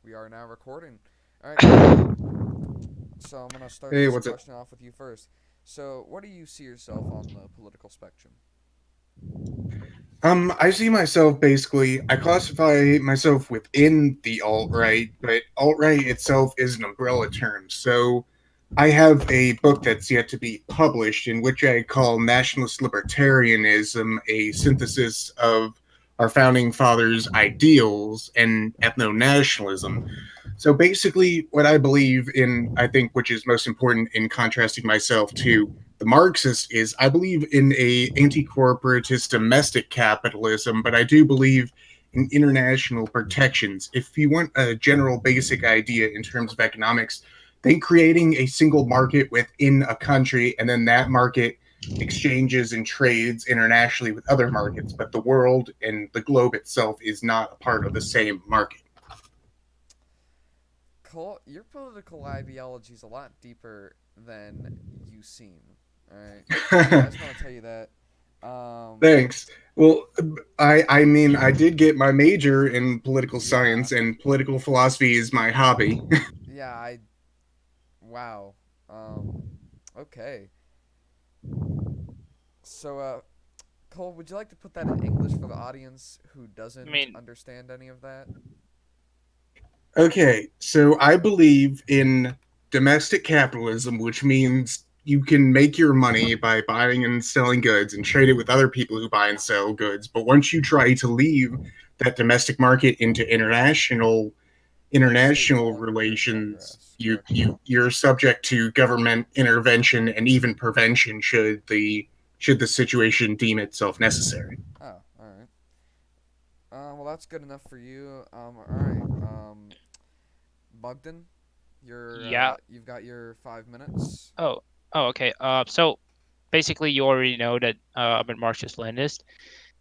We are now recording. All right, Cole. So I'm gonna start Hey, this what's up? question off with you first. So, where do you see yourself on the political spectrum? I see myself basically, I classify myself within the alt-right, but alt-right itself is an umbrella term. So I have a book that's yet to be published in which I call Nationalist Libertarianism, a synthesis of our founding fathers' ideals and ethno-nationalism. So basically, what I believe in, I think, which is most important in contrasting myself to the Marxist, is I believe in a anti-corporatist domestic capitalism, but I do believe in international protections. If you want a general basic idea in terms of economics, think creating a single market within a country, and then that market exchanges and trades internationally with other markets, but the world and the globe itself is not a part of the same market. Cole, your political ideology is a lot deeper than you seem. All right. I just want to tell you that. Um, Thanks. Well, I mean, I did get my major in political yeah, science, and political philosophy is my hobby. yeah. Wow. Um, okay. So, Cole, would you like to put that in English for the audience who I doesn't mean, understand any of that? Okay, so I believe in domestic capitalism, which means you can make your money by buying and selling goods and trade it with other people who buy and sell goods. But once you try to leave that domestic market into State international will interfere. I relations, guess. you Correct. you you're subject to government intervention and even prevention should the situation deem itself necessary. Oh, all right. Well, that's good enough for you. All right. Bogdan, yeah. you've got your 5 minutes. Oh, okay. So basically, you already know that I'm a Marxist-Leninist,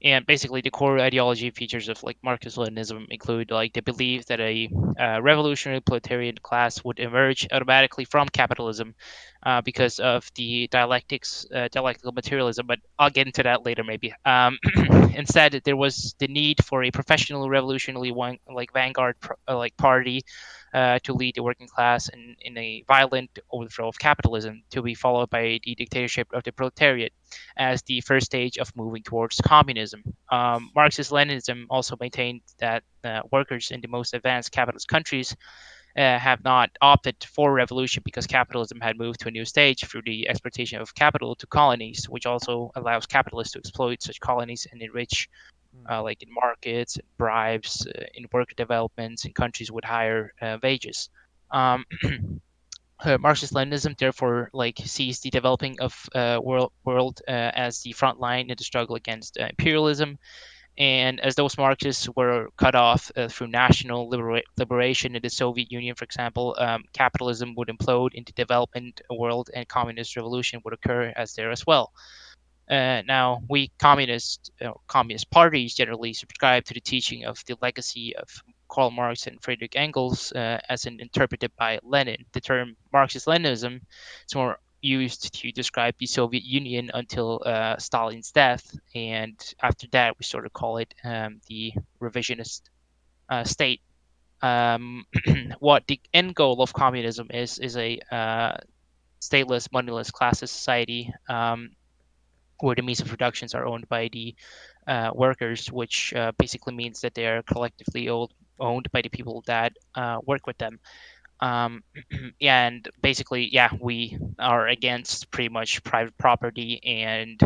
and basically the core ideology features of like Marxist-Leninism include like the belief that a revolutionary proletarian class would emerge automatically from capitalism, because of the dialectical materialism. But I'll get into that later, maybe. Instead, there was the need for a professional revolutionary one, like vanguard like party, to lead the working class in a violent overthrow of capitalism, to be followed by the dictatorship of the proletariat as the first stage of moving towards communism. Marxist Leninism also maintained that workers in the most advanced capitalist countries have not opted for revolution because capitalism had moved to a new stage through the exportation of capital to colonies, which also allows capitalists to exploit such colonies and enrich, Hmm. like in markets, bribes, in worker developments in countries with higher wages. Um, Marxist-Leninism therefore like sees the developing of world as the front line in the struggle against imperialism, and as those Marxists were cut off through national liberation in the Soviet Union, for example, capitalism would implode into development world, and communist revolution would occur as there as well. Now, we communist parties generally subscribe to the teaching of the legacy of Karl Marx and Friedrich Engels, as interpreted by Lenin. The term Marxist-Leninism is more used to describe the Soviet Union until Stalin's death, and after that, we sort of call it the revisionist state. Um, what the end goal of communism is a stateless, moneyless, classless society, where the means of productions are owned by the workers, which basically means that they are collectively owned by the people that work with them. Um, yeah, and basically, yeah, we are against pretty much private property and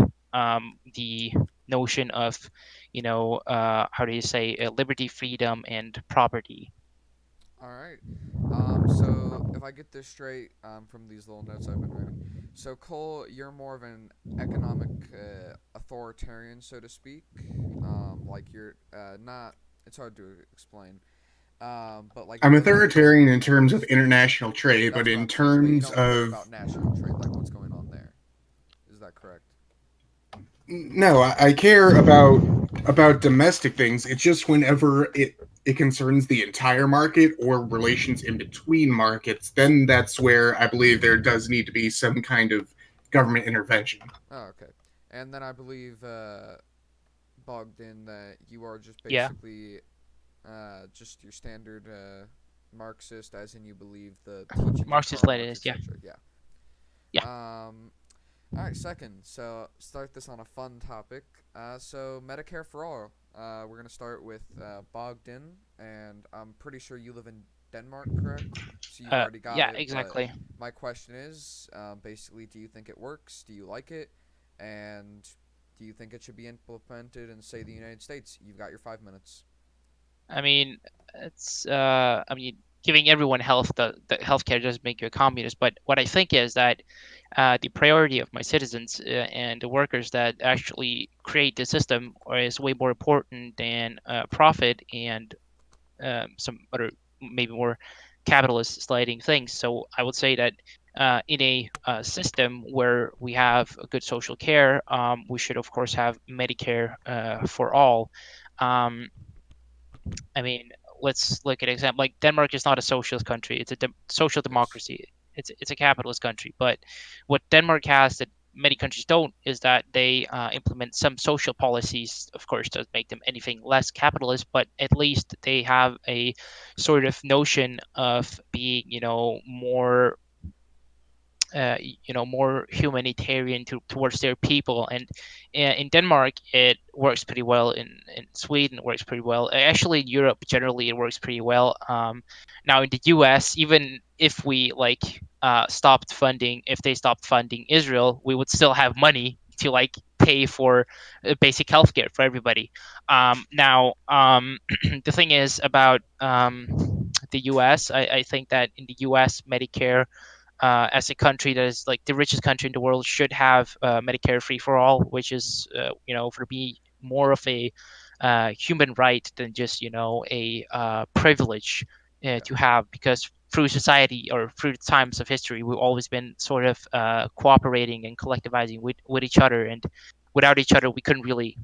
the notion of, how do you say, liberty, freedom, and property. All right. So if I get this straight, from these little notes I've been writing, so Cole, you're more of an economic authoritarian, so to speak. Like you're not. It's hard to explain. But like I'm you don't like authoritarian in terms of impose. international trade, but That's what in I'm saying. But you terms don't care of about national trade, like what's going on there. Is that correct? no, I care about domestic things. It's just whenever it concerns the entire market or relations in between markets, then that's where I believe there does need to be some kind of government intervention. Oh, okay. And then I believe Bogdan that you are just Yeah. basically just your standard. Marxist, as in you believe the teachings of Marxist Karl Marx, Leninist. Yeah, etc. Yeah. yeah. All right, second. So start this on a fun topic. So Medicare for all. We're gonna start with Bogdan, and I'm pretty sure you live in Denmark, correct? So you've already got Yeah, it. But exactly. my question is, basically, do you think it works? Do you like it? And do you think it should be implemented in, say, the United States? You've got your 5 minutes. I mean, it's I mean, giving everyone the healthcare doesn't make you a communist. But what I think is that the priority of my citizens and the workers that actually create the system is way more important than profit and some other maybe more capitalist sliding things. So I would say that in a system where we have a good social care, we should of course have Medicare for all. Um, I mean, let's look at an example. Like Denmark is not a socialist country; it's a social Yes. democracy. It's a capitalist country. But what Denmark has that many countries don't is that they implement some social policies. Of course, doesn't make them anything less capitalist, but at least they have a sort of notion of being, more more humanitarian towards their people. And in Denmark it works pretty well. In Sweden it works pretty well. Actually in Europe generally it works pretty well. Now in the US, even if we like stopped funding if they stopped funding Israel, we would still have money to like pay for basic healthcare for everybody. Now the thing is about the US, I think that in the US Medicare as a country that is like the richest country in the world should have Medicare free for all, which is for me more of a human right than just a privilege Yeah. to have, because through society or through the times of history we've always been sort of cooperating and collectivizing with each other, and without each other we couldn't really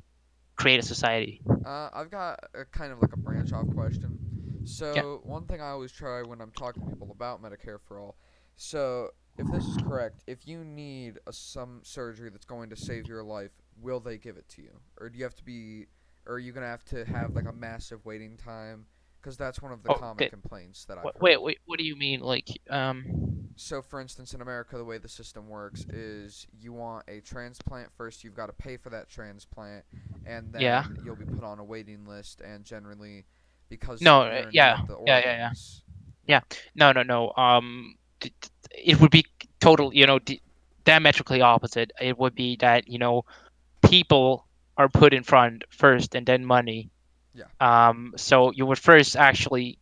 create a society. I've got a kind of like a branch off question. Yeah. So, one thing I always try when I'm talking to people about Medicare for all. So, if this is correct, if you need some surgery that's going to save your life, will they give it to you? Or do you have to be, or are you going to have to have like a massive waiting time? Because that's one of the Oh, common complaints that I've wait, heard. wait, what do you mean? Like, So, for instance, in America, the way the system works is you want a transplant first, you've got to pay for that transplant, and yeah. then you'll be put on a waiting list. And generally, because No, you're in need yeah, of the yeah, yeah, yeah. organs, yeah, Yeah, no, no, no. It would be total, diametrically opposite. It would be that people are put in front first, and then money. yeah, So you would first actually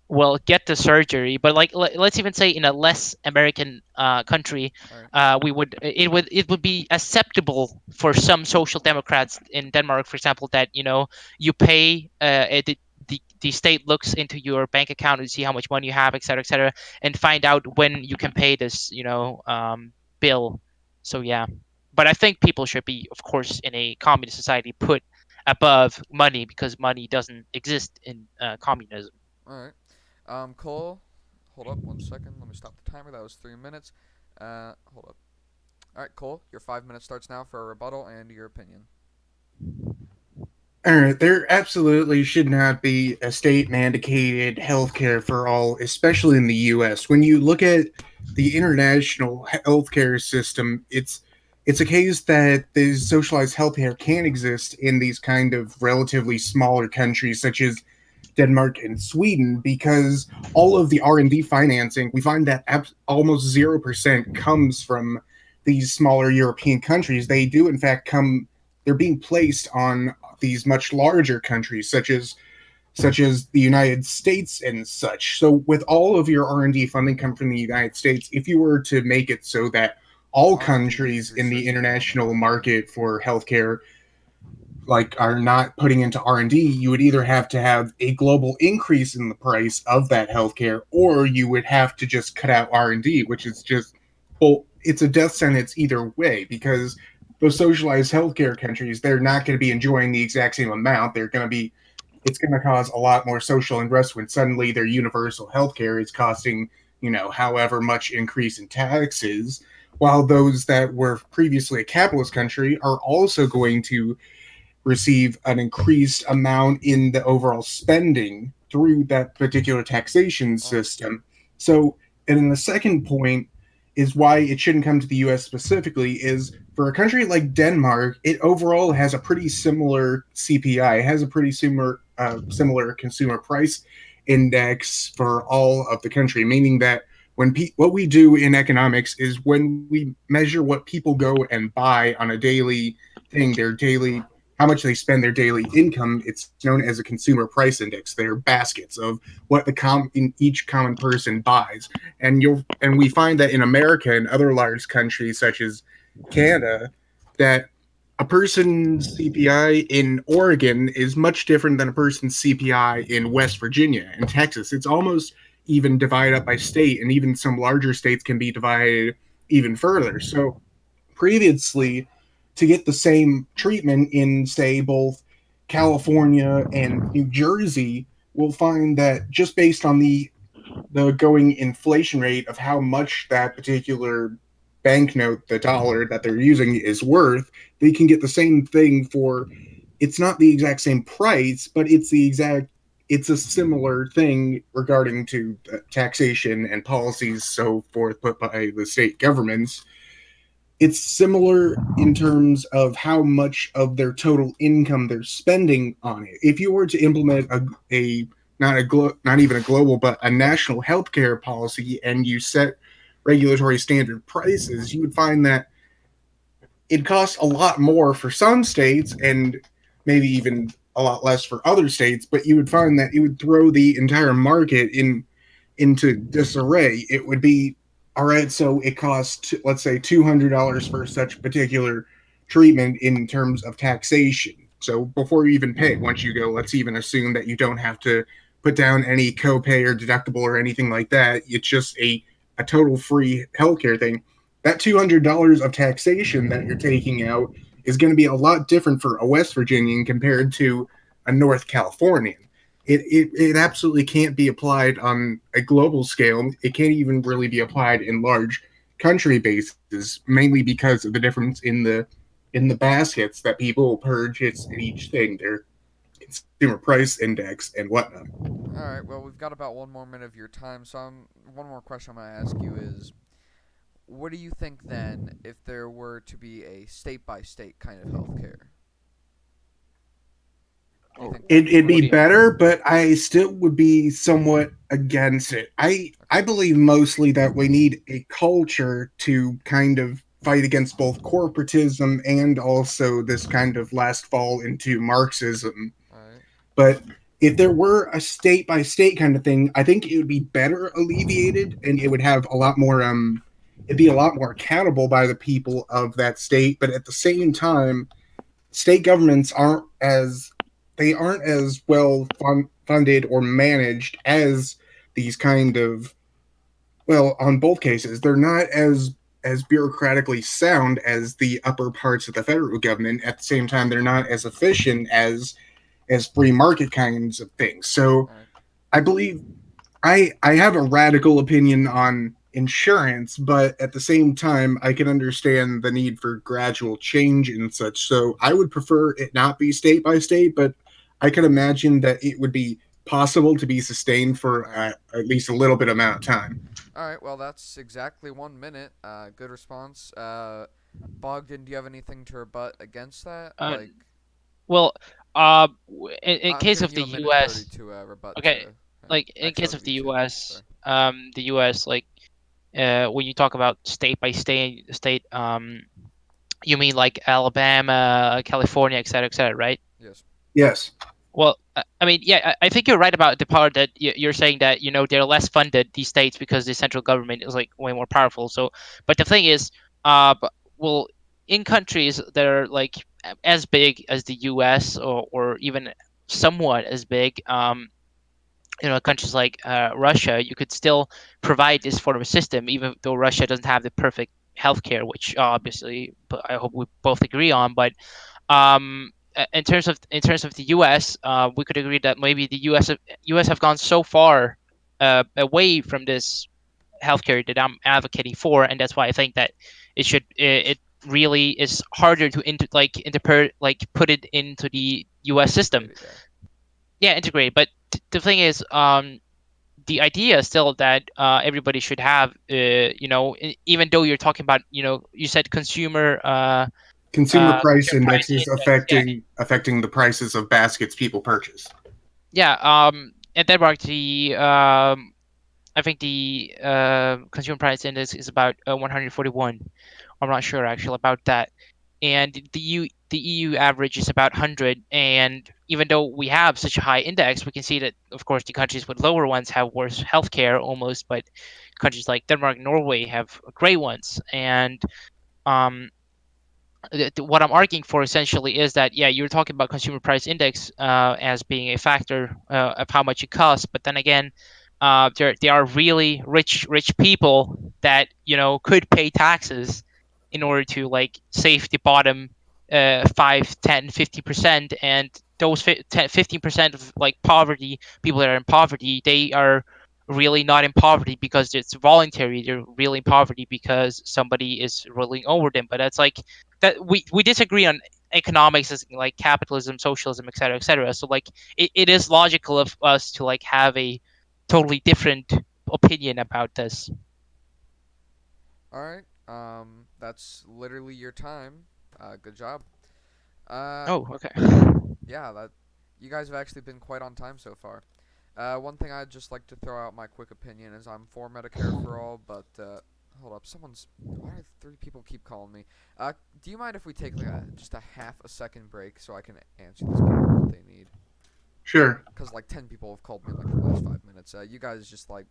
well get the surgery, but like let's even say in a less American country, all right, it would be acceptable for some social democrats in Denmark, for example, that you pay the state looks into your bank account and see how much money you have, et cetera, and find out when you can pay this bill. So yeah, but I think people should be, of course, in a communist society put above money, because money doesn't exist in communism. all right. Cole, hold up 1 second. Let me stop the timer. That was 3 minutes. Hold up. All right, Cole, your 5 minutes starts now for a rebuttal and your opinion. All right, there absolutely should not be a state mandated healthcare for all, especially in the US. When you look at the international healthcare system, it's a case that the socialized healthcare can exist in these kind of relatively smaller countries such as Denmark and Sweden, because all of the R&D financing, we find that almost 0% comes from these smaller European countries. They do in fact come, they're being placed on these much larger countries such as the United States and such. So with all of your R&D funding come from the United States, if you were to make it so that all R&D countries is in the research and development, international by the way. market for healthcare like are not putting into R&D, you would either have to have a global increase in the price of that healthcare, or you would have to just cut out R&D, which is just, well, it's a death sentence either way, because those socialized healthcare countries, they're not going to be enjoying the exact same amount. They're going to be, it's going to cause a lot more social unrest when suddenly their universal healthcare is costing, however much increase in taxes, while those that were previously a capitalist country are also going to receive an increased amount in the overall spending through that particular taxation All right. system. So, and then the second point is why it shouldn't come to the US specifically is for a country like Denmark, it overall has a pretty similar CPI. It has a pretty similar consumer price index for all of the country, meaning that what we do in economics is when we measure what people go and buy on a daily thing, their daily how much they spend their daily income, it's known as a consumer price index. They're baskets of what in each common person buys, and we find that in America and other large countries such as Canada, that a person's CPI in Oregon is much different than a person's CPI in West Virginia and Texas. It's almost even divided up by state, and even some larger states can be divided even further. So previously, to get the same treatment in, say, both California and New Jersey, we'll find that just based on the going inflation rate of how much that particular banknote, the dollar that they're using, is worth, they can get the same thing for. It's not the exact same price, but it's a similar thing regarding to taxation and policies so forth put by the state governments. It's similar in terms of how much of their total income they're spending on it. If you were to implement a not even a global but a national healthcare policy and you set regulatory standard prices, you would find that it costs a lot more for some states and maybe even a lot less for other states, but you would find that it would throw the entire market into disarray. It would be all right. So it costs, let's say, $200 for such particular treatment in terms of taxation. So before you even pay, once you go, let's even assume that you don't have to put down any copay or deductible or anything like that. It's just a total free healthcare thing. That $200 of taxation that you're taking out is going to be a lot different for a West Virginian compared to a North Californian. It absolutely can't be applied on a global scale. It can't even really be applied in large country bases, mainly because of the difference in the baskets that people purchase in each thing, their consumer price index and whatnot. All right. Well, we've got about one more minute of your time, so one more question I'm gonna ask you is, what do you think then if there were to be a state by state kind of healthcare? Do you Oh, think it'd What be do you? better, but I still would be somewhat against it. I okay? believe mostly that we need a culture to kind of fight against both corporatism and also this kind of last fall into Marxism. All right. But if there were a state by state kind of thing, I think it would be better alleviated and it would have a lot more it'd be a lot more accountable by the people of that state, but at the same time state governments aren't as well funded or managed as these kind of, well, on both cases they're not as bureaucratically sound as the upper parts of the federal government. At the same time, they're not as efficient as free market kinds of things. So All right. I believe I have a radical opinion on insurance, but at the same time, I can understand the need for gradual change and such. So I would prefer it not be state by state, but I could imagine that it would be possible to be sustained for All right. at least a little bit amount of time. All right. Well, that's exactly 1 minute. Good response. Bogdan, do you have anything to rebut against that? Uh, Like, well, in I'm case giving of you the a minute 30 U.S., to rebut to. okay, like in Actually, case I'll of give you the two. U.S., Sorry. the U.S. like when you talk about state by state, you mean like Alabama, California, et cetera, right? Yes. Yes. Well, I mean, yeah, I think you're right about the part that you're saying that they're less funded these states because the central government is like way more powerful. So, but the thing is, well, in countries that are like as big as the U.S. or even somewhat as big, countries like Russia, you could still provide this sort of a system, even though Russia doesn't have the perfect healthcare, which obviously, but I hope we both agree on. But in terms of the U.S., we could agree that maybe the U.S. have gone so far away from this healthcare that I'm advocating for, and that's why I think that it really is harder to interpret, like put it into the U.S. system. Integrated. Yeah. Yeah, integrate. But the thing is, the idea is still that everybody should have, even though you're talking about, you said Consumer price consumer price indexes index. Yeah, affecting the prices of baskets people purchase. yeah. In Denmark, I think the consumer price index is about 141. I'm not sure actually about that. And the EU average is about 100. And even though we have such a high index, we can see that, of course, the countries with lower ones have worse healthcare almost, but countries like Denmark and Norway have great ones. And um, what I'm arguing for essentially is that, yeah, you're talking about consumer price index as being a factor of how much it costs, but then again, there are really rich people that could pay taxes in order to like save the bottom 5, 10, 50%, and those 15% of like poverty people that are in poverty, they are really not in poverty because it's voluntary. They're really in poverty because somebody is ruling over them. But that's like that we disagree on economics as like capitalism, socialism, etc., etc. So like it is logical of us to like have a totally different opinion about this. All right. That's literally your time. Good job. Uh, Oh, okay. yeah, that you guys have actually been quite on time so far. One thing I'd just like to throw out my quick opinion is I'm for Medicare for all, but hold up, someone's why do three people keep calling me? Do you mind if we take like just a half a second break so I can answer these people what they need? Sure. Cause like 10 people have called me in like the last 5 minutes. You guys just like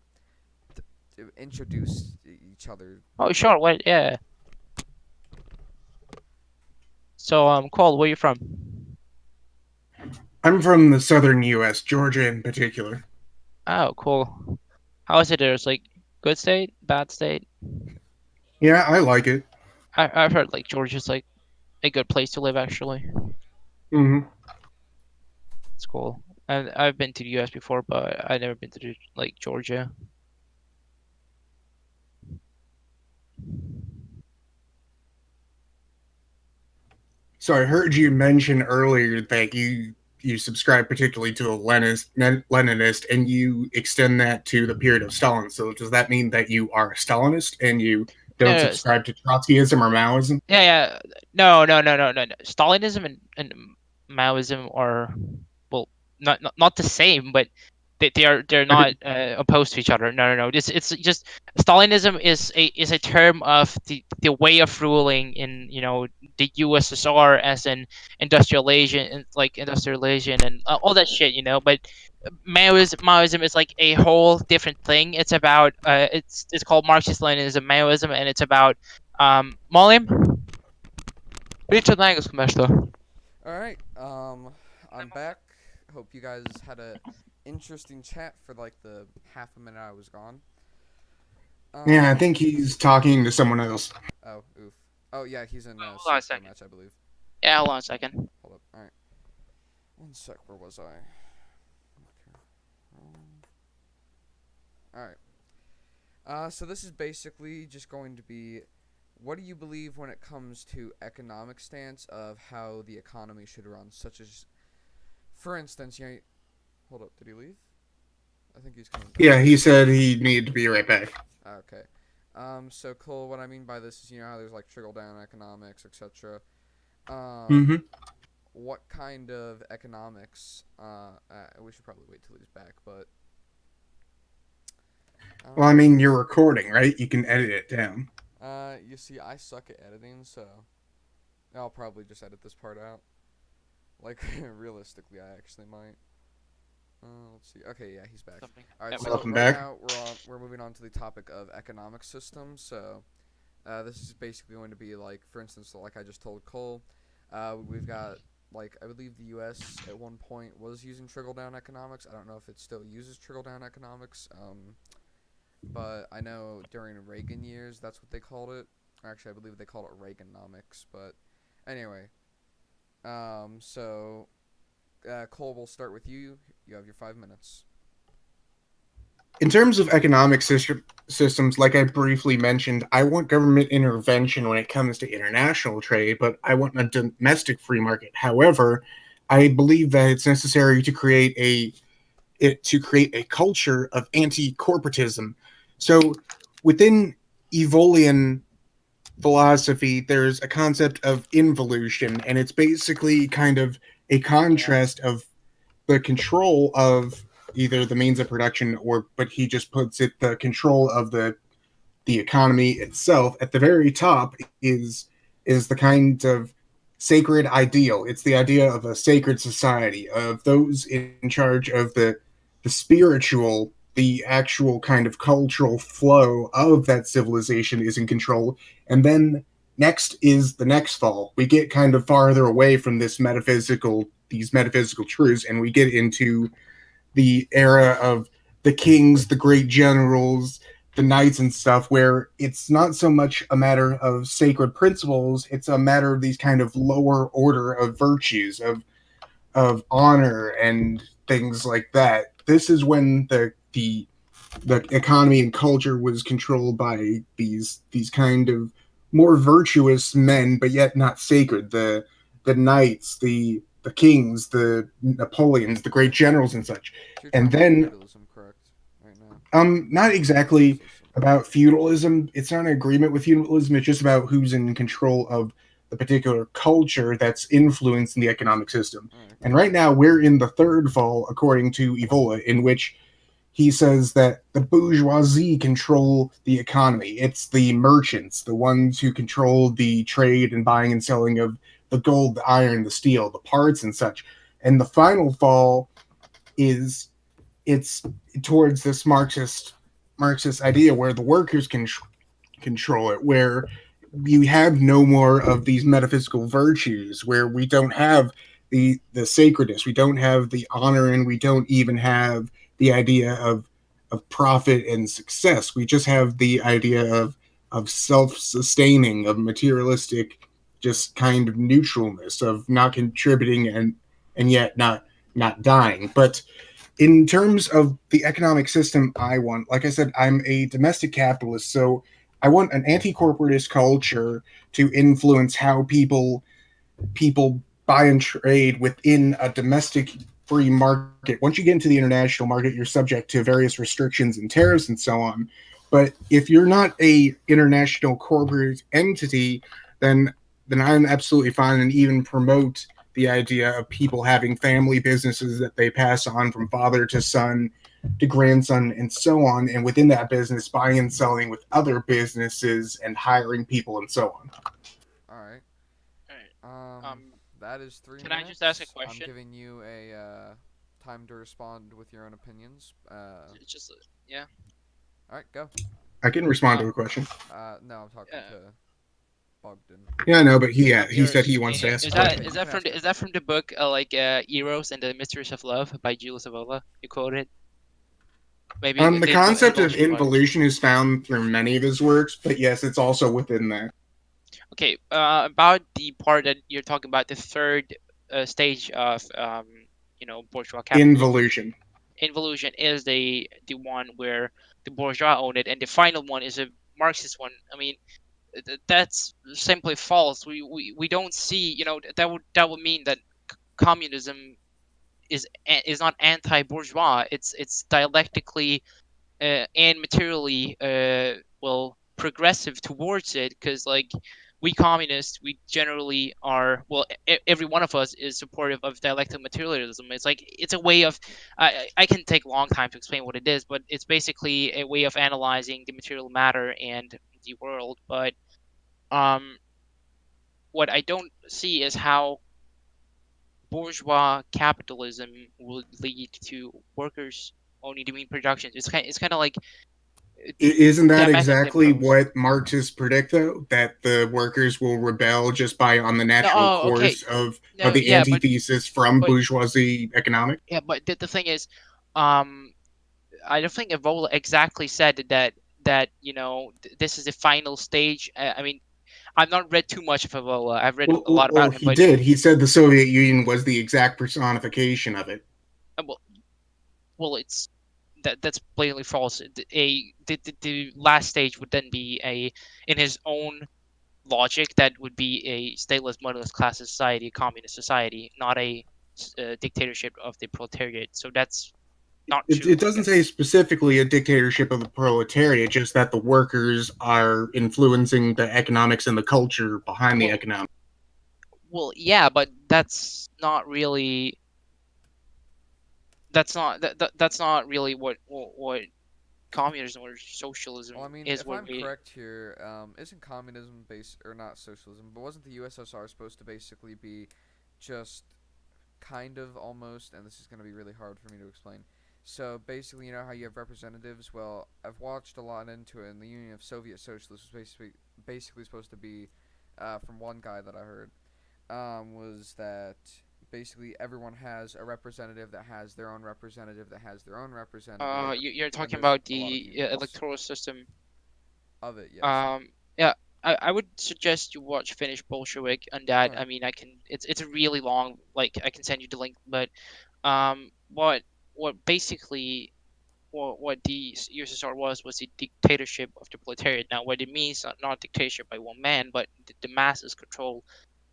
introduce each other. Oh, sure. What? Yeah. So, Cole, where you from? I'm from the southern U.S., Georgia in particular. Oh, cool. How is it there? It's like good state, bad state. Yeah, I like it. I've heard like Georgia's like a good place to live actually. Hmm. It's cool. And I've been to the U.S. before, but I've never been to like Georgia. So I heard you mention earlier that you subscribe particularly to a Leninist, and you extend that to the period of Stalin. So does that mean that you are a Stalinist and you don't No, no, subscribe to Trotskyism or Maoism? yeah, yeah. No, no, no, no, no, no. Stalinism and Maoism are, well, not the same, but they're But not opposed to each other. No, no, no. It's just Stalinism is a term of the way of ruling in the USSR as an industrialization and all that shit. But Maoism is like a whole different thing. It's about it's called Marxist Leninism, Maoism, and it's about Molim. Richard Langus komeshto. All right. I'm back. Hope you guys had a interesting chat for like the half a minute I was gone. yeah, I Um. think he's talking to someone else. Oh, oof. Oh yeah, he's in a Hold on a CS:GO second. match, I believe. Yeah, hold on a second. Hold up. All right. One sec. Where was I? Okay. All right. So this is basically just going to be, what do you believe when it comes to economic stance of how the economy should run? Such as, for instance, hold up. Did he leave? I think he's coming back. Yeah, he said he needed to be right back. Okay. So Cole, what I mean by this is, how there's like trickle down economics, etc. Hmm. What kind of economics? We should probably wait till he's back, but Well, I mean, you're recording, right? You can edit it down. you see, I suck at editing, so I'll probably just edit this part out. Like realistically, I actually might. Let's see. Okay, yeah, he's back. Something. All right, Yeah, so Welcome right back. now we're moving on to the topic of economic systems. So this is basically going to be like, for instance, like I just told Cole, we've got like I believe the U.S. at one point was using trickle down economics. I don't know if it still uses trickle down economics. But I know during Reagan years that's what they called it. Actually, I believe they called it Reaganomics. But anyway, so Cole, we'll start with you. You have your 5 minutes. In terms of economic systems, like I briefly mentioned, I want government intervention when it comes to international trade, but I want a domestic free market. However, I believe that it's necessary to create a it to create a culture of anti-corporatism. So within Evolian philosophy, there's a concept of involution, and it's basically kind of a Yeah. contrast of the control of either the means of production, or but he just puts it the control of the economy itself. At the very top is the kind of sacred ideal. It's the idea of a sacred society, of those in charge of the spiritual, the actual kind of cultural flow of that civilization is in control. And then next is the next fall. We get kind of farther away from these metaphysical truths, and we get into the era of the kings, the great generals, the knights and stuff, where it's not so much a matter of sacred principles, it's a matter of these kind of lower order of virtues, of honor and things like that. This is when the economy and culture was controlled by these kind of more virtuous men, but yet not sacred. The knights, the kings, the Napoleons, the great generals, and such. So you're And talking about then, feudalism, correct? Right now, not feudal exactly system. about feudalism. It's not an agreement with feudalism. It's just about who's in control of the particular culture that's influencing the economic system. All right, And cool. right now, we're in the third fall, according to Evola, in which he says that the bourgeoisie control the economy. It's the merchants, the ones who control the trade and buying and selling of the gold, the iron, the steel, the parts, and such. And the final fall is it's towards this Marxist idea where the workers can control it, where you have no more of these metaphysical virtues, where we don't have the sacredness, we don't have the honor, and we don't even have the idea of profit and success. We just have the idea of self-sustaining, of materialistic, just kind of neutralness, of not contributing and yet not dying. But in terms of the economic system I want, like I said, I'm a domestic capitalist, so I want an anti-corporatist culture to influence how people buy and trade within a domestic free market. Once you get into the international market, you're subject to various restrictions and tariffs and so on. But if you're not a international corporate entity, then then I'm absolutely fine and even promote the idea of people having family businesses that they pass on from father to son to grandson and so on, and within that business buying and selling with other businesses and hiring people and so on. All right. All right. Um, Um, that is three can I just ask a minutes. I'm question? giving you a time to respond with your own opinions. Just yeah. All right, go. I can respond to Um, a question. No, I'm talking uh, to Bogdan. Yeah, I know, but he said he Eros. wants to ask Is a Okay, question. you can ask your that question. from the book Eros and the Mysteries of Love by Jules Evola? You quoted. Maybe The the concept of involution part. involution is found through many of his works, but yes, it's also within that. Okay. About the part that you're talking about, the third stage of bourgeois capitalism. Involution. Involution is the one where the bourgeois own it, and the final one is a Marxist one. I mean, that's simply false. We don't see, that would mean that communism is not anti-bourgeois. It's dialectically and materially well progressive towards it, because like we communists, we generally are, well, every one of us is supportive of dialectical materialism. It's like it's a way of I can take a long time to explain what it is, but it's basically a way of analyzing the material matter and the world. But um what I don't see is how bourgeois capitalism would lead to workers owning the mean productions. It's kind of like the Isn't that diametrically exactly opposed. what Marxists predict, though? That the workers will rebel just by on the No, natural oh, okay. course of No, the yeah, antithesis from but bourgeoisie economics? yeah, but the thing is, um, I don't think Evola exactly said that this is the final stage. I mean, I've not read too much of Evola. I've read a lot Well, about him, he but did. He said the Soviet Union was the exact personification of it. well, it's that's blatantly false. The last stage would then be in his own logic, that would be a stateless, moneyless class society, a communist society, not a dictatorship of the proletariat. So that's Not it true, I doesn't say guess. specifically a dictatorship of the proletariat, just that the workers are influencing the economics and the culture behind the Well, economics. yeah, but that's not really that's not really what communism or socialism Well, I mean, is. if Where I'm we correct here, isn't communism based or not socialism, but wasn't the USSR supposed to basically be just kind of almost, and this is going to be really hard for me to explain. So basically, you know how you have representatives. Well, I've watched a lot into it, and the Union of Soviet Socialists was basically supposed to be, from one guy that I heard, was that basically everyone has a representative that has their own representative that has their own representative, you're and talking there's about a lot of the unions electoral system. of it. Yes. Yeah, I would suggest you watch Finnish Bolshevik on that. All I right. mean, I can. It's a really long. Like I can send you the link, but what basically what the USSR was a dictatorship of the proletariat. Now, what it means not dictatorship by one man, but the masses control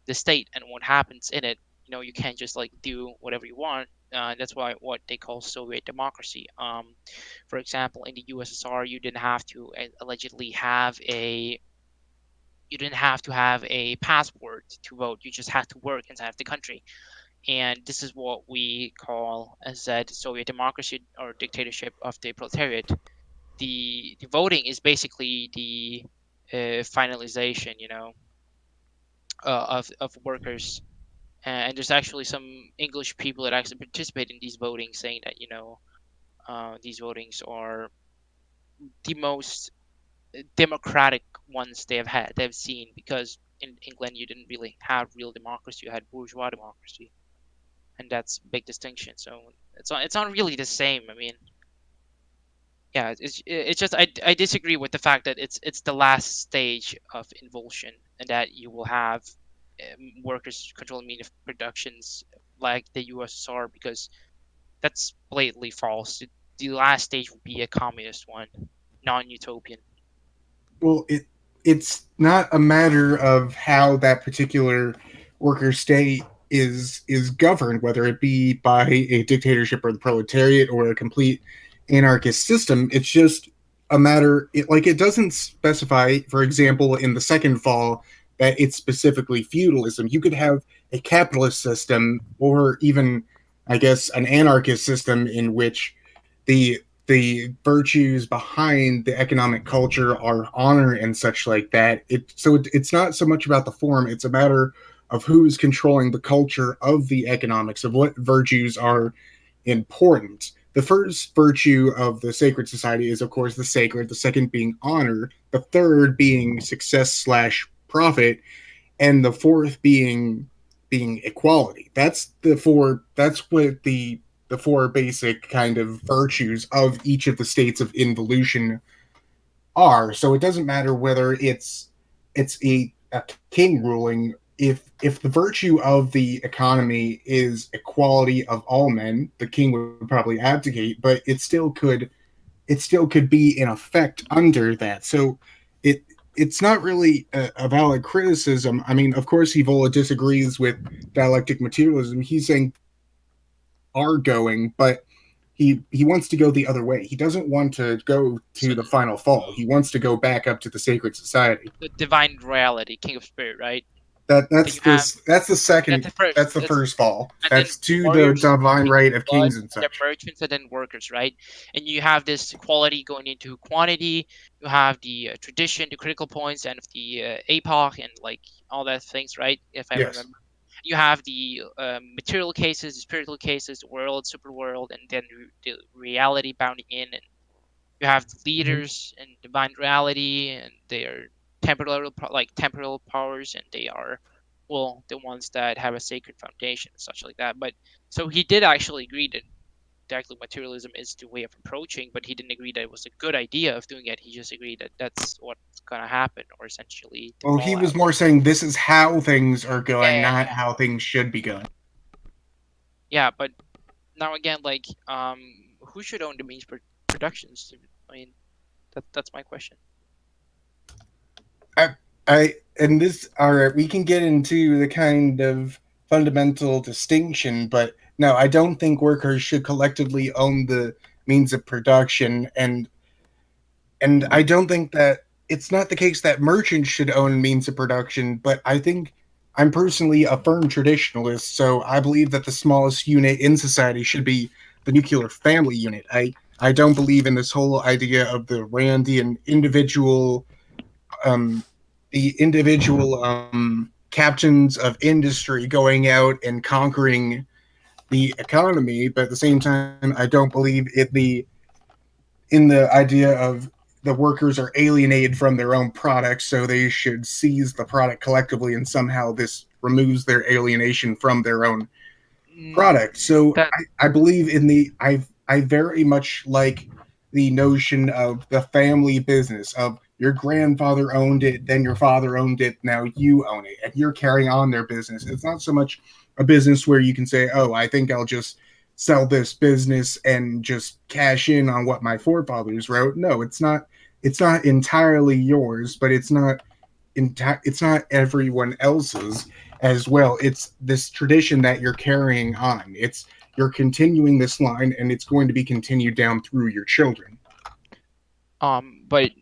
the state and what happens in it. You can't just like do whatever you want. That's why what they call Soviet democracy. For example, in the USSR, allegedly have a you didn't have to have a passport to vote. You just had to work inside of the country. And this is what we call, as said, Soviet democracy or dictatorship of the proletariat. The voting is basically the finalization, of workers. And there's actually some English people that actually participate in these votings, saying that these votings are the most democratic ones they've seen, because in England you didn't really have real democracy, you had bourgeois democracy, and that's a big distinction. So it's not really the same. I mean, yeah, it's just I disagree with the fact that it's the last stage of involution, and that you will have workers controlling means of productions like the USSR, because that's blatantly false. The last stage would be a communist one, non-utopian. Well, it's not a matter of how that particular worker state is governed, whether it be by a dictatorship or the proletariat or a complete anarchist system. It's just a matter. It doesn't specify, for example, in the second fall, that it's specifically feudalism. You could have a capitalist system, or even, I guess, an anarchist system in which the virtues behind the economic culture are honor and such like that. It's not so much about the form; it's a matter of who's controlling the culture of the economics of what virtues are important. The first virtue of the sacred society is, of course, the sacred. The second being honor. The third being success slash profit, and the fourth being equality. That's what the four basic kind of virtues of each of the states of involution are. So it doesn't matter whether it's a king ruling. If the virtue of the economy is equality of all men, the king would probably abdicate, but it still could be in effect under that. So it it's not really a valid criticism. I mean, of course, Evola disagrees with dialectic materialism. He's saying are going, but he wants to go the other way. He doesn't want to go So to the final fall. He wants to go back up to the sacred society. the divine reality, king of spirit, right? That Then that's you have this that's the second that's the first. that's the That's first fall. and then That's to the warriors, divine kings of right of blood, kings and and then such. merchants, and then workers, right? And you have this quality going into quantity. You have the tradition, the critical points, and the epoch, and like all that things, right? If I Yes. remember, you have the material cases, the spiritual cases, the world, super world, and then the reality bounding in, and you have the Mhm. leaders and divine reality, and they are temporal powers, and they are, well, the ones that have a sacred foundation and such like that. But so he did actually agree that dialectical materialism is the way of approaching, but he didn't agree that it was a good idea of doing it. He just agreed that that's what's gonna happen, or essentially the Well, he was fallout. more saying this is how things are Yeah, going, yeah, not yeah. how things should be going. Yeah, but now again, like, who should own the means productions? I mean, that's my question. I, and this, all right, we can get into the kind of fundamental distinction, but No, I don't think workers should collectively own the means of production, and I don't think that it's not the case that merchants should own means of production, but I think I'm personally a firm traditionalist, so I believe that the smallest unit in society should be the nuclear family unit. I don't believe in this whole idea of the Randian um individual captains of industry going out and conquering the economy, but at the same time I don't believe in the idea of the workers are alienated from their own products, so they should seize the product collectively, and somehow this removes their alienation from their own product. Mm, So that I believe in I very much like the notion of the family business of your grandfather owned it, then your father owned it, now you own it, and you're carrying on their business. It's not so much a business where you can say, "Oh, I think I'll just sell this business and just cash in on what my forefathers wrote." No, it's not. It's not entirely yours, but it's not everyone else's as well. It's this tradition that you're carrying on. It's you're continuing this line, and it's going to be continued down through your children. but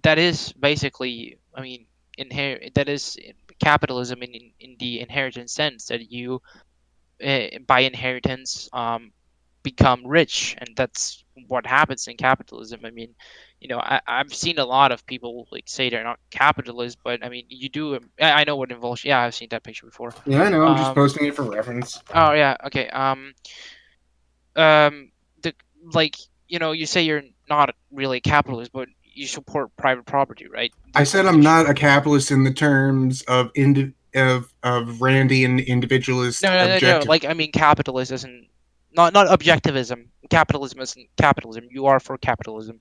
that is basically, I mean, that is capitalism in the inheritance sense that you by inheritance become rich, and that's what happens in capitalism. I mean, I've seen a lot of people like say they're not capitalists, but I mean, you do. I know what involves. Yeah, I've seen that picture before. Yeah, I know. I'm just Um. posting it for reference. Oh yeah. Okay. Um. The like you say you're not really a capitalist, but you support private property, right? I The said I'm tradition. not a capitalist in the terms of of Randian No, individualist no, no, no. objective. Like I mean, capitalist isn't not objectivism. Capitalism isn't capitalism. You are for capitalism.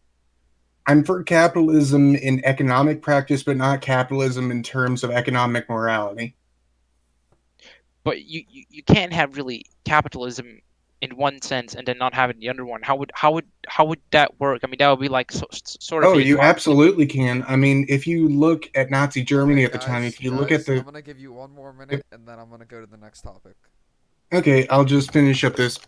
I'm for capitalism in economic practice, but not capitalism in terms of economic morality. But you can't have really capitalism in one sense and then not have it in the other one. How would that work? I mean, that would be like sort of Oh, a you Marxist. absolutely can. I mean, if you look at Nazi Germany Okay, at the time, if you look at guys, the I'm gonna give you one more minute, and then I'm gonna go to the next topic. Okay, I'll just finish up this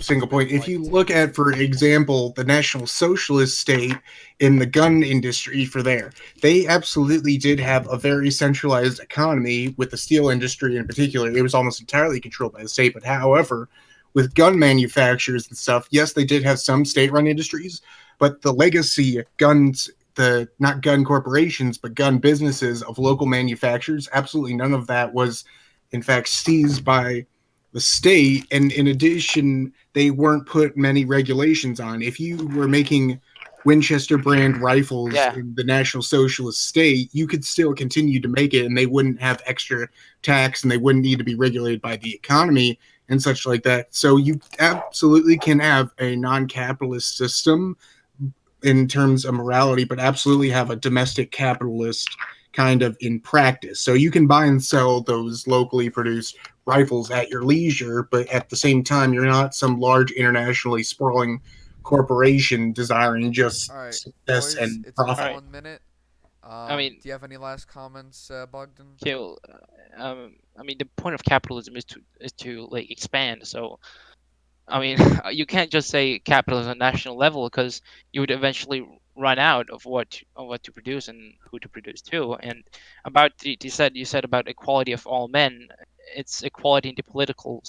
single We have point. If like you two look at, minutes. for example, the National Socialist state in the gun industry for there, they absolutely did have a very centralized economy with the steel industry in particular. It was almost entirely controlled by the state. But however, with gun manufacturers and stuff, yes, they did have some state-run industries, but the legacy guns, the not gun corporations, but gun businesses of local manufacturers, absolutely none of that was in fact seized by the state. And in addition, they weren't put many regulations on. If you were making Winchester brand rifles Yeah. in the National Socialist state, you could still continue to make it, and they wouldn't have extra tax, and they wouldn't need to be regulated by the economy and such like that. So you absolutely can have a non-capitalist system in terms of morality, but absolutely have a domestic capitalist kind of in practice. So you can buy and sell those locally produced rifles at your leisure, but at the same time, you're not some large internationally sprawling corporation desiring just All right, success boys, and it's been All profit. right. 1 minute. I mean, Do you have any last comments, Bogdan? kill. I mean, the point of capitalism is to like expand. So I mean, you can't just say capitalism at national level because you would eventually run out of what to produce and who to produce to. And about you said about equality of all men, it's equality in the political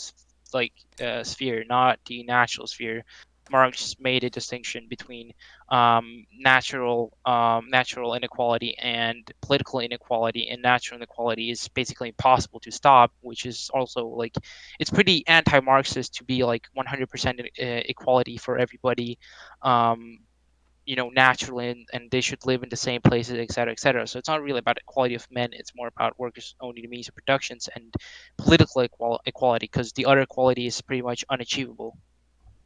sphere, not the natural sphere. Marx made a distinction between natural inequality and political inequality, and natural inequality is basically impossible to stop, which is also like it's pretty anti-Marxist to be like 100% equality for everybody, um, naturally, and they should live in the same places, et cetera, et cetera. So it's not really about equality of men. It's more about workers owning the means of productions and political equality, because the other equality is pretty much unachievable.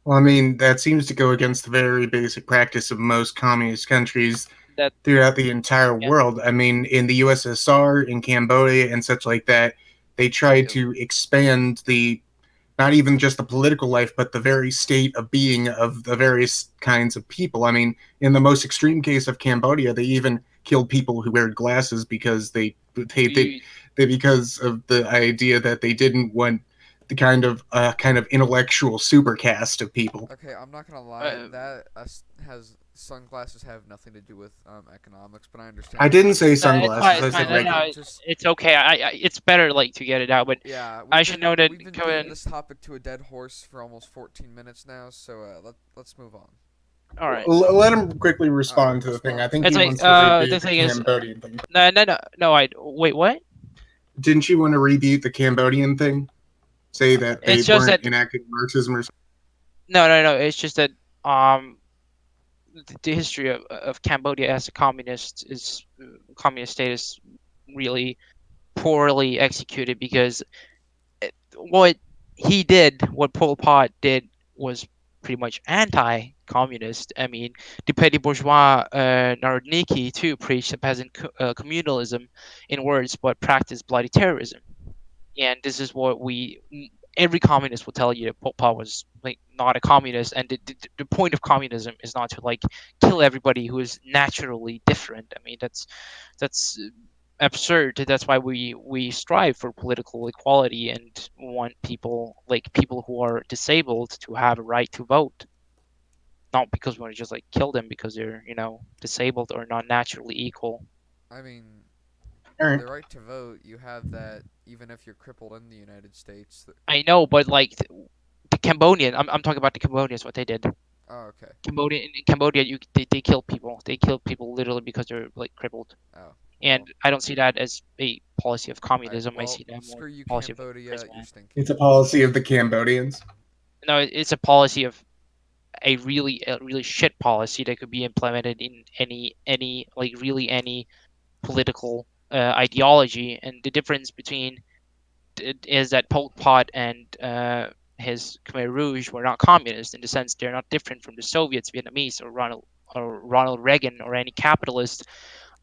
Well, I mean, that seems to go against the very basic practice of most communist countries That throughout the entire yeah, world. I mean, in the USSR, in Cambodia, and such like that, they tried Yep. to expand the not even just the political life, but the very state of being of the various kinds of people. I mean, in the most extreme case of Cambodia, they even killed people who wear glasses because they you because of the idea that they didn't want the kind of intellectual supercast of people. Okay, I'm not gonna lie. Uh, That has sunglasses have nothing to do with economics, but I understand I what you're didn't say saying. it's fine. sunglasses. It's I fine. said No, Yeah, no, regular. I'm just it's okay. It's better like to get it out. But yeah. I should know that. We've been Go beating ahead. this topic to a dead horse for almost 14 minutes now. So let's move on. All right. Let him quickly All right, respond to the thing. I respond think to It's he it. like wants to the rebut the thing is, Cambodian thing. no, no, no, no. I wait. What? Didn't you want to rebut the Cambodian thing? Say that they It's just weren't that enacting Marxism or something? no, no, no. It's just that um the history of Cambodia as a communist state is really poorly executed because what he did, what Pol Pot did, was pretty much anti-communist. I mean, the petty bourgeois Narodniki too preached peasant communalism in words, but practiced bloody terrorism. And this is what every communist will tell you that Pol Pot was like not a communist, and the point of communism is not to like kill everybody who is naturally different. I mean, that's absurd. That's why we strive for political equality and want people like people who are disabled to have a right to vote, not because we want to just like kill them because they're disabled or not naturally equal. I mean, All right. the right to vote. You have that even if you're crippled in the United States. I know, but like the Cambodian, I'm talking about the Cambodians, what they did. Oh, okay. In Cambodia, they kill people. They kill people literally because they're like crippled. Oh, And well. I don't see that as a policy of All right. communism. I Well, see that more screw you, policy of Cambodia. You're imprisonment. stinky. It's a policy of the Cambodians. No, it's a policy of a really shit policy that could be implemented in any like really any political ideology. And the difference between is that Pol Pot and his Khmer Rouge were not communist in the sense they're not different from the Soviets, Vietnamese, or Ronald Reagan or any capitalist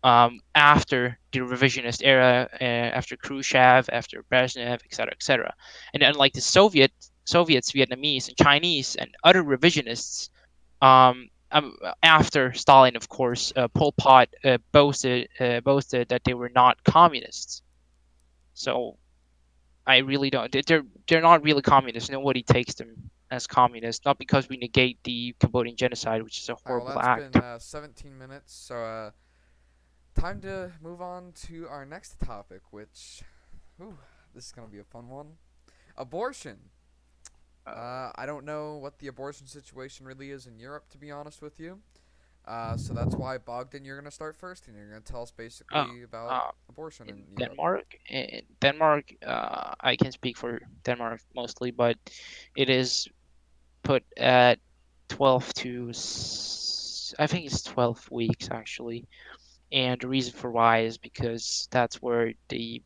after the revisionist era, after Khrushchev, after Brezhnev, etc., etc. And unlike the Soviets, Vietnamese, and Chinese, and other revisionists, after Stalin, of course, Pol Pot boasted that they were not communists. So I really don't. They're not really communists. Nobody takes them as communists. Not because we negate the Cambodian genocide, which is a All right. Well, horrible that's act. been 17 minutes. So time to move on to our next topic, which, whew, this is gonna be a fun one. Abortion. I don't know what the abortion situation really is in Europe, to be honest with you. So that's why Bogdan, you're gonna start first, and you're gonna tell us Uh, basically about uh, abortion in in Europe. Denmark, I can speak for Denmark mostly, but it is put at 12 to I think it's 12 weeks actually. And the reason for why is because that's where the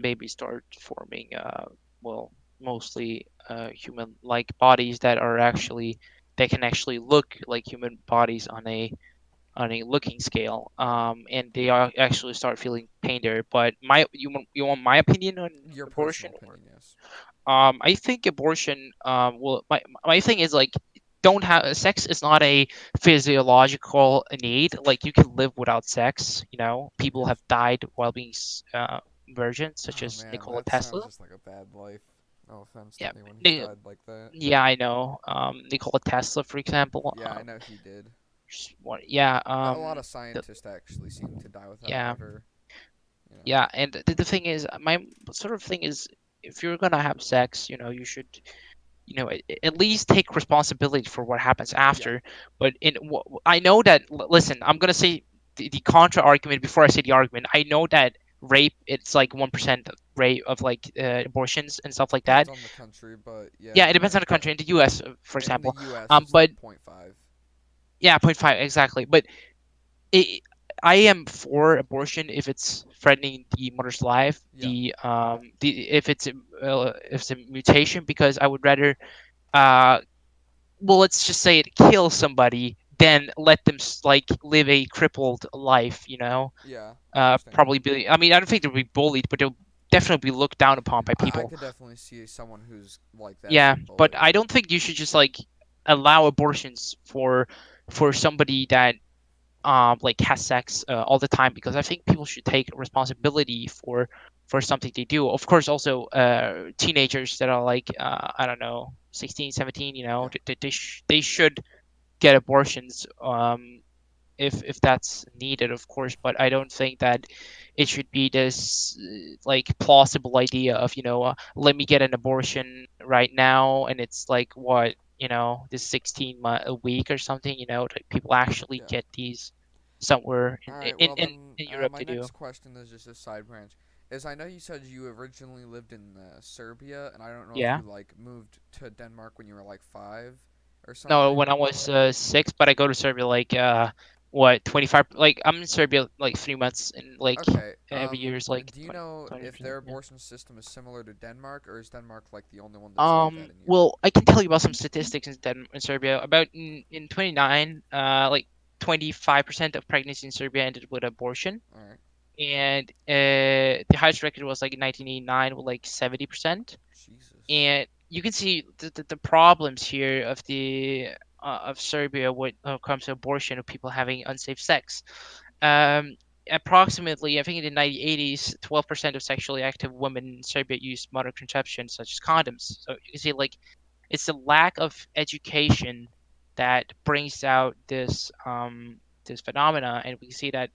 babies start forming well, mostly human-like bodies that can actually look like human bodies on a looking scale, and they are actually start feeling pain there. But you want my opinion on Your abortion? personal opinion, yes. I think abortion. Well, my thing is like, don't have sex is not a physiological need. Like you can live without sex. You know, people Yes. have died while being virgins, such Oh as man, Nikola that sounds Tesla. just like a bad life. No offense to Yeah, anyone who's Ni- died like that. yeah, I know. Nikola Tesla, for example. Yeah, I know he did. Yeah. A lot of The, scientists actually seem to die without yeah. ever, you know. Yeah, and the thing is, my sort of thing is, if you're gonna have sex, you should, at least take responsibility for what happens Yeah, after. But I know that. Listen, I'm gonna say the contra argument before I say the argument. I know that rape, it's like 1% rate of like abortions and stuff like depends that. on the country, but yeah, Yeah, it you're depends on right. the country. In the U.S., for In the example, U.S., it's but like point 0.5. yeah, point 0.5 exactly. But it, I am for abortion if it's threatening the mother's life, Yeah, if it's a mutation, because I would rather uh well, let's just say it kills somebody than let them like live a crippled life, yeah, I understand. probably be. I mean, I don't think they'll be bullied, but they'll definitely be looked down upon by I people. could definitely see someone who's like that Yeah, being but bullied. I don't think you should just like allow abortions for somebody that like has sex all the time, because I think people should take responsibility for something they do. Of course, also teenagers that are like I don't know, 16, 17, Yeah. they should get abortions if that's needed, of course. But I don't think that it should be this like plausible idea of let me get an abortion right now, and it's like what this 16 a week or something. Like, people actually Yeah. get these somewhere All right. Well, then, in Europe my to do. next question is just a side branch. Is I know you said you originally lived in Serbia, and I don't know if Yeah. you like moved to Denmark when you were like 5 or No, something. when I was 6, but I go to Serbia like what 25. Like, I'm in Serbia like 3 months, and like Okay. every year is like Do you 20, know if 20%. their Yeah. abortion system is similar to Denmark, or is Denmark like the only one that's like that in Europe? Well, I can tell you about some statistics in Serbia. About in 29, like 25% of pregnancies in Serbia ended with abortion, All right. and the highest record was like in 1989 with like 70%. Jesus. And you can see the problems here of Serbia when it comes to abortion, of people having unsafe sex. Um, Approximately, I think in the 1980s, 12% of sexually active women in Serbia used modern contraception, such as condoms. So you can see, like, it's the lack of education that brings out this phenomena, and we see that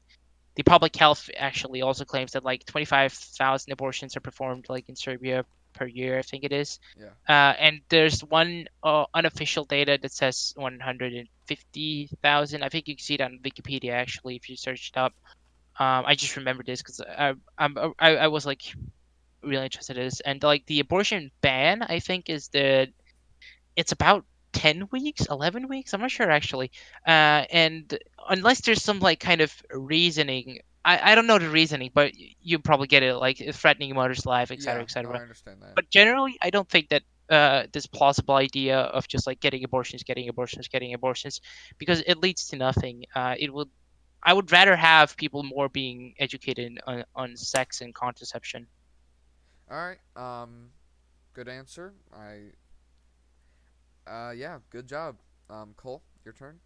the public health actually also claims that like 25,000 abortions are performed like in Serbia per year, I think it is. Yeah. And there's one unofficial data that says 150,000. I think you can see that on Wikipedia actually if you search it up. I just remember this because I was like really interested in this, and like the abortion ban, I think is the it's about 10 weeks, 11 weeks, I'm not sure actually. And unless there's some like kind of reasoning, I don't know the reasoning, but you probably get it, like threatening a mother's life, etc., Yeah. No, etc. I understand that. But generally, I don't think that this plausible idea of just like getting abortions, because it leads to nothing. It would I would rather have people more being educated on sex and contraception. All right. Good answer. Yeah. Good job. Cole, your turn.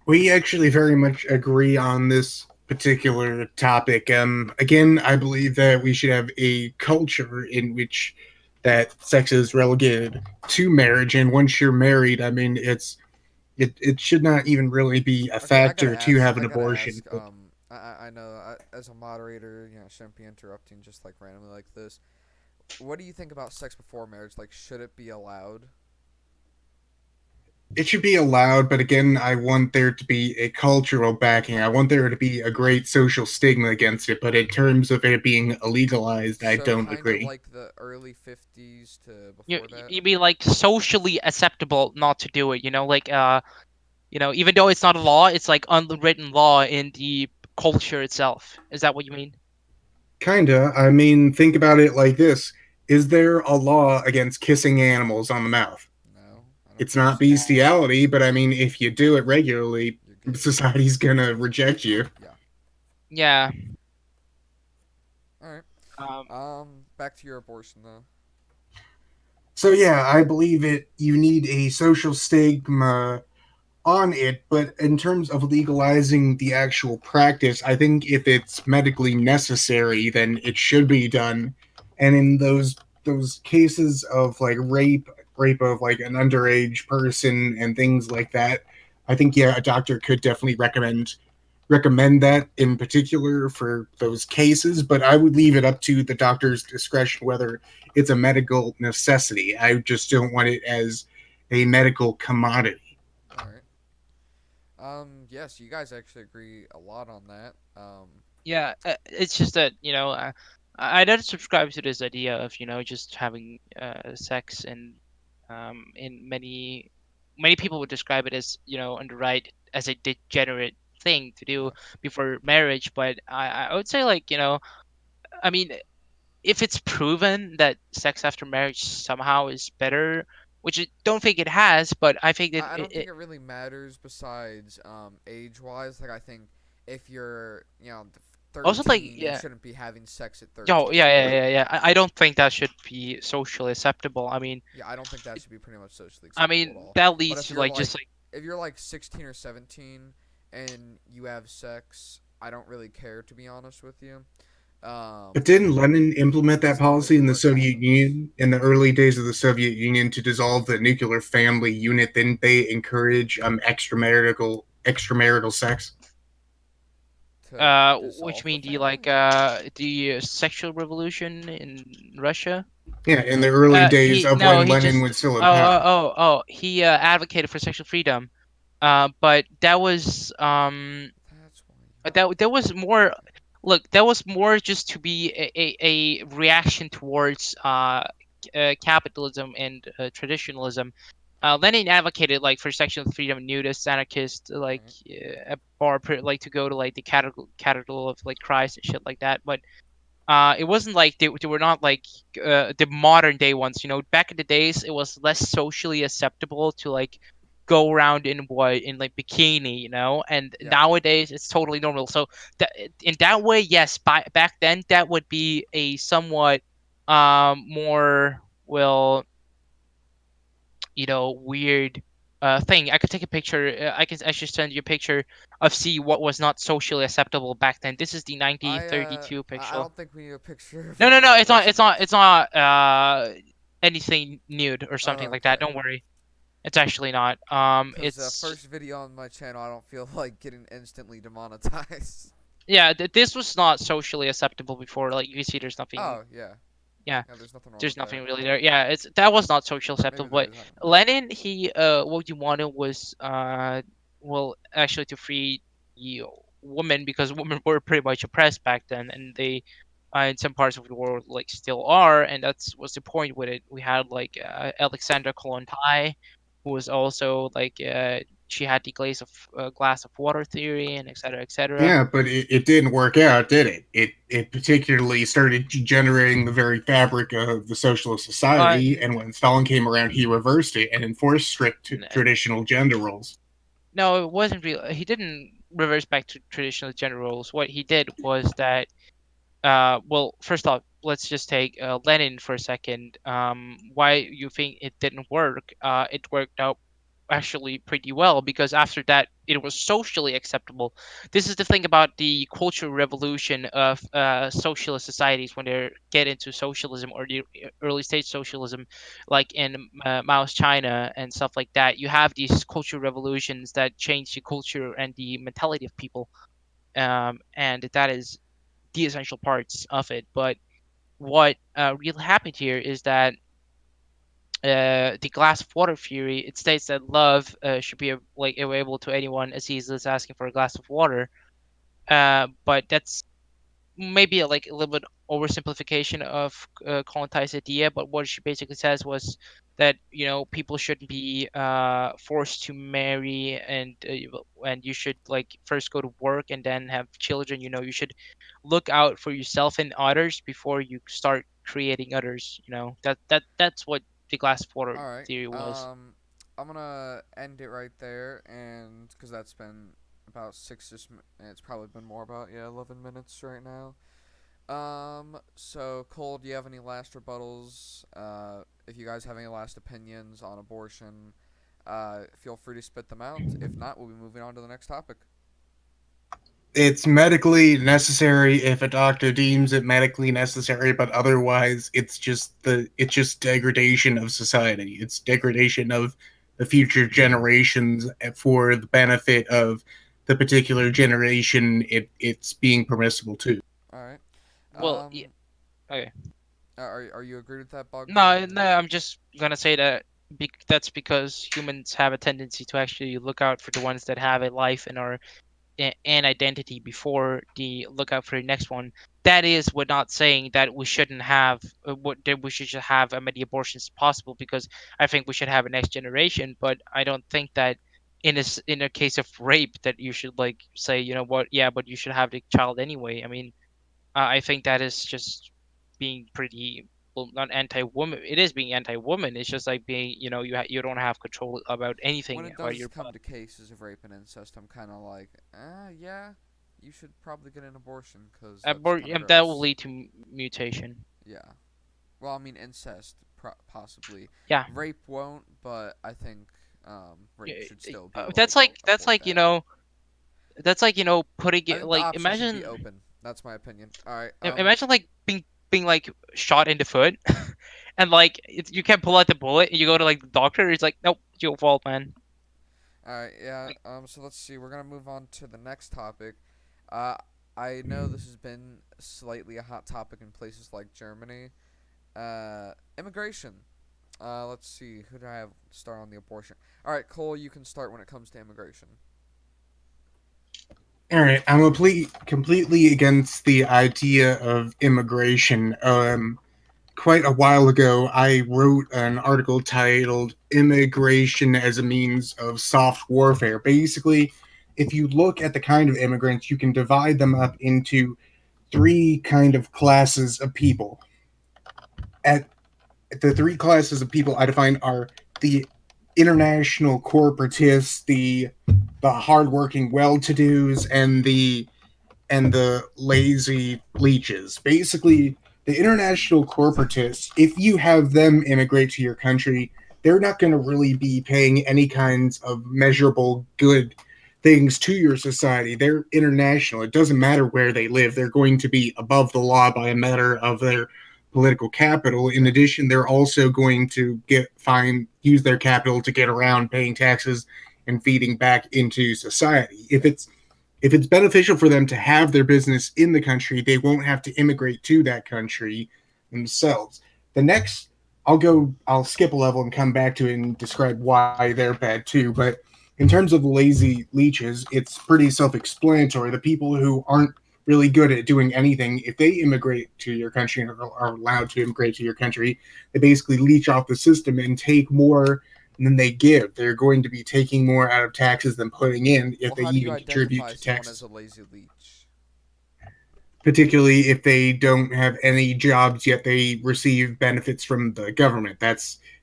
We actually very much agree on this particular topic. Again, I believe that we should have a culture in which that sex is relegated to marriage, and once you're married, I mean, it should not even really be a Okay, I gotta factor to ask. have I an gotta abortion. ask. I know as a moderator, I shouldn't be interrupting just like randomly like this. What do you think about sex before marriage? Like, should it be allowed? It should be allowed, but again, I want there to be a cultural backing. I want there to be a great social stigma against it, but in terms of it being illegalized, I So don't kind of agree. like the early 50s to You before that. you mean like socially acceptable not to do it? Like even though it's not a law, it's like unwritten law in the culture itself. Is that what you mean? Kinda. I mean, think about it like this. Is there a law against kissing animals on the mouth? No, I don't It's think not so. bestiality, but I mean, if you do it regularly, You're gay. society's gonna reject you. Yeah. Yeah. All right. Um, Back to your abortion though. So yeah, I believe it. You need a social stigma on it, but in terms of legalizing the actual practice, I think if it's medically necessary, then it should be done. And in those cases of like rape of like an underage person and things like that, I think yeah, a doctor could definitely recommend that in particular for those cases, but I would leave it up to the doctor's discretion whether it's a medical necessity. I just don't want it as a medical commodity. All right. Yes, you guys actually agree a lot on that. yeah, it's just that I don't subscribe to this idea of just having sex, and in many people would describe it as on the right as a degenerate thing to do Yeah. before marriage. But I would say, like, I mean, if it's proven that sex after marriage somehow is better, which I don't think it has, but I think that I don't think it really matters besides age wise. Like I think if you're also, like, 13, you yeah. shouldn't be having sex at Oh, 13. yeah. I don't think that should be socially acceptable. Yeah, I don't think that should be pretty much socially I acceptable at mean all. that But leads if to you're like like just like if you're like 16 or 17 and you have sex, I don't really care, to be honest with you. But didn't Lenin implement that That's not policy really in the where it Soviet happens. Union in the early days of the Soviet Union to dissolve the nuclear family unit? Didn't they encourage extramarital sex? To Which dissolve the mean do you family? like the sexual revolution in Russia? Yeah, in the early days He of no, when he Lenin just was still in power. he advocated for sexual freedom. But that was That's why you. that was more, look, that was more just to be a reaction towards capitalism and traditionalism. Lenin advocated like for sexual freedom, nudists, anarchists, like Alright. like to go to like the capital of like Christ and shit like that. But it wasn't like they were not like the modern day ones. You know, back in the days, it was less socially acceptable to like go around in what in like bikini, you know. And Yeah. nowadays, it's totally normal. So that in that way, yes, back then that would be a somewhat more well, you know, weird thing. I could take a picture. I should send you a picture of see what was not socially acceptable back then. This is the I 1932 I picture. don't think we need a picture of No, no, any no. like It's not. It's personal. not. It's not. Anything nude or something like that. Okay. Don't worry. It's actually not. Because the It's first video on my channel, I don't feel like getting instantly demonetized. yeah. This was not socially acceptable before. Like you see, there's nothing. Oh yeah, Yeah, yeah. There's nothing wrong there's with that. nothing really there. Yeah, it's that was not social acceptable. Maybe there But is. I don't know. Lenin, he what he wanted was well, actually to free the women because women were pretty much oppressed back then, and they in some parts of the world like still are, and that's what's the point with it. We had like Alexandra Kollontai, who was also like she had the glass of water theory and etc. etc. Yeah, but it didn't work out, did it? It particularly started degenerating the very fabric of the socialist society, and when Stalin came around, he reversed it and enforced strict traditional gender roles. No, it wasn't real. He didn't reverse back to traditional gender roles. What he did was that, well, first off, let's just take Lenin for a second. Why you think it didn't work? It worked out actually pretty well because after that it was socially acceptable. This is the thing about the cultural revolution of socialist societies when they get into socialism or the early stage socialism, like in Mao's China and stuff like that. You have these cultural revolutions that change the culture and the mentality of people, and that is the essential parts of it. But what really happened here is that the glass of water theory, it states that love should be like available to anyone as easily as asking for a glass of water. But that's maybe like a little bit oversimplification of Kollontais idea. But what she basically says was that you know people shouldn't be forced to marry, and you should like first go to work and then have children. You know, you should look out for yourself and others before you start creating others. You know, that's what the glass of water All right. theory was. I'm gonna end it right there, and because that's been about it's probably been more about 11 minutes right now. So Cole, do you have any last rebuttals? If you guys have any last opinions on abortion, feel free to spit them out. If not, we'll be moving on to the next topic. It's medically necessary if a doctor deems it medically necessary, but otherwise it's just degradation of society. It's degradation of the future generations for the benefit of the particular generation it's being permissible to. All right. Well, yeah, Um, okay. are you agree with that, Bug? No, no, I'm just gonna say that that's because humans have a tendency to actually look out for the ones that have a life and are an identity before the lookout for the next one. That is, we're not saying that we shouldn't have what that we should just have as many abortions as possible because I think we should have a next generation. But I don't think that in a case of rape that you should like say you know what, yeah, but you should have the child anyway. I mean, I think that is just being pretty, well, not anti-woman. It is being anti-woman. It's just like being, you know, you don't have control about When anything it about does your come body. to cases of rape and incest, I'm kind of like, yeah, you should probably get an abortion because that's kind of That will gross. lead to mutation. Yeah. Well, I mean, incest, possibly. Yeah. Rape won't, but I think rape Yeah, should still be That's like like a full you family. know That's like, putting I it think the like, option should be imagine open. That's my opinion. All right. imagine like being like shot in the foot, and like you can't pull out the bullet, and you go to like the doctor, he's like, nope, it's your fault, man. All right. Yeah. Like, So let's see. We're gonna move on to the next topic. Uh, I know this has been slightly a hot topic in places like Germany. Immigration. Let's see. Who do I have start on the abortion? All right, Cole. You can start when it comes to immigration. All right, I'm completely against the idea of immigration. Quite a while ago, I wrote an article titled "Immigration as a Means of Soft Warfare." Basically, if you look at the kind of immigrants, you can divide them up into three kind of classes of people. At the three classes of people I define are the international corporatists, the hardworking well-to-dos, and the lazy leeches. Basically, the international corporatists, if you have them immigrate to your country, they're not going to really be paying any kinds of measurable good things to your society. They're international. It doesn't matter where they live. They're going to be above the law by a matter of their political capital. In addition, they're also going to use their capital to get around paying taxes and feeding back into society. If it's beneficial for them to have their business in the country, they won't have to immigrate to that country themselves. The next, I'll skip a level and come back to it and describe why they're bad too. But in terms of lazy leeches, it's pretty self-explanatory. The people who aren't really good at doing anything, if they immigrate to your country and are allowed to immigrate to your country, they basically leech off the system and take more than they give. They're going to be taking more out of taxes than putting in if Well, they how do you even contribute identify to someone as taxes, a lazy leech? particularly if they don't have any jobs yet they receive benefits from the government.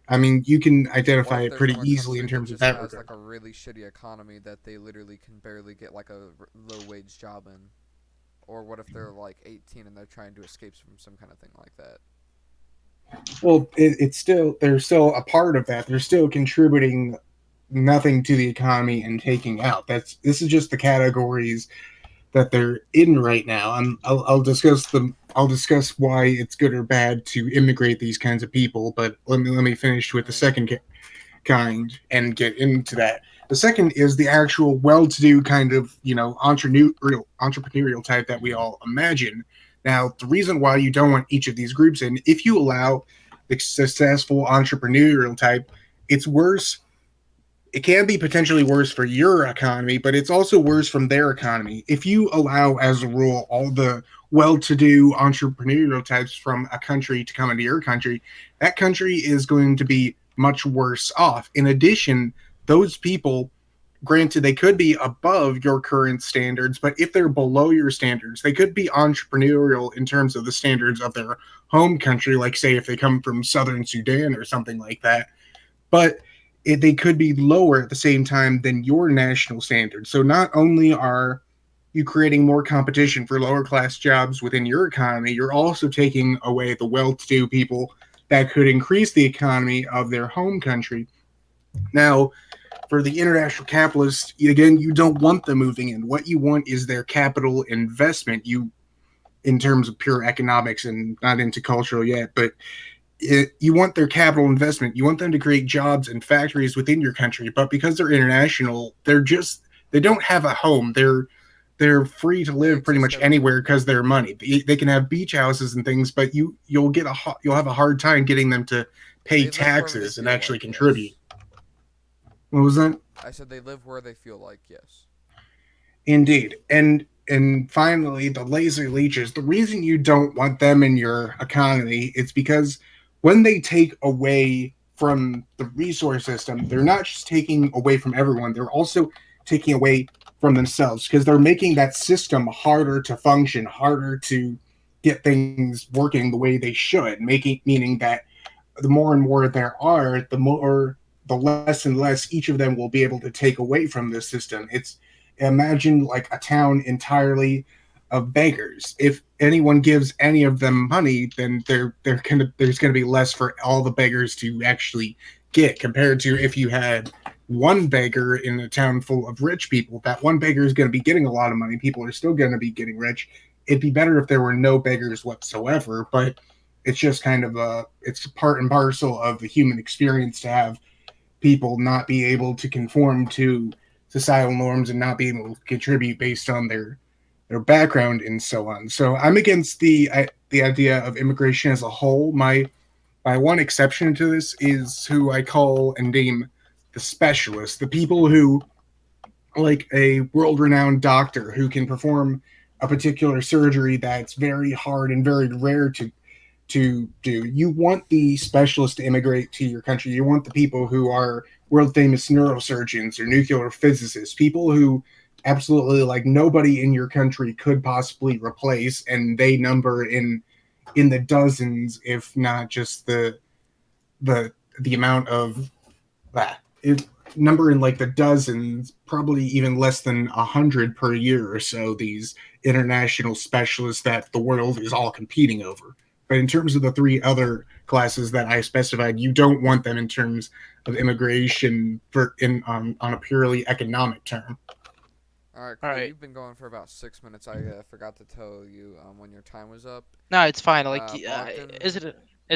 I mean, you can What identify if it they're pretty from a easily in country that terms of just that has regard. like a really shitty economy that they literally can barely get like a low wage job in? Or what if they're like 18 and they're trying to escape from some kind of thing like that? Well, it's still they're still a part of that. They're still contributing nothing to the economy and taking out. This is just the categories that they're in right now. I'll discuss them. I'll discuss why it's good or bad to immigrate these kinds of people. But let me finish with the Alright. second kind and get into that. The second is the actual well-to-do kind of entrepreneurial type that we all imagine. Now, the reason why you don't want each of these groups in, if you allow the successful entrepreneurial type, it's worse. It can be potentially worse for your economy, but it's also worse from their economy. If you allow, as a rule, all the well to do entrepreneurial types from a country to come into your country, that country is going to be much worse off. In addition, those people, granted, they could be above your current standards, but if they're below your standards, they could be entrepreneurial in terms of the standards of their home country, like, say, if they come from southern Sudan or something like that, but they could be lower at the same time than your national standards. So not only are you creating more competition for lower class jobs within your economy, you're also taking away the well to do people that could increase the economy of their home country. Now, for the international capitalists, again, you don't want them moving in. What you want is their capital investment. In terms of pure economics and not into cultural yet, but you want their capital investment. You want them to create jobs and factories within your country, but because they're international, they don't have a home. They're free to They live pretty exist much everywhere. anywhere because they're money. They can have beach houses and things, but you'll have a hard time getting them to pay They live wherever they taxes and feel actually like, contribute. yes. What was that? I said they live where they feel like, yes. Indeed. And finally, the lazy leeches. The reason you don't want them in your economy is because when they take away from the resource system, they're not just taking away from everyone, they're also taking away from themselves because they're making that system harder to function, harder to get things working the way they should, making meaning that the more and more there are, the less and less each of them will be able to take away from this system. It's imagine like a town entirely of beggars. If anyone gives any of them money, then there's gonna be less for all the beggars to actually get compared to if you had one beggar in a town full of rich people, that one beggar is going to be getting a lot of money. People are still going to be getting rich. It'd be better if there were no beggars whatsoever, but it's just kind of it's part and parcel of the human experience to have people not be able to conform to societal norms and not be able to contribute based on their background and so on. So I'm against the idea of immigration as a whole. My one exception to this is who I call and name the specialists, the people who, like a world renowned doctor who can perform a particular surgery that's very hard and very rare to do. You want the specialists to immigrate to your country. You want the people who are world famous neurosurgeons or nuclear physicists, people who absolutely like nobody in your country could possibly replace, and they number in the dozens, if not just the the amount of that it number in like the dozens, probably even less than 100 per year or so. These international specialists that the world is all competing over. But in terms of the three other classes that I specified, you don't want them in terms of immigration for in on a purely economic term. All right, All cool. right. You've been going for about 6 minutes. I forgot to tell you when your time was up. No, it's fine. Like, Bogdan. is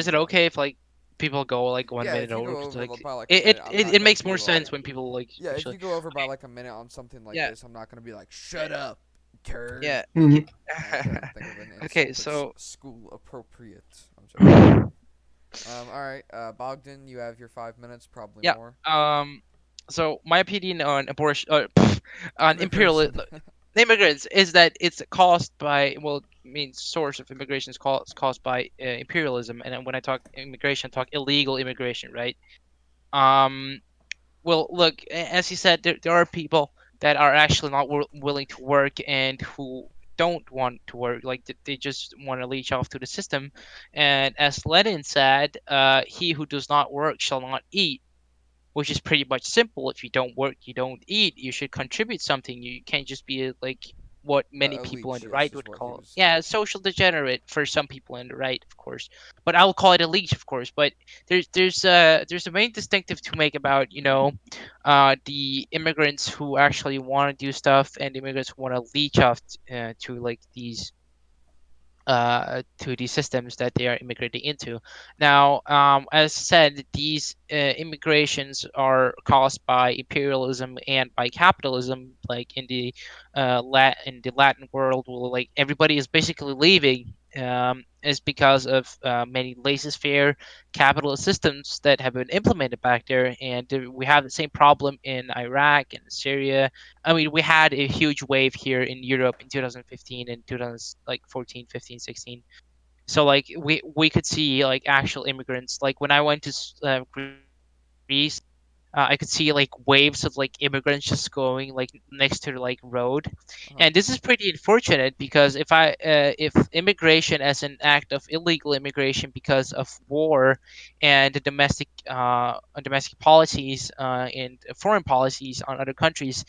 it okay if like people go like one Yeah, minute if you over? go Because over like by like a minute, I'm not it gonna makes be more like. sense when people like Yeah, if actually. you go over by Okay. like a minute on something like Yeah. this, I'm not gonna be like, "Shut up, turd." Yeah. Mm-hmm. I couldn't think of an Okay. insult that's So. school appropriate. I'm joking. All right, Bogdan, you have your 5 minutes, probably Yeah. more. So my opinion on abortion, on imperial Immigration. immigrants is that it's caused by, well, I mean, source of immigration is caused by imperialism, and then when I talk immigration, I talk illegal immigration, right? Um, well, look, as you said, there are people that are actually not willing to work and who don't want to work, like they just want to leech off to the system. And as Lenin said, he who does not work shall not eat, which is pretty much simple. If you don't work, you don't eat. You should contribute something. You can't just be like what many A people on leech, the yes, right is would what he call, was. yeah, social degenerate for some people on the right, of course. But I will call it a leech, of course. But there's a main distinctive to make about the immigrants who actually want to do stuff and the immigrants who want to leech off to like these to the systems that they are immigrating into. Now, as said, these immigrations are caused by imperialism and by capitalism. Like in the Latin world, where like everybody is basically leaving. Is because of many laissez-faire capitalist systems that have been implemented back there, and we have the same problem in Iraq and Syria. I mean, we had a huge wave here in Europe in 2015 and 2000, like 14, 15, 16. So like we could see like actual immigrants. Like when I went to Greece, I could see like waves of like immigrants just going like next to the like road, and Uh huh. this is pretty unfortunate because if immigration as an act of illegal immigration because of war and the domestic policies and foreign policies on other countries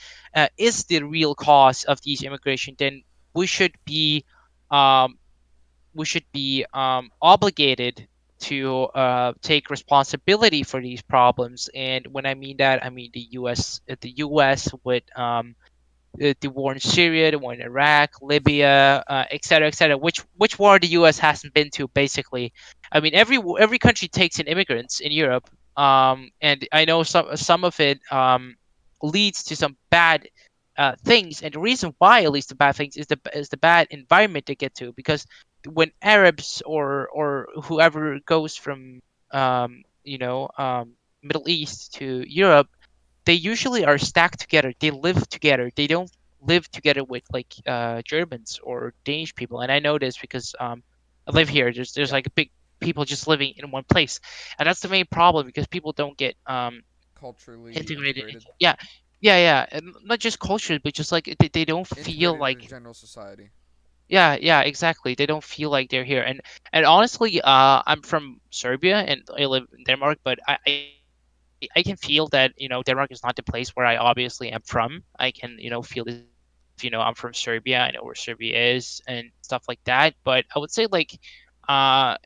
is the real cause of these immigration, then we should be um, obligated to take responsibility for these problems. And when I mean that, I mean the U.S. with the war in Syria, the war in Iraq, Libya, et cetera, which war the U.S. hasn't been to, basically. I mean, every country takes in immigrants in Europe, and I know some of it leads to some bad things, and the reason why it leads to bad things is the bad environment they get to, because when Arabs or whoever goes from Middle East to Europe, they usually are stacked together. They live together. They don't live together with like Germans or Danish people. And I know this because I live here. There's Yeah. like a big people just living in one place, and that's the main problem because people don't get Culturally integrated. integrated, Yeah, yeah, and not just culture, but just like they don't feel integrated into like, general society. yeah, exactly. They don't feel like they're here. And honestly, I'm from Serbia and I live in Denmark, but I can feel that Denmark is not the place where I obviously am from. I can feel this I'm from Serbia. I know where Serbia is and stuff like that. But I would say like uh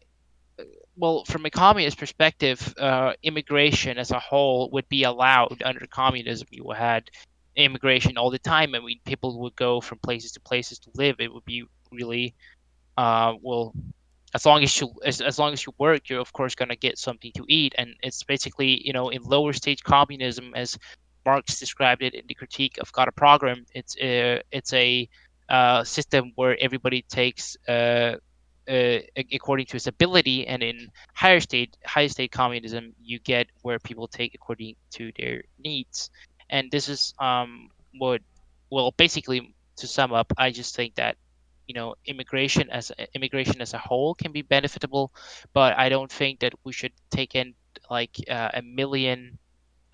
well, from a communist perspective, immigration as a whole would be allowed under communism. You had immigration all the time. I mean, people would go from places to places to live. It would be really well, as long as you work, you're of course gonna get something to eat, and it's basically, in lower stage communism, as Marx described it in the Critique of God a Program. It's a system where everybody takes according to his ability, and in higher state communism, you get where people take according to their needs, and this is what well basically to sum up, I just think that immigration as a whole can be benefitable, but I don't think that we should take in like a million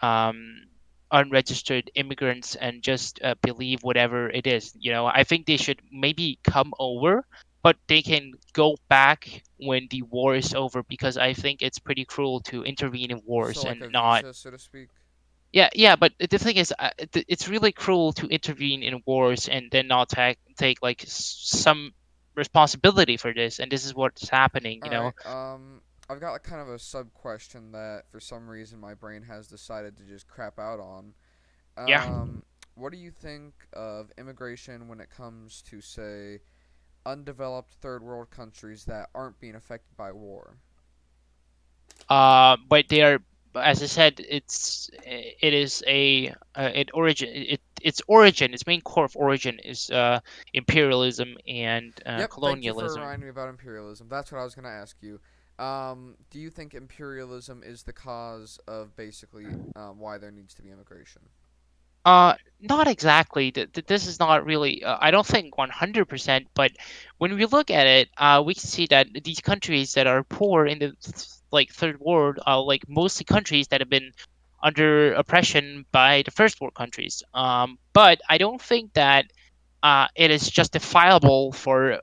um, unregistered immigrants and just believe whatever it is. I think they should maybe come over, but they can go back when the war is over, because I think it's pretty cruel to intervene in So wars like and a not. visa, so to speak. Yeah, yeah, but the thing is, it's really cruel to intervene in wars and then not take like some responsibility for this, and this is what's happening. All right. I've got like kind of a sub question that for some reason my brain has decided to just crap out on. Yeah. What do you think of immigration when it comes to, say, undeveloped third world countries that aren't being affected by war? But they are, as I said, it is a its main core of origin is imperialism and Yep. Thank you for colonialism. reminding me about imperialism. That's what I was gonna ask you. Do you think imperialism is the cause of basically why there needs to be immigration? Not exactly. This is not really. I don't think 100%. But when we look at it, we can see that these countries that are poor in the like third world are like mostly countries that have been under oppression by the first world countries. But I don't think that it is justifiable for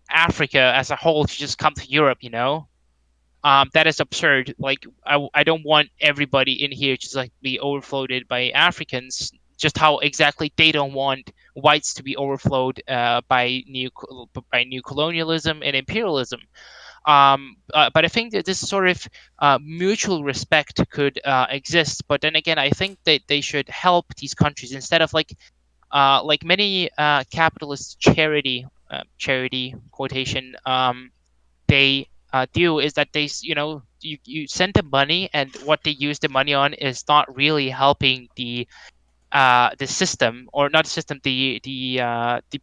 Africa as a whole to just come to Europe. That is absurd. Like I don't want everybody in here just like be overflowed by Africans. Just how exactly they don't want whites to be overflowed by new colonialism and imperialism. But I think that this sort of mutual respect could exist. But then again, I think that they should help these countries instead of like many capitalist charity quotation they do is that you send them money, and what they use the money on is not really helping the system, or not the system, the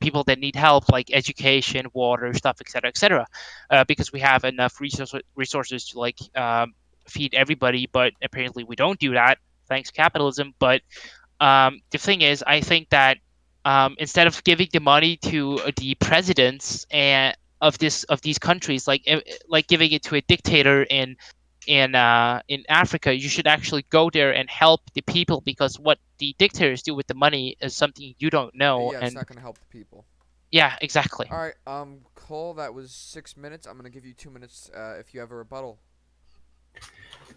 people that need help, like education, water, stuff, etc., etc. Because we have enough resources to like feed everybody, but apparently we don't do that thanks to capitalism. But the thing is, I think that instead of giving the money to the presidents and of these countries, like giving it to a dictator in Africa, you should actually go there and help the people, because what the dictators do with the money is something you don't know. Yeah, it's And not gonna help the people. yeah, exactly. All right, Cole, that was 6 minutes. I'm gonna give you 2 minutes if you have a rebuttal.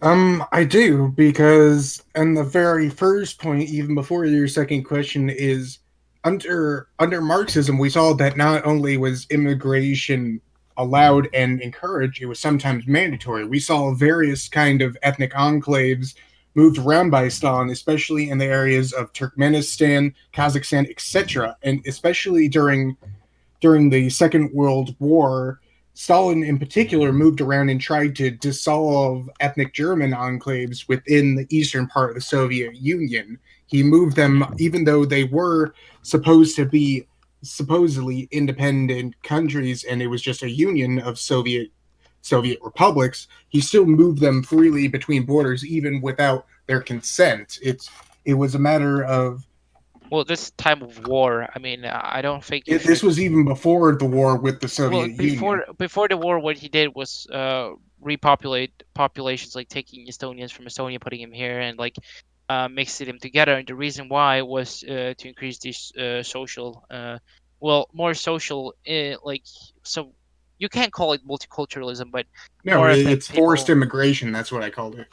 I do because, and the very first point, even before your second question, is under Marxism, we saw that not only was immigration allowed and encouraged, it was sometimes mandatory. We saw various kind of ethnic enclaves moved around by Stalin, especially in the areas of Turkmenistan, Kazakhstan, etc., and especially during the Second World War, Stalin in particular moved around and tried to dissolve ethnic German enclaves within the eastern part of the Soviet Union. He moved them, Hmm. even though they were supposed to be supposedly independent countries and it was just a union of Soviet republics, he still moved them freely between borders even without their consent. It was a matter of Well, this time of war, I mean, I don't think you this should. was even before the war with the Well, Soviet Union. before the war, what he did was repopulate populations, like taking Estonians from Estonia, putting them here, and like mixing them together. And the reason why was to increase this social, more social, like, so you can't call it multiculturalism, but No, more of the it's forced people. immigration. That's what I called it.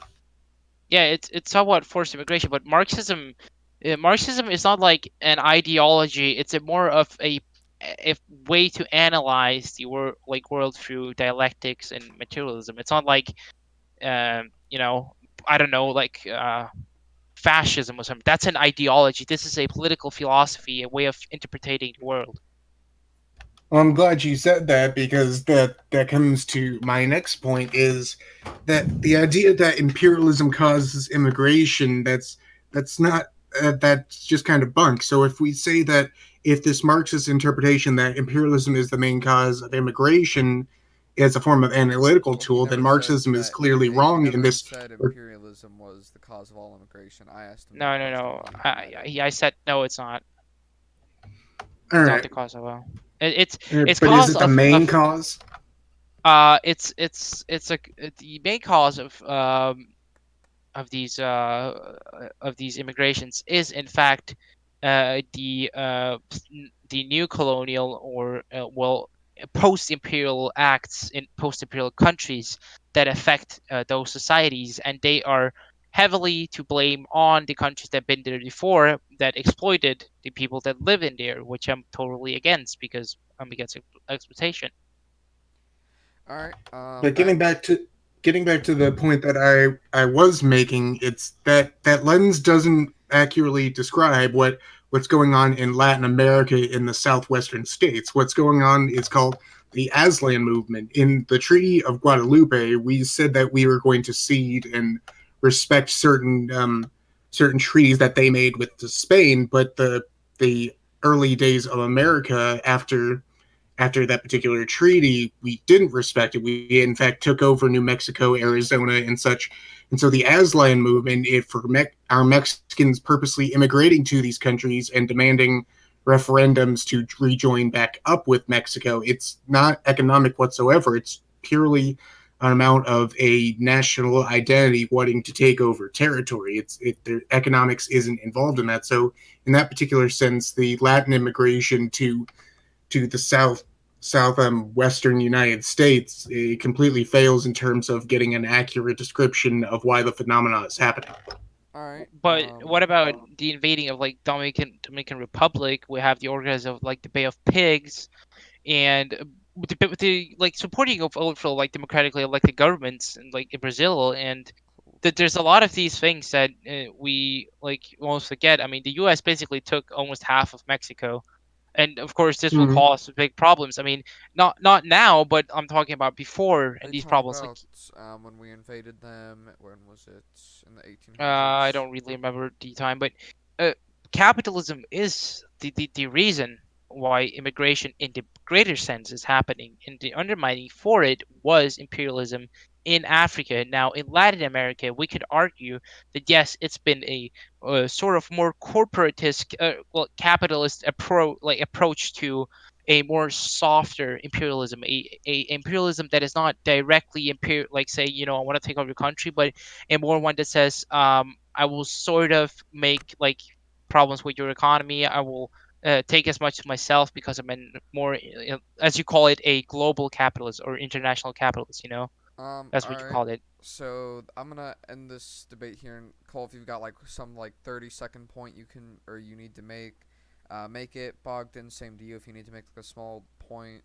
Yeah, it's somewhat forced immigration, but Marxism is not like an ideology. It's a more of a if way to analyze the world through dialectics and materialism. It's not like you know, I don't know, like fascism or something. That's an ideology. This is a political philosophy, a way of interpreting the world. Well, I'm glad you said that because that comes to my next point is that the idea that imperialism causes immigration that's not that's just kind of bunk. So if we say that if this Marxist interpretation that imperialism is the main cause of immigration is a form of analytical Well, he tool, then never said Marxism is that. clearly He wrong in never this. said imperialism was the cause of all immigration. I asked him that No, no, question no. and he denied it. I said no. It's not. All It's not right, the cause of well. It's but is cause it the main of cause? it's the main cause of these immigrations is in fact uh, the uh, the new colonial or post-imperial acts in post-imperial countries that affect those societies, and they are heavily to blame on the countries that have been there before that exploited the people that live in there, which I'm totally against because I'm against exploitation. All right. But Back. getting back to the point that I was making, it's that lens doesn't accurately describe what's going on in Latin America in the southwestern states. What's going on is called the Aslan movement. In the Treaty of Guadalupe, we said that we were going to cede and respect certain treaties that they made with Spain, but the early days of America after that particular treaty, we didn't respect it. We, in fact, took over New Mexico, Arizona, and such. And so the Aslan movement, if for our Mexicans purposely immigrating to these countries and demanding referendums to rejoin back up with Mexico, it's not economic whatsoever. It's purely an amount of a national identity wanting to take over territory. Their economics isn't involved in that. So in that particular sense, the Latin immigration to the western United States, it completely fails in terms of getting an accurate description of why the phenomena is happening. All right. But what about the invading of like Dominican Republic? We have the organizers of like the Bay of Pigs, and with the like supporting of also like democratically elected governments and like in Brazil, and that there's a lot of these things that we like almost forget. I mean, the U.S. basically took almost half of Mexico, and of course this will Mm-hmm. cause big problems. I mean, not now, but I'm talking about before, Are and you these talking problems like about when we invaded them? When was it? In the I 1800s? don't really remember the time, but uh, capitalism is the reason why immigration in the greater sense is happening. And the undermining for it was imperialism in Africa. Now, in Latin America, we could argue that yes, it's been a sort of more corporatist, capitalist approach to a more softer imperialism, a imperialism that is not directly like say, I want to take over your country, but and more one that says, I will sort of make like problems with your economy. I will take as much to myself because I'm in more, as you call it, a global capitalist or international capitalist. That's what you Alright. call it. So I'm gonna end this debate here, and Cole, if you've got like some like 30-second point you can or you need to make it. Bogdan, same to you. If you need to make like a small point,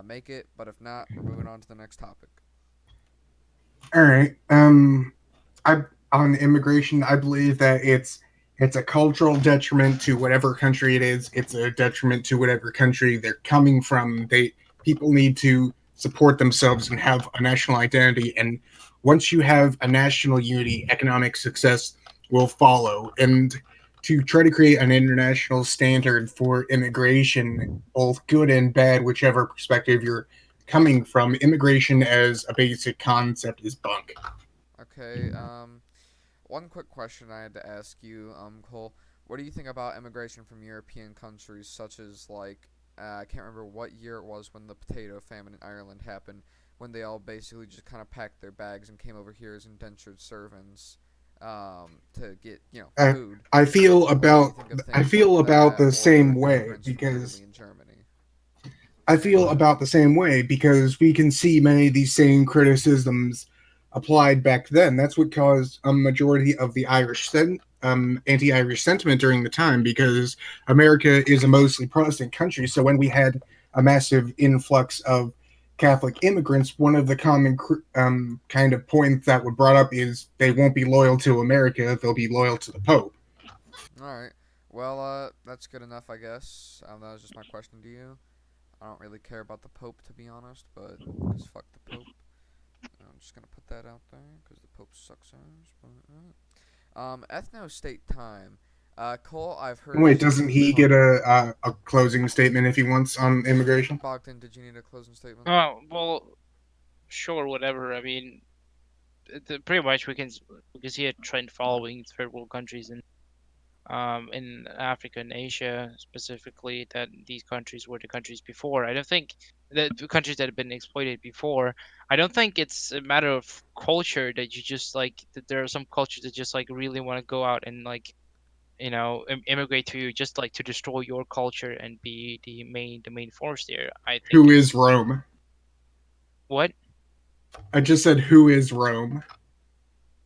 make it. But if not, we're moving on to the next topic. All right. I on immigration, I believe that it's a cultural detriment to whatever country it is. It's a detriment to whatever country they're coming from. People need to support themselves and have a national identity. And once you have a national unity, economic success will follow. And to try to create an international standard for immigration, both good and bad, whichever perspective you're coming from, immigration as a basic concept is bunk. Okay. One quick question I had to ask you, Cole. What do you think about immigration from European countries, such as like I can't remember what year it was when the potato famine in Ireland happened, when they all basically just kind of packed their bags and came over here as indentured servants, to get I, food. I feel What do you about think of I things like feel about that, the same or way immigrants from because Italy and Germany? I feel about the same way because we can see many of these same criticisms applied back then. That's what caused a majority of the anti-Irish sentiment during the time because America is a mostly Protestant country. So when we had a massive influx of Catholic immigrants, one of the common kind of points that were brought up is they won't be loyal to America; they'll be loyal to the Pope. All right. Well, that's good enough, I guess. That was just my question to you. I don't really care about the Pope, to be honest, but because fuck the Pope. I'm just gonna put that out there because the Pope sucks ass. But ethno state time. Cole, I've heard Wait, you doesn't he talk. get a closing statement if he wants on immigration? Bogdan, did you need a closing statement? Oh well, sure, whatever. I mean, pretty much we can see a trend following third world countries in Africa and Asia specifically, that these countries were the countries before. I don't think the countries that have been exploited before. I don't think it's a matter of culture that you just like that there are some cultures that just like really want to go out and like immigrate to you just like to destroy your culture and be the main force there. I think Who it's is Rome? what. I just said who is Rome.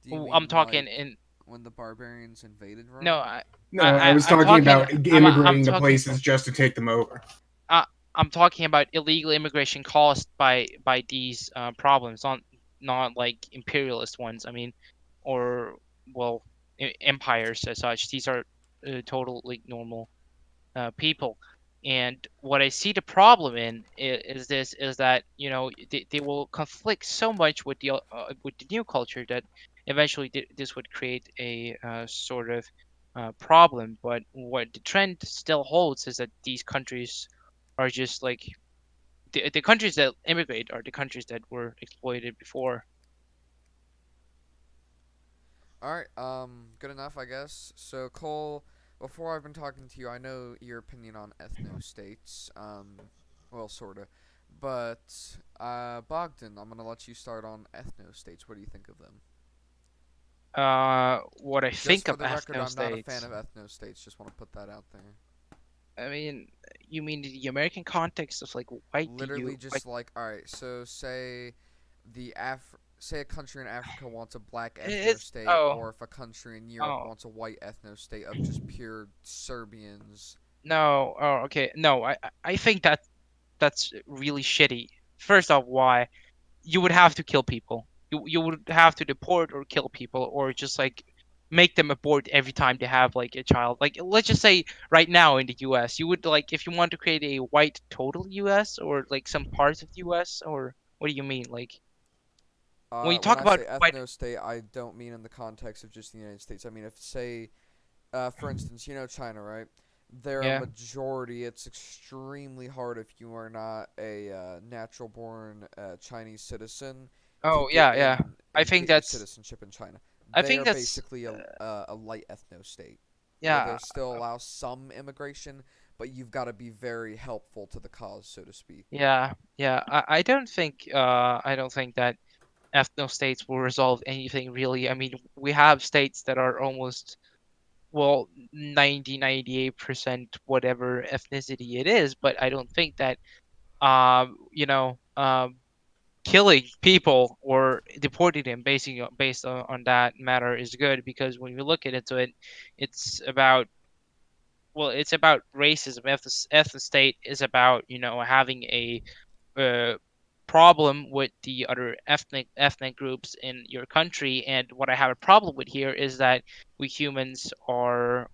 Do you I'm mean talking like in when the barbarians invaded no Rome? I, No, I was I'm talking talking about I'm immigrating to talking places just to take them over. uh, I'm talking about illegal immigration caused by these problems, not like imperialist ones. I mean, or well, empires as such. These are totally normal people. And what I see the problem in is that they will conflict so much with the new culture that eventually this would create a sort of problem. But what the trend still holds is that these countries are just like the countries that immigrate are the countries that were exploited before. All right. Good enough, I guess. So Cole, before I've been talking to you, I know your opinion on ethno states. Well, sorta. But Bogdan, I'm gonna let you start on ethno states. What do you think of them? What I Just think for of the record, ethno I'm not a fan states. of ethno states. Just want to put that out there. I mean, you mean the American context of like why do Literally, you just like, all right. So say a country in Africa wants a black ethno it's state, oh or if a country in Europe oh wants a white ethno state of just pure Serbians. no oh okay no I think that's really shitty. First off, why you would have to kill people. You would have to deport or kill people or just like make them abort every time they have like a child. Like let's just say right now in the US, you would like if you want to create a white total US or like some parts of the US, or what do you mean? Like when you When talk I about say white. ethno state, I don't mean in the context of just the United States. I mean, if say, for instance, you know China, right? They're a Yeah. majority. It's extremely hard if you are not a natural-born Chinese citizen to Oh get yeah, yeah. in I and think get your that's citizenship in China. I They think are that's basically a light ethno state where yeah. they still allow some immigration, but you've got to be very helpful to the cause, so to speak. Yeah, yeah. I don't think that ethno states will resolve anything really. I mean, we have states that are almost well 98% whatever ethnicity it is, but I don't think that killing people or deporting them based on that matter is good, because when you look at it, it's about it's about racism. If the state is about having a uh, problem with the other ethnic groups in your country. And what I have a problem with here is that we humans are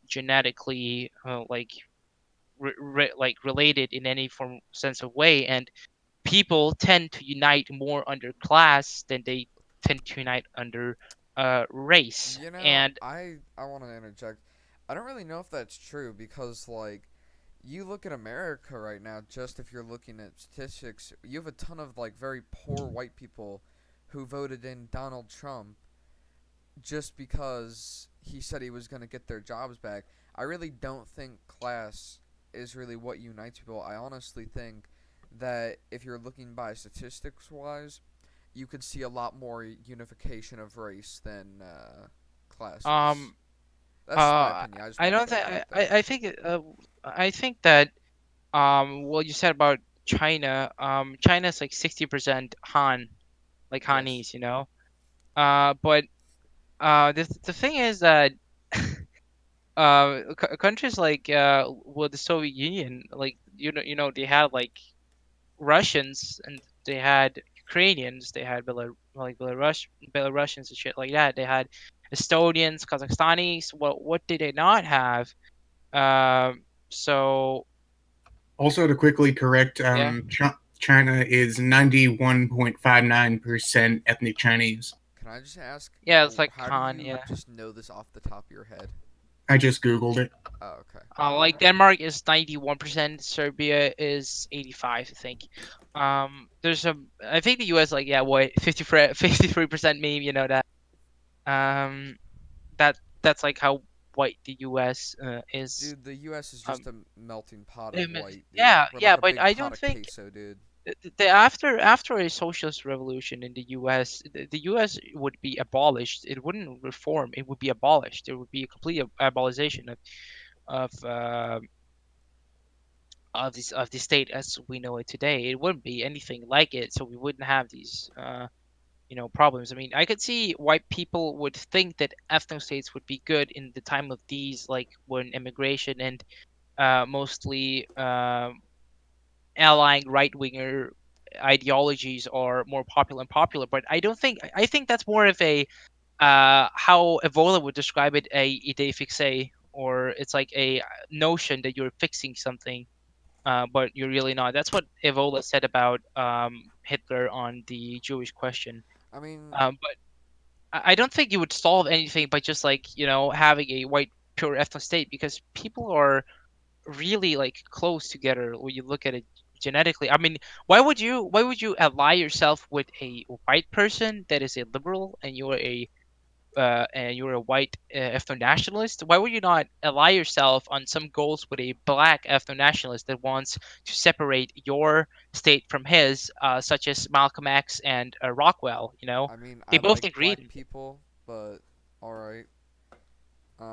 genetically like related in any form sense of way, and people tend to unite more under class than they tend to unite under race. You know, And I want to interject. I don't really know if that's true because like you look at America right now, just if you're looking at statistics, you have a ton of like very poor white people who voted in Donald Trump just because he said he was going to get their jobs back. I really don't think class is really what unites people. I honestly think that if you're looking by statistics wise, you could see a lot more unification of race than classes. um That's just my uh opinion. I just I want to don't put think it out there. I think that what you said about China, China's like 60% Han, like Yes. Hanese, but The thing is that countries like well, the Soviet Union, like they had like Russians and they had Ukrainians, they had Belarusians and shit like that. They had Estonians, Kazakhstanis. What did they not have? So Also, to quickly correct, yeah, China is 91.59% ethnic Chinese. Can I just ask, yeah, it's like how do Khan, you yeah. just know this off the top of your head? I just Googled it. Oh, okay. Like Denmark is 91%, Serbia is 85, I think. There's a, I think the U.S. like yeah, what 53% maybe, that. Um, that's like how white the U.S. Is. Dude, the U.S. is just Um, a melting pot of white, dude. yeah, We're like yeah, a but big I pot don't of think queso, dude. after a socialist revolution in the U.S., the U.S. would be abolished. It wouldn't reform. It would be abolished. There would be a complete abolition of uh, of the state as we know it today. It wouldn't be anything like it, so we wouldn't have these problems. I mean, I could see why people would think that ethno states would be good in the time of these, like when immigration and mostly allying right winger ideologies are more popular and popular. But I don't think I think that's more of a how Evola would describe it, a idée fixe, or it's like a notion that you're fixing something, but you're really not. That's what Evola said about Hitler on the Jewish question. I mean, But I don't think you would solve anything by just like having a white pure ethno state, because people are really like close together when you look at it genetically. I mean, why would you ally yourself with a white person that is a liberal, and you're a white ethno nationalist? Why would you not ally yourself on some goals with a black ethno nationalist that wants to separate your state from his, such as Malcolm X and Rockwell? I mean, They I both like agreed. black people, but all right.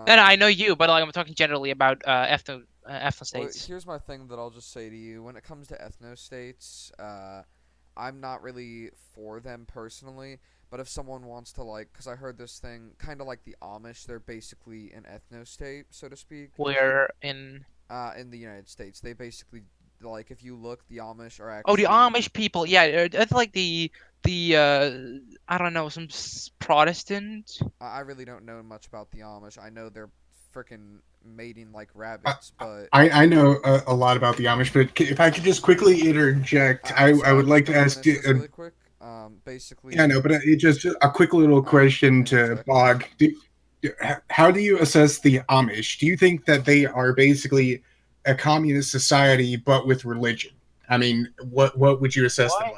No, I Um, know you, but like I'm talking generally about ethno well, states. here's my thing that I'll just say to you. When it comes to ethno states, I'm not really for them personally. But if someone wants to like, because I heard this thing, kind of like the Amish, they're basically an ethno state, so to speak. Where in In the United States, they basically like if you look, the Amish are Oh, the actually. Amish people, yeah, that's like the I don't know, some Protestant. I really don't know much about the Amish. I know they're freaking mating like I, rabbits, but I know a lot about the Amish, but if I could just quickly interject, I I'm would just like to gonna ask finish you. this really quick. Yeah, Basically, no, but it just a quick little all right, question to interject. Bog. How do you assess the Amish? Do you think that they are basically a communist society but with religion? I mean, what would you assess them What? like?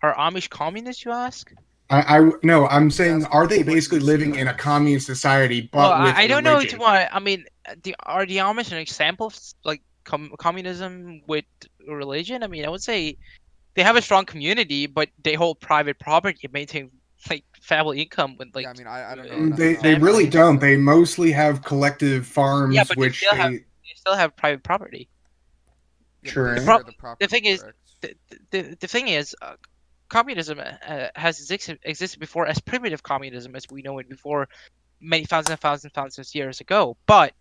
Are Amish communists, you ask? I no, I'm He's saying, asking are for they what basically you see living them in a as. communist society Well, but with I don't know to religion? what. I mean, are the Amish an example of like communism with religion? I mean, I would say they have a strong community, but they hold private property and maintain like family income with Yeah, like I mean, I don't know Mm, enough they about really families. Amish, don't. They so mostly have collective Yeah, farms, but which they they still have private property. yeah, but they The true. share problem, the the property, thing is, correct? the thing is, communism has existed before as primitive communism as we know it before many thousands of years ago. But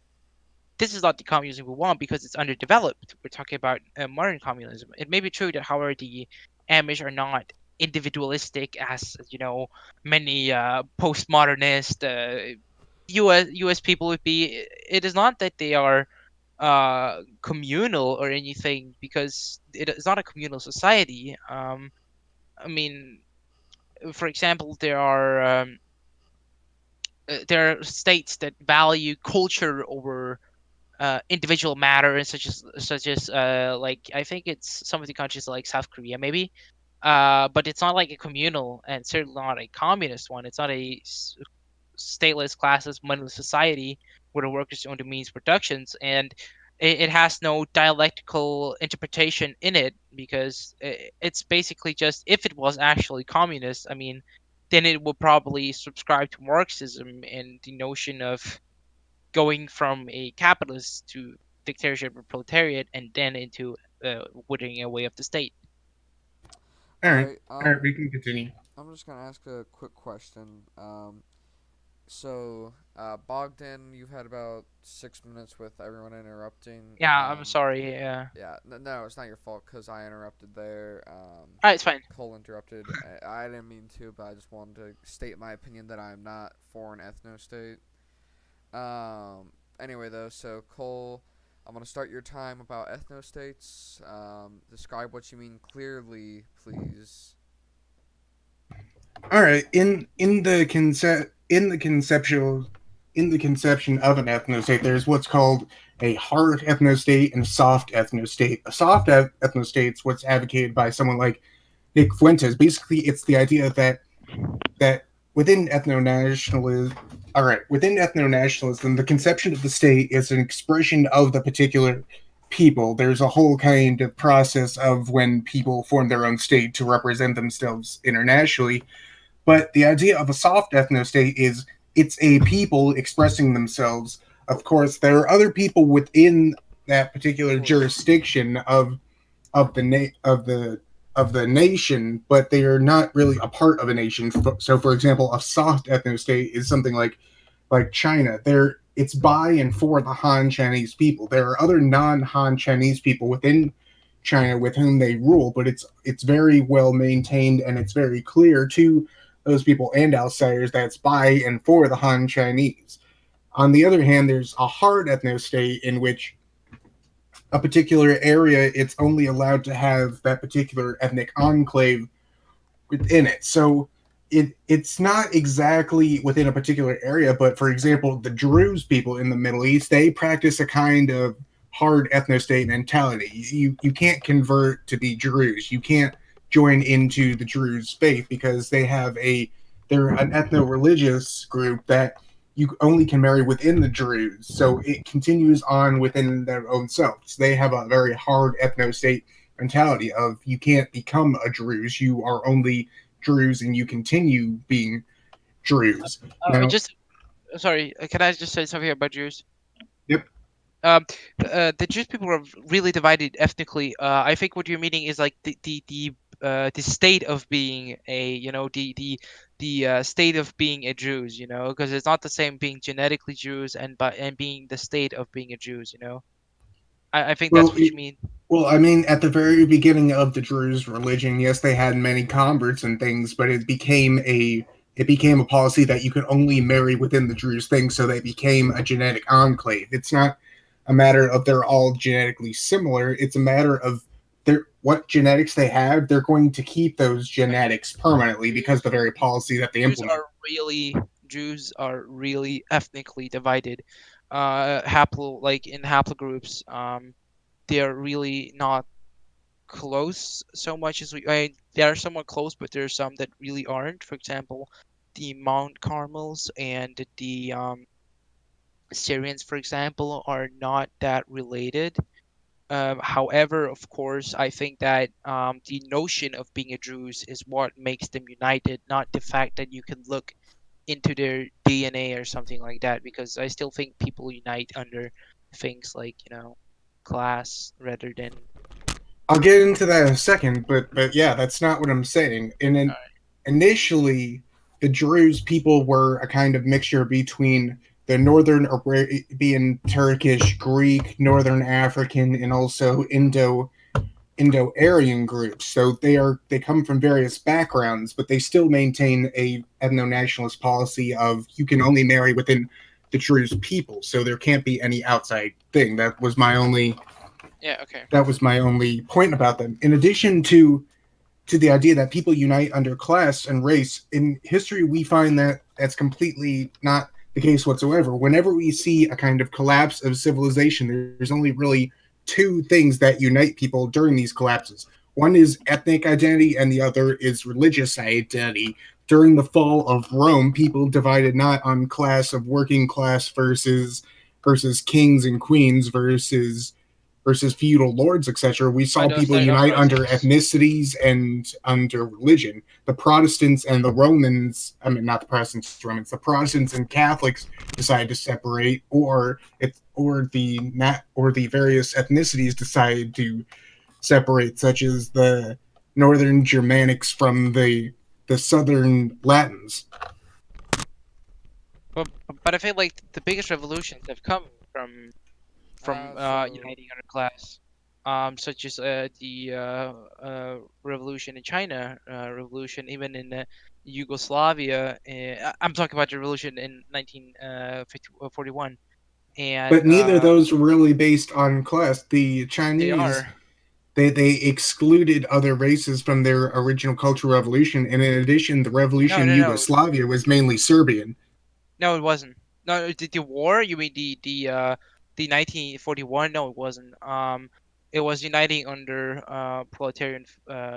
this is not the communism we want because it's underdeveloped. We're talking about modern communism. It may be true that, however, the Amish are not individualistic as many postmodernist U.S. people would be. It is not that they are communal or anything, because it is not a communal society. I mean, for example, there are states that value culture over individual matter, and such as like I think it's some of the countries like South Korea maybe, but it's not like a communal and certainly not a communist one. It's not a stateless, classless, moneyless society where the workers own the means productions, and it has no dialectical interpretation in it, because it's basically just, if it was actually communist, I mean, then it would probably subscribe to Marxism and the notion of going from a capitalist to dictatorship or proletariat, and then into withering away of the state. All All right, right. all right, we can continue. I'm just gonna ask a quick question. Bogdan, you've had about 6 minutes with everyone interrupting. Yeah, I'm sorry. Yeah. Yeah, no, it's not your fault because I interrupted there. All right, it's fine. Cole interrupted. I didn't mean to, but I just wanted to state my opinion that I'm not for an ethno state. Anyway, though, so Cole, I'm gonna start your time about ethno states. Describe what you mean clearly, please. All right, in the conception of an ethnostate, there's what's called a hard ethnostate and a soft ethnostate. A soft ethnostate is what's advocated by someone like Nick Fuentes. Basically, it's the idea that within ethno nationalism, within ethno nationalism, the conception of the state is an expression of the particular people. There's a whole kind of process of when people form their own state to represent themselves internationally, but the idea of a soft ethno state is it's a people expressing themselves. Of course, there are other people within that Of particular course. jurisdiction of the of the nation, but they are not really a part of a nation. So, for example, a soft ethno state is something like China. There, it's by and for the Han Chinese people. There are other non-Han Chinese people within China with whom they rule, but it's very well maintained and it's very clear to those people and outsiders that it's by and for the Han Chinese. On the other hand, there's a hard ethno state in which a particular area it's only allowed to have that particular ethnic enclave within it. So it's not exactly within a particular area, but for example, the Druze people in the Middle East, they practice a kind of hard ethno-state mentality. You can't convert to be Druze. You can't join into the Druze faith because they're an ethno-religious group that you only can marry within the Druze. So it continues on within their own selves. They have a very hard ethno-state mentality of you can't become a Druze. You are only Druze and you continue being Druze. Now, Just sorry. Can I just say something about Jews? yep. The Jewish people are really divided ethnically. I think what you're meaning is like the state of being a the state of being a Jews, because it's not the same being genetically Jews and being the state of being a Jews, I think that's Well, what you mean. I mean, at the very beginning of the Druze religion, yes, they had many converts and things, but it became a policy that you could only marry within the Druze thing, so they became a genetic enclave. It's not a matter of they're all genetically similar. It's a matter of what genetics they have. They're going to keep those Like genetics permanently because the very policy that they Jews implement. are really Jews are really ethnically divided. Like in haplogroups, they're really not close so much as we. They are somewhat close, but there are some that really aren't. For example, the Mount Carmels and the Syrians, for example, are not that related. However, of course, I think that the notion of being a Druze is what makes them united, not the fact that you can look into their DNA or something like that. Because I still think people unite under things like class rather than. I'll get into that in a second, but yeah, that's not what I'm saying. Initially, the Druze people were a kind of mixture between the Northern Arabian, Turkish, Greek, Northern African, and also Indo-Aryan groups. So they come from various backgrounds, but they still maintain a ethno-nationalist policy of you can only marry within the Druze people. So there can't be any outside thing. Yeah. Okay. That was my only point about them. In addition to the idea that people unite under class and race, in history we find that that's completely not the case whatsoever. Whenever we see a kind of collapse of civilization, there's only really two things that unite people during these collapses. One is ethnic identity, and the other is religious identity. During the fall of Rome, people divided not on class of working class versus kings and queens versus feudal lords, etc. We By saw those people like unite under uprisings. ethnicities and under religion. The Protestants and the Romans, I mean, not the Protestants, Romans, the Protestants and Catholics decided to separate, or the various ethnicities decided to separate, such as the Northern Germanics from the the Southern Latins. But I feel like the biggest revolutions have come from So uniting under class, such as the revolution in China, revolution even in Yugoslavia. I'm talking about the revolution in 1941, and But neither of those were really based on class. The they Chinese, are. they excluded other races from their original cultural revolution, and in addition, the revolution No, in no, no. Yugoslavia was mainly Serbian. No, it wasn't. No, the war. You mean the 1941? No, it wasn't. It was uniting under proletarian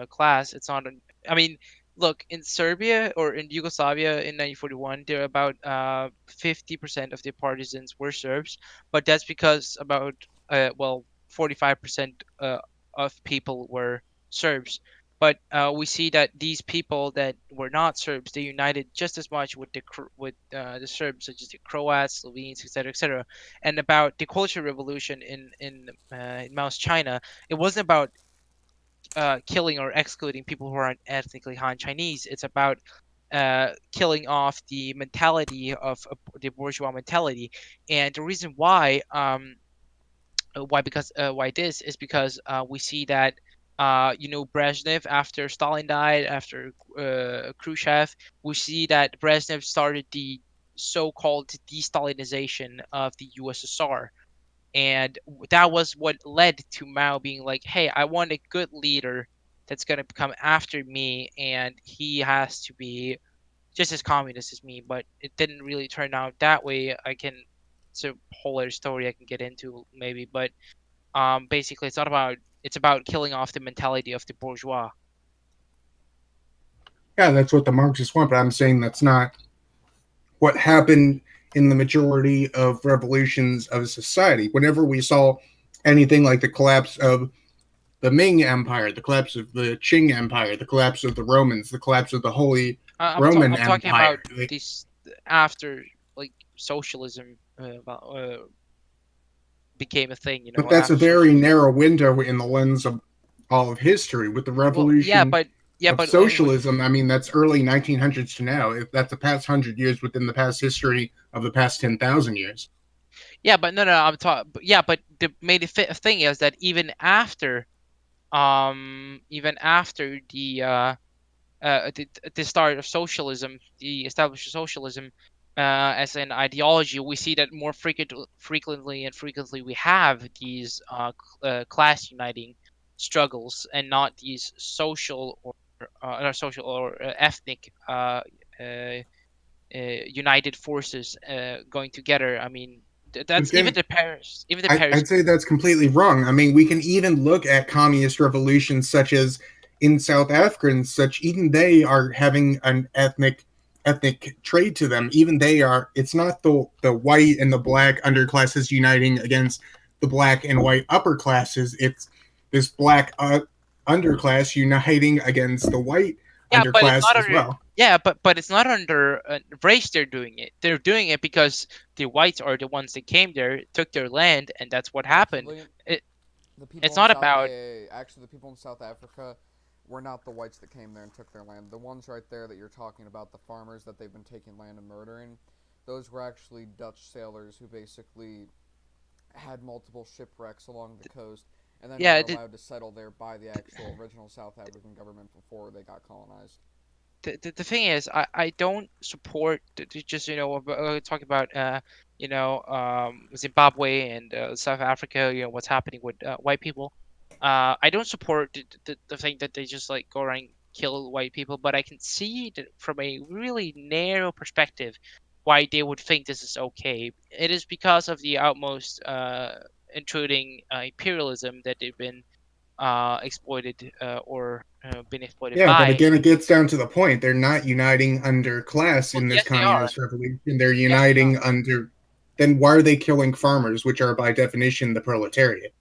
class. It's not. I mean, look, in Serbia or in Yugoslavia in 1941, there about 50% of the partisans were Serbs, but that's because about 45% of people were Serbs. But we see that these people that were not Serbs, they united just as much with the Serbs, such as the Croats, Slovenes, etc., etc. And about the Cultural Revolution in Mao's China, it wasn't about killing or excluding people who aren't ethnically Han Chinese. It's about killing off the mentality of the bourgeois mentality, and the reason why this is because we see that Brezhnev, after Stalin died, after Khrushchev, we see that Brezhnev started the so-called de-Stalinization of the USSR, and that was what led to Mao being like, hey, I want a good leader that's going to come after me, and he has to be just as communist as me. But it didn't really turn out that way. It's a whole other story I can get into maybe, but basically it's about killing off the mentality of the bourgeois. Yeah, that's what the Marxists want, but I'm saying that's not what happened in the majority of revolutions of society. Whenever we saw anything like the collapse of the Ming Empire, the collapse of the Qing Empire, the collapse of the Romans, the collapse of the Holy Roman I'm talking about Empire. this after like socialism became a thing, But that's a after very socialism. narrow window in the lens of all of history. With the Well, yeah, revolution but yeah, of but socialism, I mean, that's early 1900s to now. If that's the past 100 years within the past history of the past 10,000 years. yeah, but no, I'm talking. Yeah, but the made thing is that even after the start of socialism, the establishment of socialism as an ideology, we see that more frequently we have these class uniting struggles and not these social or ethnic united forces going together. I mean, But that's again, Even the Paris. I'd say that's completely wrong. I mean, we can even look at communist revolutions such as in South Africa and such. Even they are having an ethnic trade to them. Even they are. It's not the white and the black underclasses uniting against the black and white upper classes. It's this black underclass uniting against the white Yeah, but it's underclass not as under. well. Yeah, but it's not under race. They're doing it. They're doing it because the whites are the ones that came there, took their land, and that's what happened. actually, It, the people it's in not South about. actually the people in South Africa were not the whites that came there and took their land. The ones right there that you're talking about, the farmers that they've been taking land and murdering, those were actually Dutch sailors who basically had multiple shipwrecks along the coast and then were Yeah, allowed to settle there by the actual original South African government before they got colonized. the thing is, I don't support just talk about Zimbabwe and South Africa. What's happening with white people. I don't support the thing that they just like go around and kill white people, but I can see that from a really narrow perspective why they would think this is okay. It is because of the utmost intruding imperialism that they've been exploited or been exploited Yeah, but by. again, it gets down to the point. They're not uniting under class Well, in this yes, they are. communist revolution. They're Yes, they are. uniting under. Then why are they killing farmers, which are by definition the proletariat?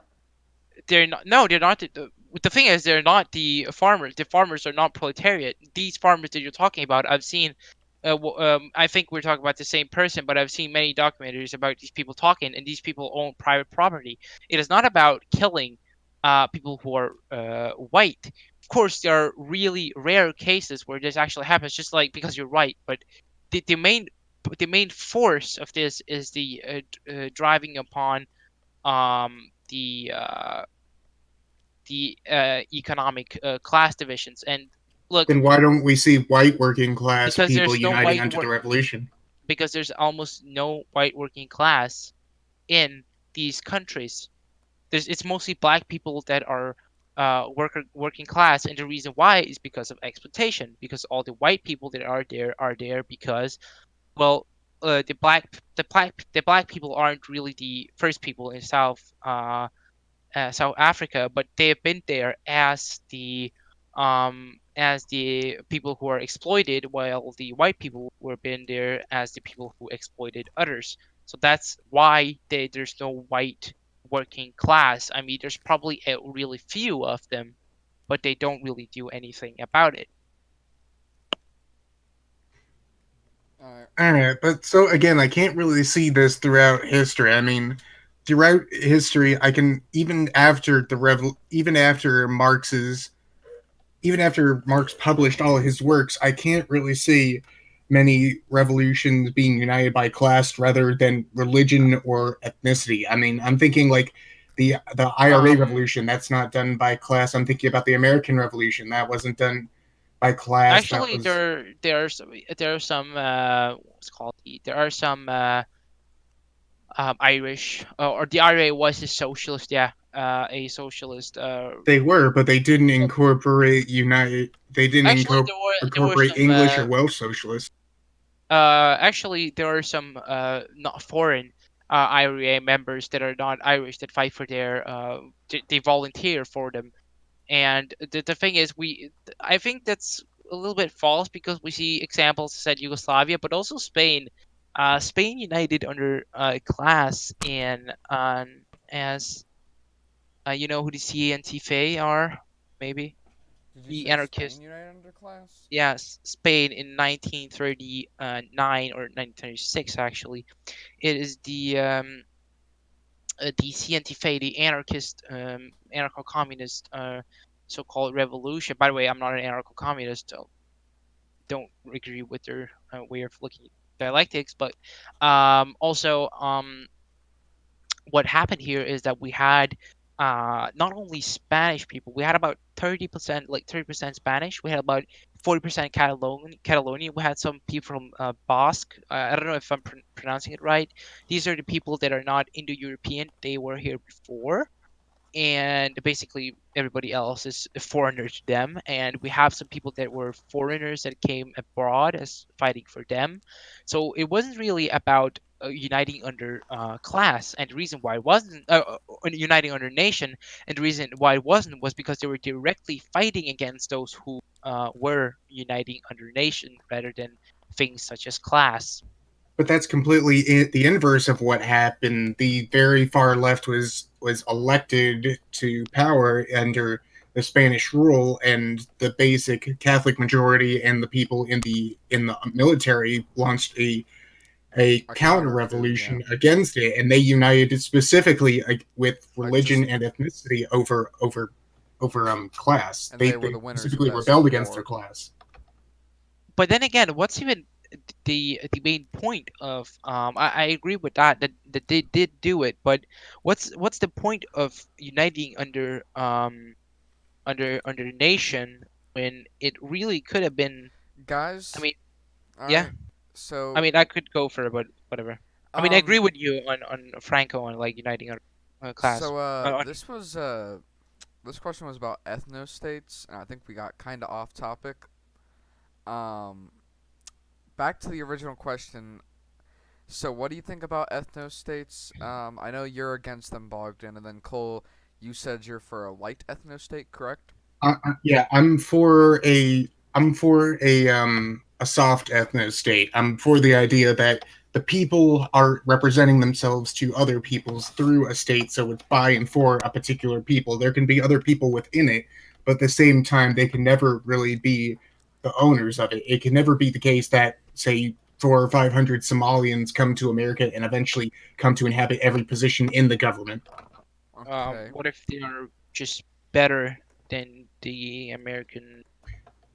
They're not. No, they're not. The thing is, they're not the farmers. The farmers are not proletariat. These farmers that you're talking about, I've seen. I think we're talking about the same person, but I've seen many documentaries about these people talking, and these people own private property. It is not about killing people who are white. of course, there are really rare cases where this actually happens, just like because you're right. But the main force of this is the driving upon um, the uh, the economic class divisions. And look, Then why don't we see white working class because people there's no uniting under the revolution? because there's almost no white working class in these countries. It's mostly black people that are working class, and the reason why is because of exploitation. Because all the white people that are there because, well, the black people aren't really the first people in South Africa, but they have been there as the people who are exploited, while the white people were been there as the people who exploited others. So that's why there's no white working class. I mean, there's probably a really few of them, but they don't really do anything about it. All right. Alright, but so again, I can't really see this throughout history. I mean, throughout history, I can even after even after Marx published all of his works, I can't really see many revolutions being united by class rather than religion or ethnicity. I mean, I'm thinking like the IRA Um, revolution. That's not done by class. I'm thinking about the American Revolution. That wasn't done by class. That Actually, was there are some what's it called there are some Irish, or the IRA was a socialist, yeah, a socialist. they were, but they didn't incorporate United. They didn't Actually, there were incorporate some. English or Welsh socialists. Actually, there are some not foreign IRA members that are not Irish that fight for their. They volunteer for them, and the thing is, I think that's a little bit false because we see examples said Yugoslavia, but also Spain. Spain united under class in as you know who the CNTFA are, maybe Did you the say Spain anarchist. United Underclass? Yes, Spain in 1939 or 1936 actually. It is the CNTFA, the anarchist, anarcho-communist, so-called revolution. By the way, I'm not an anarcho-communist. So don't agree with their way of looking at dialectics, but also what happened here is that we had not only Spanish people, we had about 30%, like 30% Spanish. We had about 40% Catalonian. We had some people from Basque. I don't know if I'm pronouncing it right. These are the people that are not Indo-European. They were here before, and basically everybody else is a foreigner to them. And we have some people that were foreigners that came abroad as fighting for them. So it wasn't really about uniting under class. And the reason why it wasn't uniting under nation, and the reason why it wasn't was because they were directly fighting against those who were uniting under nation rather than things such as class. But that's completely the inverse of what happened. The very far left was elected to power under the Spanish rule, and the basic Catholic majority and the people in the military launched a A counter counter coup, yeah. revolution against it, and they united specifically with Like just, religion and ethnicity over class. and they were They the winners of specifically that rebelled civil against their war. class. But then again, what's even the main point of I agree with that they did do it, but what's the point of uniting under the nation when it really could have been. I Guys, mean, all yeah, right. I So, mean I could go for it, but whatever. I mean, I agree um, with you on Franco on like uniting our class. this question was about ethnostates, and I think we got kind of off topic. Um, back to the original question. So, what do you think about ethnostates? I know you're against them, Bogdan, and then Cole, you said you're for a light ethnostate, correct? Yeah, I'm for a soft ethno state. I'm for the idea that the people are representing themselves to other peoples through a state, so it's by and for a particular people. There can be other people within it, but at the same time, they can never really be the owners of it. It can never be the case that, say, 400 or 500 Somalians come to America and eventually come to inhabit every position in the government. Okay. What if they are just better than the American.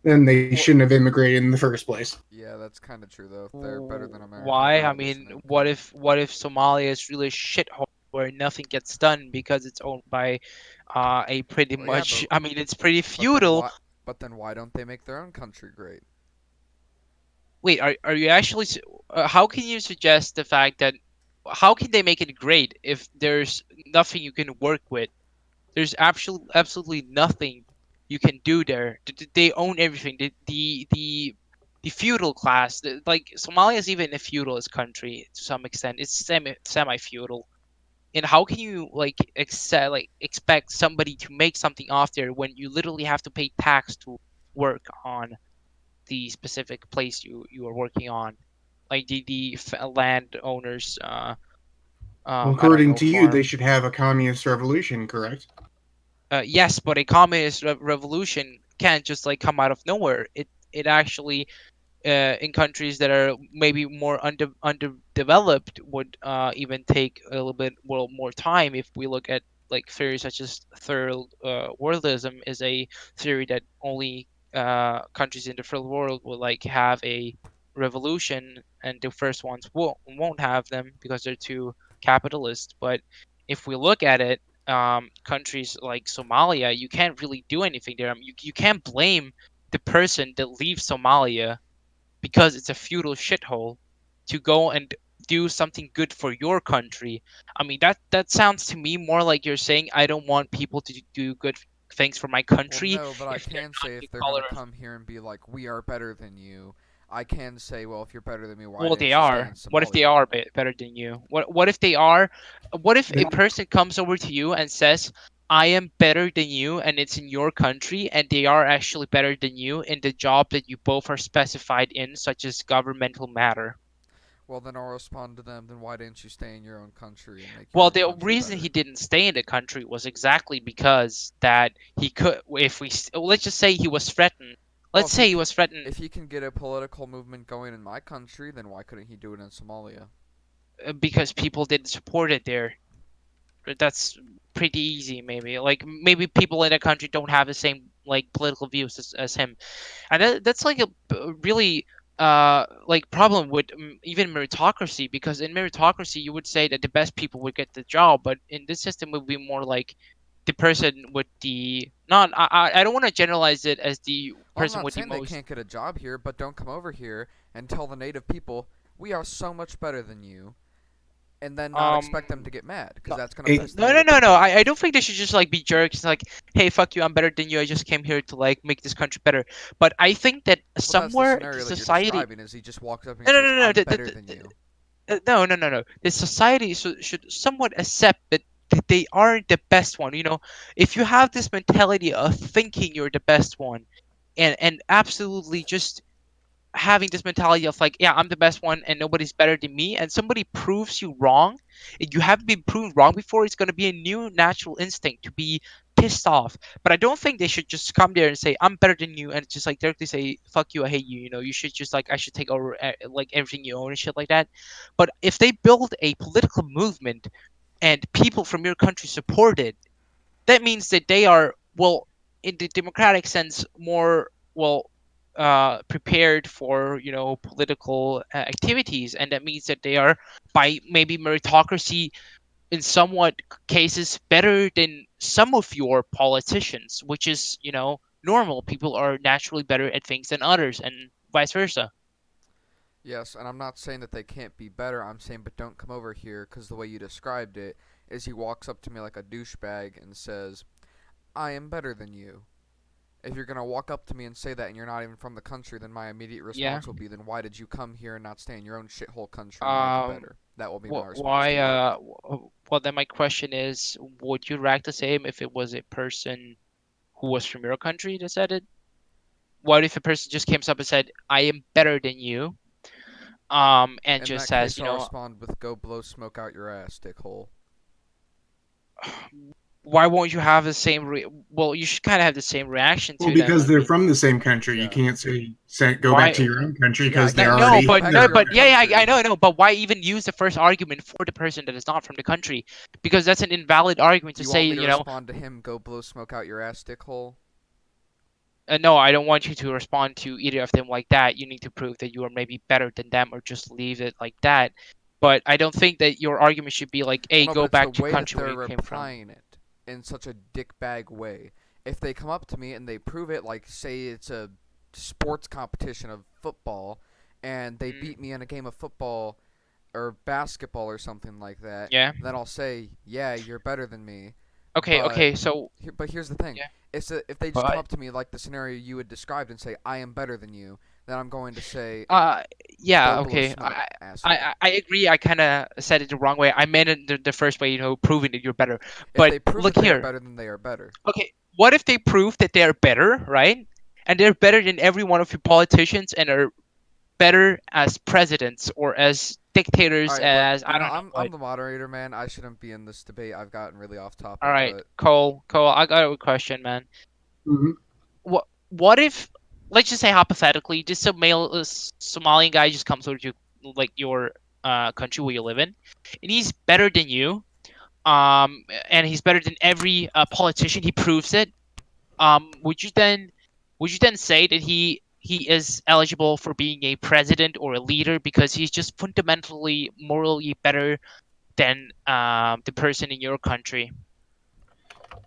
Then they Wh- shouldn't have immigrated in the first place. Yeah, that's kind of true though. If they're better than America, Why? I why they mean, shouldn't have what come. if Somalia is really a shithole where nothing gets done because it's owned by a pretty Well, yeah, much. I mean, it's pretty but then feudal. why? But then why don't they make their own country great? Wait, are you actually? How can you suggest the fact that? How can they make it great if there's nothing you can work with? There's absolutely nothing you can do there. They own everything. The feudal class, like Somalia is even a feudalist country to some extent. It's semi feudal. And how can you expect somebody to make something off there when you literally have to pay tax to work on the specific place you are working on? Like the landowners, Well, I don't according know, to you, they farm. should have a communist revolution, correct? Yes, but a communist revolution can't just like come out of nowhere. It actually in countries that are maybe more underdeveloped would even take a little bit more time. If we look at like theories such as third worldism is a theory that only countries in the third world will like have a revolution, and the first ones won't have them because they're too capitalist. But if we look at it, countries like Somalia, you can't really do anything there. You can't blame the person that leaves Somalia because it's a feudal shithole to go and do something good for your country. I mean that sounds to me more like you're saying I don't want people to do good things for my Well, country no, but I if they're can not say the if they're color gonna of. come here and be like, we are better than you, I can say, well, if you're better than me, why Well, they didn't you stay in are. What if they Somalia? are better than you? What if they are? What if a Then person comes over to you and says, "I am better than you," and it's in your country, and they are actually better than you in the job that you both are specified in, such as governmental matter? Well, then I'll respond to them. Then why didn't you stay in your own country and make your Well, own the country reason he better? didn't stay in the country was exactly because that he could. If let's just say he was threatened. Well, Let's say he was threatened if he can get a political movement going in my country, then why couldn't he do it in Somalia? because people didn't support it there. But that's pretty easy, maybe. Like maybe people in the country don't have the same like political views as him, and that's like a really like problem with even meritocracy, because in meritocracy you would say that the best people would get the job, but in this system it would be more like the person with the not I don't want to generalize it as the Well, I'm person not with the saying they most can't get a job here, but don't come over here and tell the native people we are so much better than you, and then not um expect them to get mad, because no that's gonna it, piss the no no native no no people I off. don't think they should just like be jerks like, hey, fuck you, I'm better than you, I just came here to like make this country better. But I think that Well, that's the somewhere the scenario that you're society. describing. Is he just walks up and he No no says, no no "I'm better than you." no, no, no, no. The society should somewhat accept that they aren't the best one. You know, if you have this mentality of thinking you're the best one, and absolutely just having this mentality of like, yeah, I'm the best one and nobody's better than me, and somebody proves you wrong, and you haven't been proven wrong before, it's gonna be a new natural instinct to be pissed off. But I don't think they should just come there and say I'm better than you and just like directly say fuck you, I hate you. You know, you should just like I should take over like everything you own and shit like that. But if they build a political movement and people from your country support it, that means that they are, well, in the democratic sense, more well prepared for, you know, political activities, and that means that they are, by maybe meritocracy, in somewhat cases better than some of your politicians, which is, you know, normal. People are naturally better at things than others, and vice versa. Yes, and I'm not saying that they can't be better. I'm saying, but don't come over here, because the way you described it is he walks up to me like a douchebag and says, "I am better than you." If you're gonna walk up to me and say that and you're not even from the country, then my immediate Yeah. response will be, then why did you come here and not stay in your own shithole country and make it um better? That will be my response Why to you. well, then my question is, would you react the same if it was a person who was from your country that said it? What if a person just came up and said, I am better than you, and In just that says, case, you I'll know, respond with, "Go blow smoke out your ass, dickhole." why won't you have the same well, you should kind of have the same reaction well, to them. because I they're mean, from the same country, you Yeah. can't say go back why? to your own country Yeah, I because they're can't No, say already go but back to no, your there. but own I country. know, I know, but why even use the first argument for the person that is not from the country? Because that's an invalid argument Do to you say, want me to you know, respond to him, "Go blow smoke out your ass, dickhole"? No, I don't want you to respond to either of them like that. You need to prove that you are maybe better than them, or just leave it like that. But I don't think that your argument should be like, Well, "Hey, no, but go it's the back to way that country where they're you came from." applying it in such a dickbag way. If they come up to me and they prove it, like say it's a sports competition of football, and they Mm, beat me in a game of football or basketball or something like that, yeah. then I'll say, yeah, you're better than me. Okay. But Okay. So but here's the thing: yeah. if they just come But up to me like the scenario you had described and say, I am better than you, then I'm going to say, uh, yeah. go blow Okay. smoke, I asshole. I, I agree. I kind of said it the wrong way. I meant it the first way, proving that you're better. If But they prove look that they are here. better, then they are better. Okay. What if they prove that they're better, right? And they're better than every one of your politicians, and are better as presidents or as All dictators, right, look, as I don't know I'm what. the moderator, man. I shouldn't be in this debate. I've gotten really off All topic, right, but Cole, I got a question, man. Mhm. What if, let's just say hypothetically, just a male Somalian guy just comes over to like your country where you live in, and he's better than you, and he's better than every politician. He proves it. Would you then say that he is eligible for being a president or a leader because he's just fundamentally morally better than the person in your country?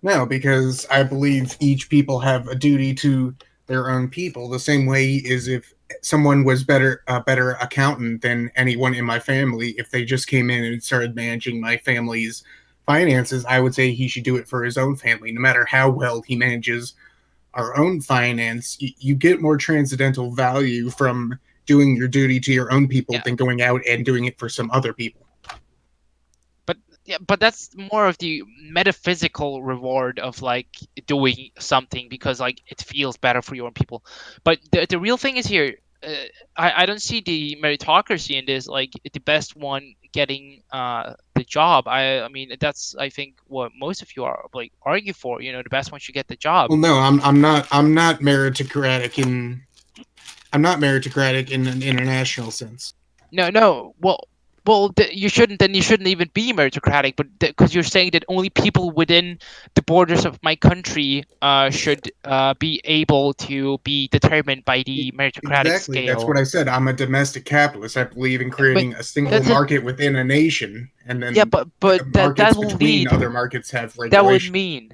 No, because I believe each people have a duty to their own people. The same way as if someone was a better accountant than anyone in my family, if they just came in and started managing my family's finances, I would say he should do it for his own family. No matter how well he manages our own finance, you get more transcendental value from doing your duty to your own people Yeah, than going out and doing it for some other people. but yeah, but that's more of the metaphysical reward of like doing something because like it feels better for your own people. But the real thing is here. I don't see the meritocracy in this, like the best one getting the job. I mean that's, I think, what most of you are like argue for. The best one should get the job. Well, no, I'm not meritocratic in I'm not meritocratic in an international sense. No, no. Well, you shouldn't. Then you shouldn't even be meritocratic. But because you're saying that only people within the borders of my country should be able to be determined by the meritocratic Exactly. That's what scale. I said. I'm a domestic capitalist. I believe in But creating a single that's a market within a nation, and yeah. then But markets that will between lead. other markets have That would regulation. mean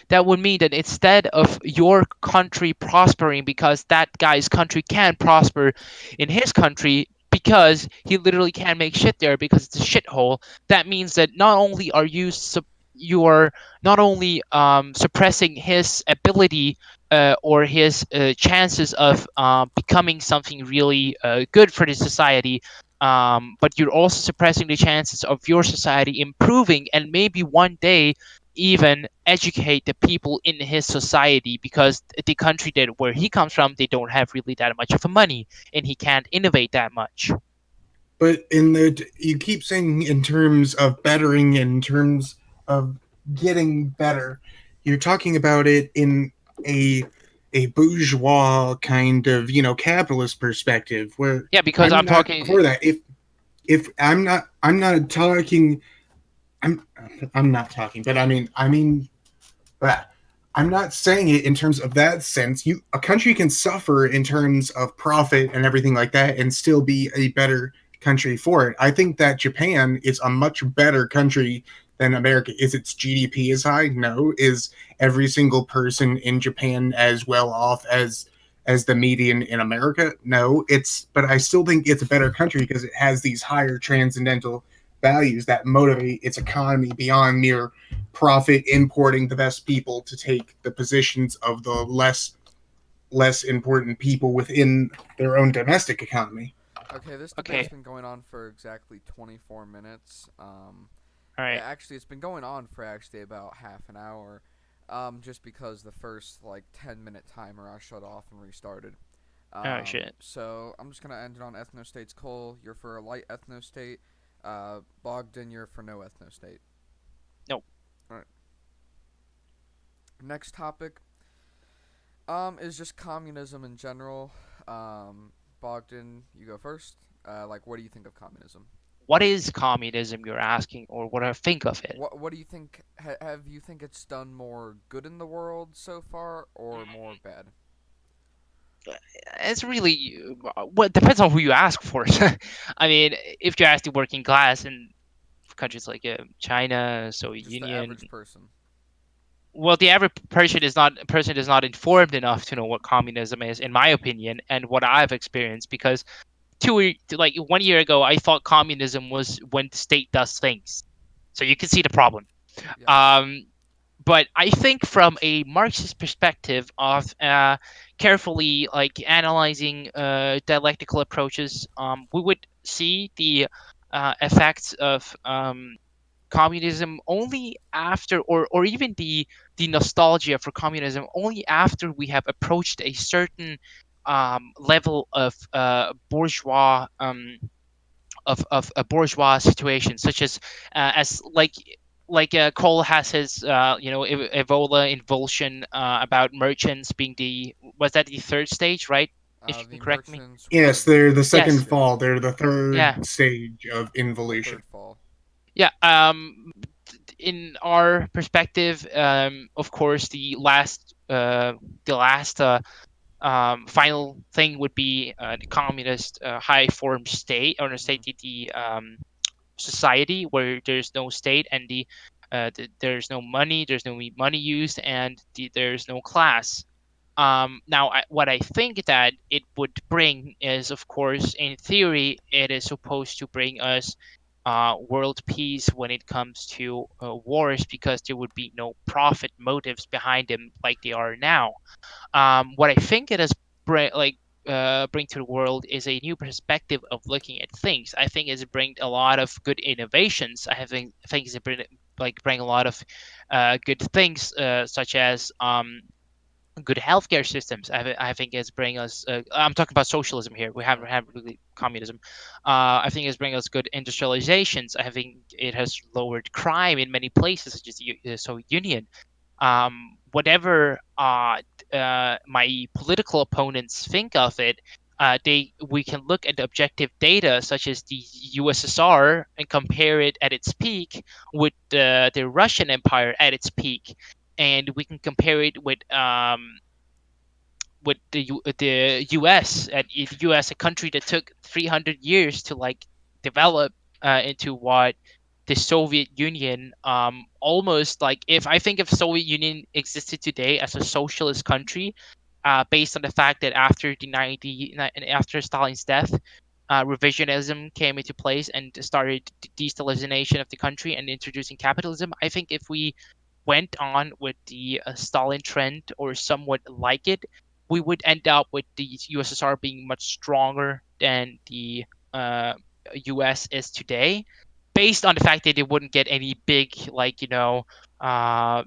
that instead of your country prospering because that guy's country can prosper in his country because he literally can't make shit there because it's a shithole, that means that not only are you are not only suppressing his ability or his chances of becoming something really good for the society, but you're also suppressing the chances of your society improving and maybe one day even educate the people in his society because the country that where he comes from, they don't have really that much of a money and he can't innovate that much. But in the you keep saying in terms of bettering, in terms of getting better, you're talking about it in a a bourgeois kind of capitalist perspective where Yeah, because I'm I'm not talking. for that. If I'm not talking I'm I'm not talking, but but I'm not saying it in terms of that sense. A country can suffer in terms of profit and everything like that and still be a better country for it. I think that Japan is a much better country than America. Is its GDP as high? No. Is every single person in Japan as well off as the median in America? No. But I still think it's a better country because it has these higher transcendental values that motivate its economy beyond mere profit importing the best people to take the positions of the less important people within their own domestic economy. okay, this debate's Okay, been going on for exactly 24 minutes. all right. Actually, it's been going on for actually about half an hour. Just because the first like 10-minute timer I shut off and restarted. Oh shit. So I'm just gonna end it on ethnostates. Cole, you're for a light ethnostate. Bogdan, you're for no ethnostate. No. All right. Next topic. Is just communism in general. Bogdan, you go first. Like, what do you think of communism? What is communism? You're asking, or what I think of it? What do you think? Have you think it's done more good in the world so far, or more bad? it's really what depends on who you ask for. I mean, if you ask the working class in countries like China, Soviet Just the Union, average person. well, the average person is not informed enough to know what communism is, in my opinion, and what I've experienced. Because like 1 year ago, I thought communism was when the state does things. So you can see the problem. Yes. Um, but I think from a Marxist perspective of carefully like analyzing dialectical approaches, we would see the effects of communism only after, or even the nostalgia for communism only after we have approached a certain level of of a bourgeois situation, such as like Cole has his Evola involsion about merchants being the, was that the third stage, right? If you can The correct me. merchants were Yes, the they're the second Yes. fall. invasion. They're the third Yeah. stage of The involution. third fall. Yeah. In our perspective, of course, the last final thing would be the communist high form state, or the Hmm. state, the society where there's no state, and there's no money, there's no money used, and there's no class. Now, what I think that it would bring is, of course, in theory, it is supposed to bring us world peace when it comes to wars, because there would be no profit motives behind them like they are now. What I think it has bring to the world is a new perspective of looking at things. I think it's bring a lot of good innovations. I think it's bring a lot of good things, such as good healthcare systems. I think it's bring us. I'm talking about socialism here. We haven't Right. had really communism. I think it's bring us good industrializations. I think it has lowered crime in many places, such as the Soviet Union. Whatever my political opponents think of it, we can look at objective data such as the USSR and compare it at its peak with the Russian Empire at its peak, and we can compare it with the U.S. and the U.S., a country that took 300 years to like develop into what the Soviet Union, almost like, if I think if Soviet Union existed today as a socialist country, based on the fact that after Stalin's death, revisionism came into place and started de-Stalinization of the country and introducing capitalism. I think if we went on with the Stalin trend or somewhat like it, we would end up with the USSR being much stronger than the uh, US is today, based on the fact that they wouldn't get any big, like, uh,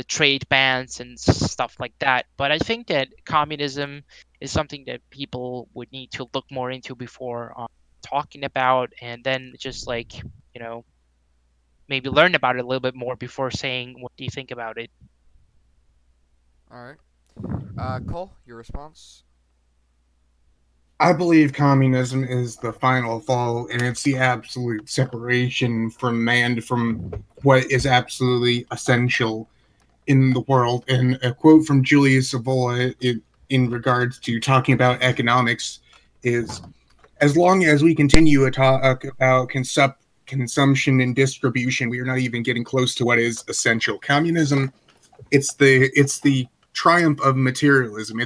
trade bans and stuff like that. But I think that communism is something that people would need to look more into before talking about, and then just like, you know, maybe learn about it a little bit more before saying what do you think about it. All right. Cole, your response? I believe communism is the final fall, and it's the absolute separation from man from what is absolutely essential in the world. And a quote from Julius Evola in regards to talking about economics is, as long as we continue to talk about consumption and distribution, we are not even getting close to what is essential. Communism, it's the triumph of materialism.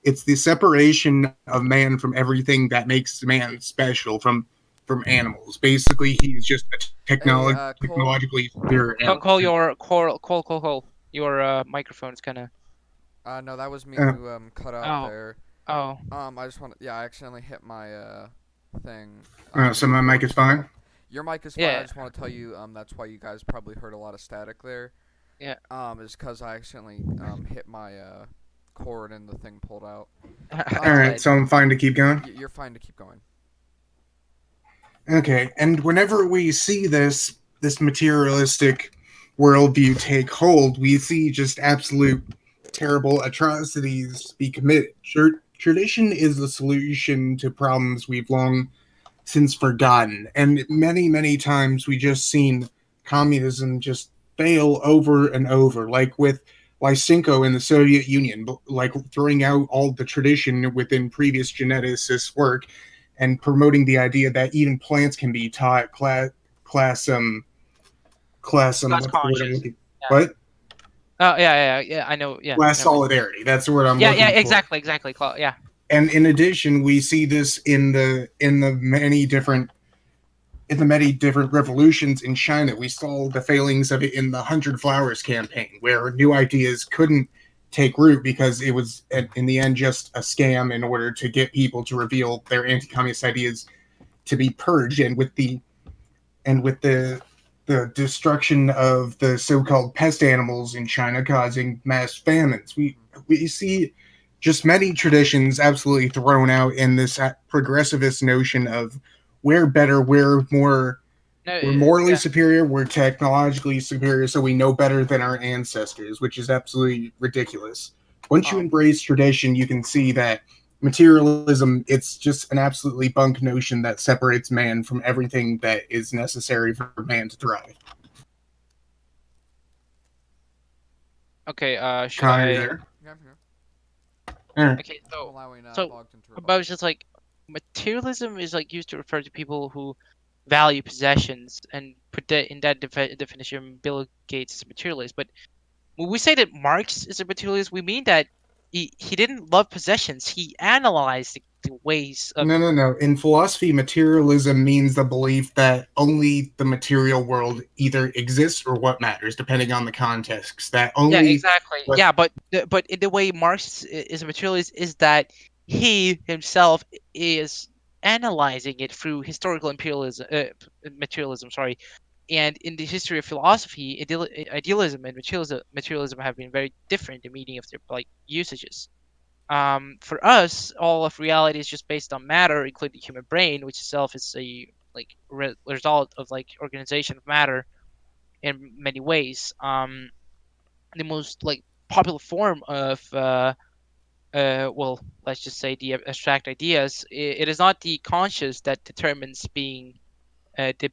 It's the separation of man from everything that makes man special from animals. Basically, he's just a Hey, Cole. technologically superior Cole. Call your microphone is kind of. No, that was me uh, who cut out Oh. there. Oh. I just want. Yeah, I accidentally hit my thing. so Your my mic board is just cut fine. off. Your mic is fine. I Yeah. just want to tell you that's why you guys probably heard a lot of static there. Yeah. Is because I accidentally hit my cord and the thing pulled out. All That's right, fine. so I'm fine to keep going. You're fine to keep going. Okay, and whenever we see this materialistic worldview take hold, we see just absolute terrible atrocities be committed. Tradition is the solution to problems we've long since forgotten, and many times we just seen communism just fail over and over, Lysenko in the Soviet Union, like throwing out all the tradition within previous geneticists' work and promoting the idea that even plants can be taught class Class what's the word I'm conscious. looking Yeah. what Oh yeah. I know. Yeah. class Never mind. solidarity. That's the word I'm Yeah. looking for. Exactly. Yeah. And in addition, we see this in the many different revolutions in China. We saw the failings of it in the Hundred Flowers campaign, where new ideas couldn't take root because it was in the end just a scam in order to get people to reveal their anti-communist ideas to be purged. And with the destruction of the so-called pest animals in China causing mass famines, we see just many traditions absolutely thrown out in this progressivist notion of we're better, No. we're morally Yeah. superior, we're technologically superior, so we know better than our ancestors, which is absolutely ridiculous. Once you Um, embrace tradition, you can see that materialism, it's just an absolutely bunk notion that separates man from everything that is necessary for man to thrive. Okay. Should Connor, you I? there? yeah, yeah. All right. Okay. I'm allowing So, Bogdan to but rebuttal. it's just like materialism is like used to refer to people who value possessions, and put that in that definition, Bill Gates is a materialist. But when we say that Marx is a materialist, we mean that he didn't love possessions. He analyzed the ways of. No, no, no. In philosophy, materialism means the belief that only the material world either exists or what matters, depending on the context. That Yeah, only exactly. what Yeah, but in the way Marx is a materialist is that he himself is analyzing it through historical imperialism, materialism. Sorry, and in the history of philosophy, idealism and materialism have been very different in meaning of their like usages. For us, all of reality is just based on matter, including the human brain, which itself is a like result of like organization of matter in many ways. The most like popular form of well, let's just say the abstract ideas, it is not the conscious that determines the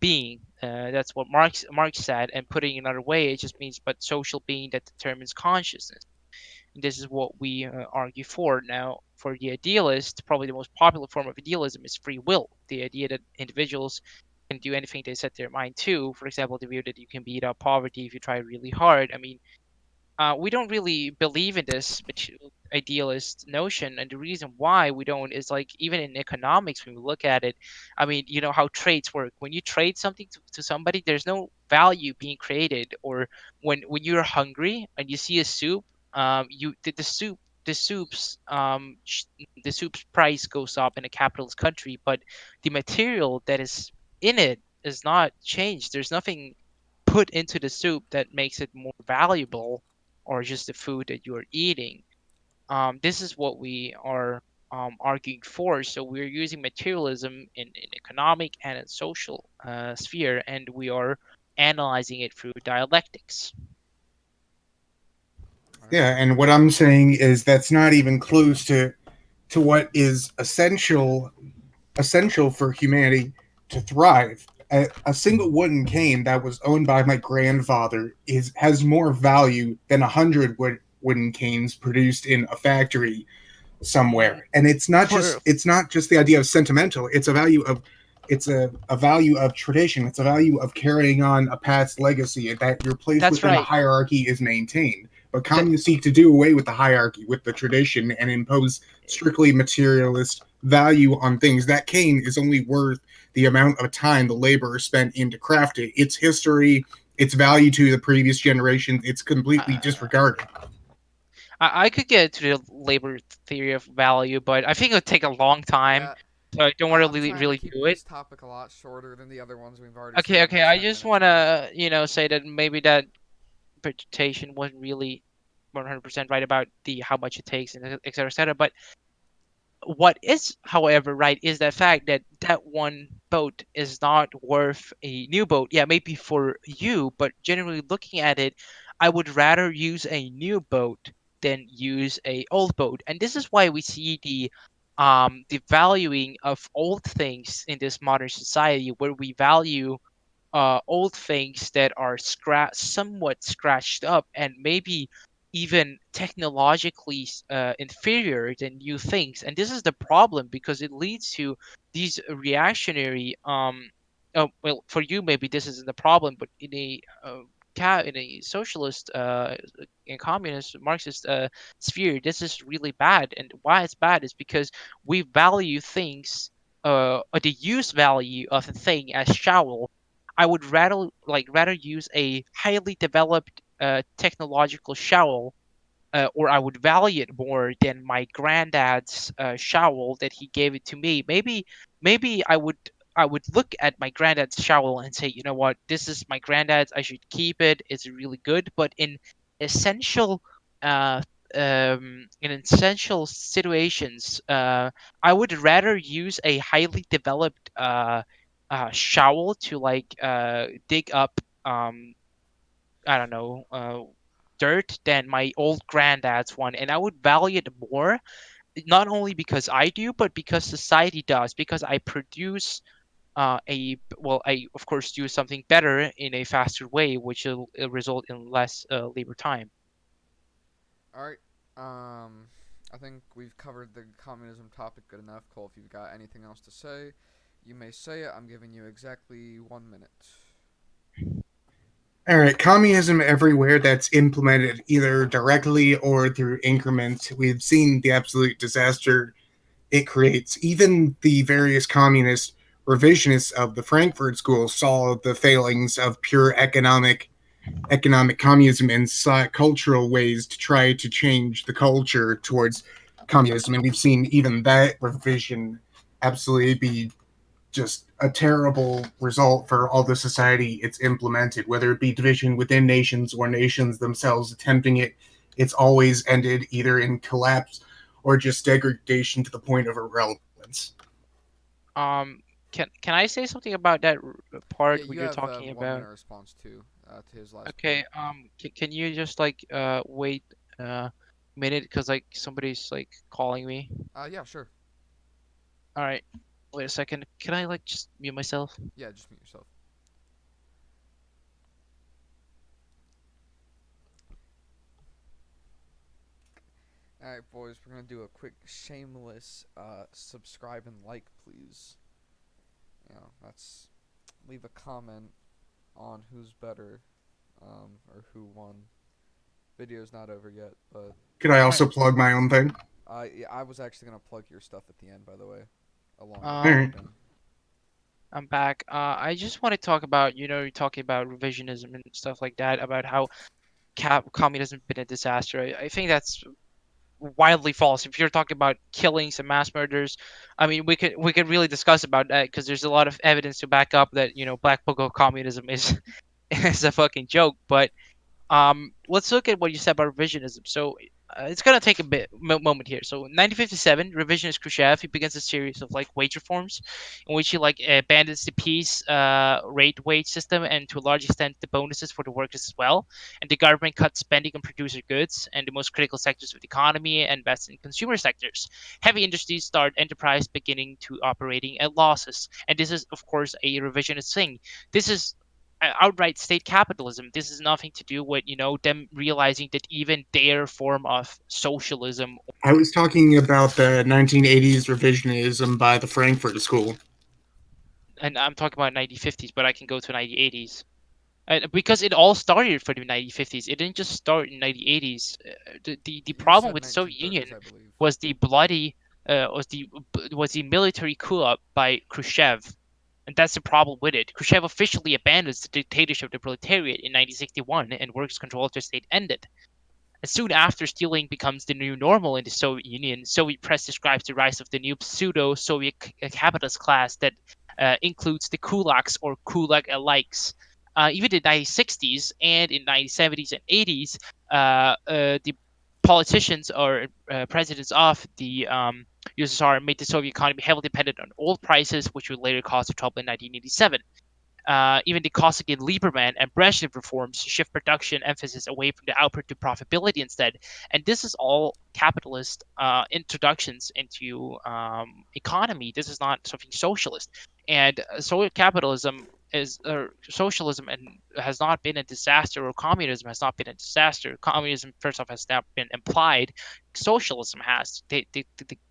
being. That's what Marx said, and putting it another way, it just means but social being that determines consciousness. And this is what we argue for. Now, for the idealist, probably the most popular form of idealism is free will. The idea that individuals can do anything they set their mind to. For example, the view that you can beat out poverty if you try really hard. I mean, we don't really believe in this idealist notion, and the reason why we don't is like even in economics when we look at it. I mean, you know how trades work. When you trade something to somebody, there's no value being created. Or when you're hungry and you see a soup, you the soup's the soup's price goes up in a capitalist country, but the material that is in it is not changed. There's nothing put into the soup that makes it more valuable, or just the food that you're eating. This is what we are arguing for. So we're using materialism in economic and in social sphere, and we are analyzing it through dialectics. All right. yeah, and what I'm saying is that's not even close to what is essential for humanity to thrive. A single wooden cane that was owned by my grandfather is has more value than 100 wooden canes produced in a factory Mm. somewhere. And For it's not just the idea of sentimental. It's a value of tradition. It's a value of carrying on a past legacy, that your place That's within the right. hierarchy is maintained. But The, communists seek to do away with the hierarchy, with the tradition, and impose strictly materialist value on things. That cane is only worth the amount of time the laborer spent in to craft it. Its history, its value to the previous generations, it's completely uh, disregarded. I could get to the labor theory of value, but I think it would take a long time. Yeah, So I don't want to I'm really, trying to really keep do it. this topic a lot shorter than the other ones we've already Okay, spent okay. I 10 just minutes want on. to, say that maybe that interpretation wasn't really 100% right about the how much it takes and et cetera, et cetera. But what is, however, right is the fact that that one boat is not worth a new boat. Yeah, maybe for you, but generally looking at it, I would rather use a new boat than use a old boat. And this is why we see the valuing of old things in this modern society, where we value old things that are somewhat scratched up, and maybe even technologically inferior than new things. And this is the problem because it leads to these reactionary well, for you maybe this isn't the problem, but in a in a socialist in communist Marxist sphere, this is really bad. And why it's bad is because we value things or the use value of a thing as shallow. I would rather use a highly developed technological shovel, or I would value it more than my granddad's shovel that he gave it to me. Maybe I would look at my granddad's shovel and say, you know what, this is my granddad's. I should keep it. It's really good. But essential, uh, in essential situations, I would rather use a highly developed shovel to dig up I don't know, dirt than my old granddad's one, and I would value it more, not only because I do, but because society does, because I produce I of course do something better in a faster way, which will result in less labor time. All right. I think we've covered the communism topic good enough. Cole, if you've got anything else to say, you may say it. I'm giving you exactly 1 minute. All right, communism everywhere that's implemented either directly or through increments. We've seen the absolute disaster it creates. Even the various communist revisionists of the Frankfurt School saw the failings of pure economic communism and sought cultural ways to try to change the culture towards communism. And we've seen even that revision absolutely be just a terrible result for all the society it's implemented, whether it be division within nations or nations themselves attempting it. It's always ended either in collapse or just degradation to the point of irrelevance. Um, can I say something about that Yeah, part where you you're have talking 1 minute about? response to his last Okay, point. can you just wait a minute because like somebody's like calling me. Yeah, sure. All right, wait a second. Can I like just mute myself? Yeah, just mute yourself. All right, boys, we're gonna do a quick shameless subscribe and like, please. That's leave a comment on who's better, or who won. Video's not over yet, but Could I All right. also plug my own thing? yeah, I was actually gonna plug your stuff at the end, by the way, along with All the right. Um, ending. I'm back. I just want to talk about, you're talking about revisionism and stuff like that, about how communism has been a disaster. I think that's wildly false. If you're talking about killings and mass murders, I mean, we could really discuss about that because there's a lot of evidence to back up that Black Book of Communism is is a fucking joke. But let's look at what you said about revisionism. So it's gonna take a moment here. So 1957, revisionist Khrushchev, he begins a series of like wage reforms, in which he like abandons the peace rate wage system and to a large extent the bonuses for the workers as well. And the government cuts spending on producer goods and the most critical sectors of the economy and invests in consumer sectors. Heavy industries start enterprise beginning to operating at losses, and this is of course a revisionist thing. This is outright state capitalism. This has nothing to do with them realizing that even their form of socialism, I was talking about the 1980s revisionism by the Frankfurt School. and I'm talking about 1950s, but I can go to 1980s. Because it all started from the 1950s. It didn't just start in 1980s. The You problem said with the Soviet 1930s, Union I believe. was the bloody was the military coup by Khrushchev, and that's the problem with it. Khrushchev officially abandons the dictatorship of the proletariat in 1961, and workers' control of the state ended. And soon after, stealing becomes the new normal in the Soviet Union. Soviet press describes the rise of the new pseudo-Soviet capitalist class that includes the kulaks or kulak-alikes. Even in the 1960s and in 1970s and 80s, the politicians or presidents of the USSR made the Soviet economy heavily dependent on oil prices, which would later cause the trouble in 1987. Even the Kosygin, Lieberman, and Brezhnev reforms shift production emphasis away from the output to profitability instead. And this is all capitalist introductions into economy. This is not something socialist. And Soviet capitalism is socialism and has not been a disaster, or communism has not been a disaster. Communism, first off, has now been implied. Socialism has. The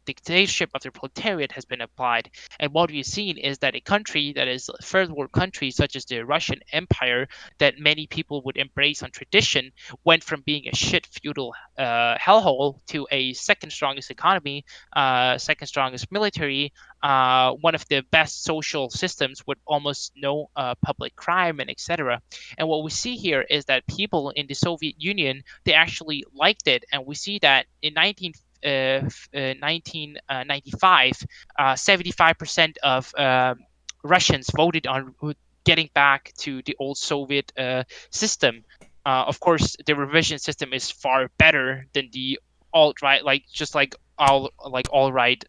dictatorship of the proletariat has been applied. And what we've seen is that a country that is a third world country, such as the Russian Empire, that many people would embrace on tradition, went from being a shit feudal hellhole to a second strongest economy, second strongest military, one of the best social systems with almost no public crime and etc. And what we see here is that people in the Soviet Union, they actually liked it, and we see that in 1995, 75% of Russians voted on getting back to the old Soviet system. Of course, the revision system is far better than the alt right, like just like all right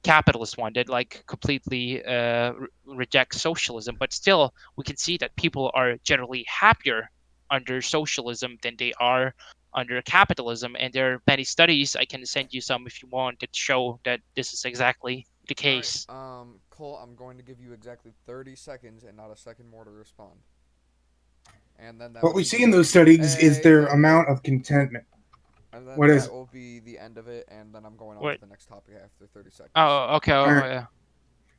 capitalist one that like completely rejects socialism. But still, we can see that people are generally happier under socialism than they are under capitalism. And there are many studies, I can send you some if you want, that show that this is exactly the All right, case. Cole, I'm going to give you exactly 30 seconds and not a second more to respond. And then that What will we be see the in end. those studies is Hey, their hey, hey. amount of contentment. And What then is that it? will be the end of it, and then I'm going on to What? the next topic after 30 seconds. Oh, okay. All Oh, right. yeah.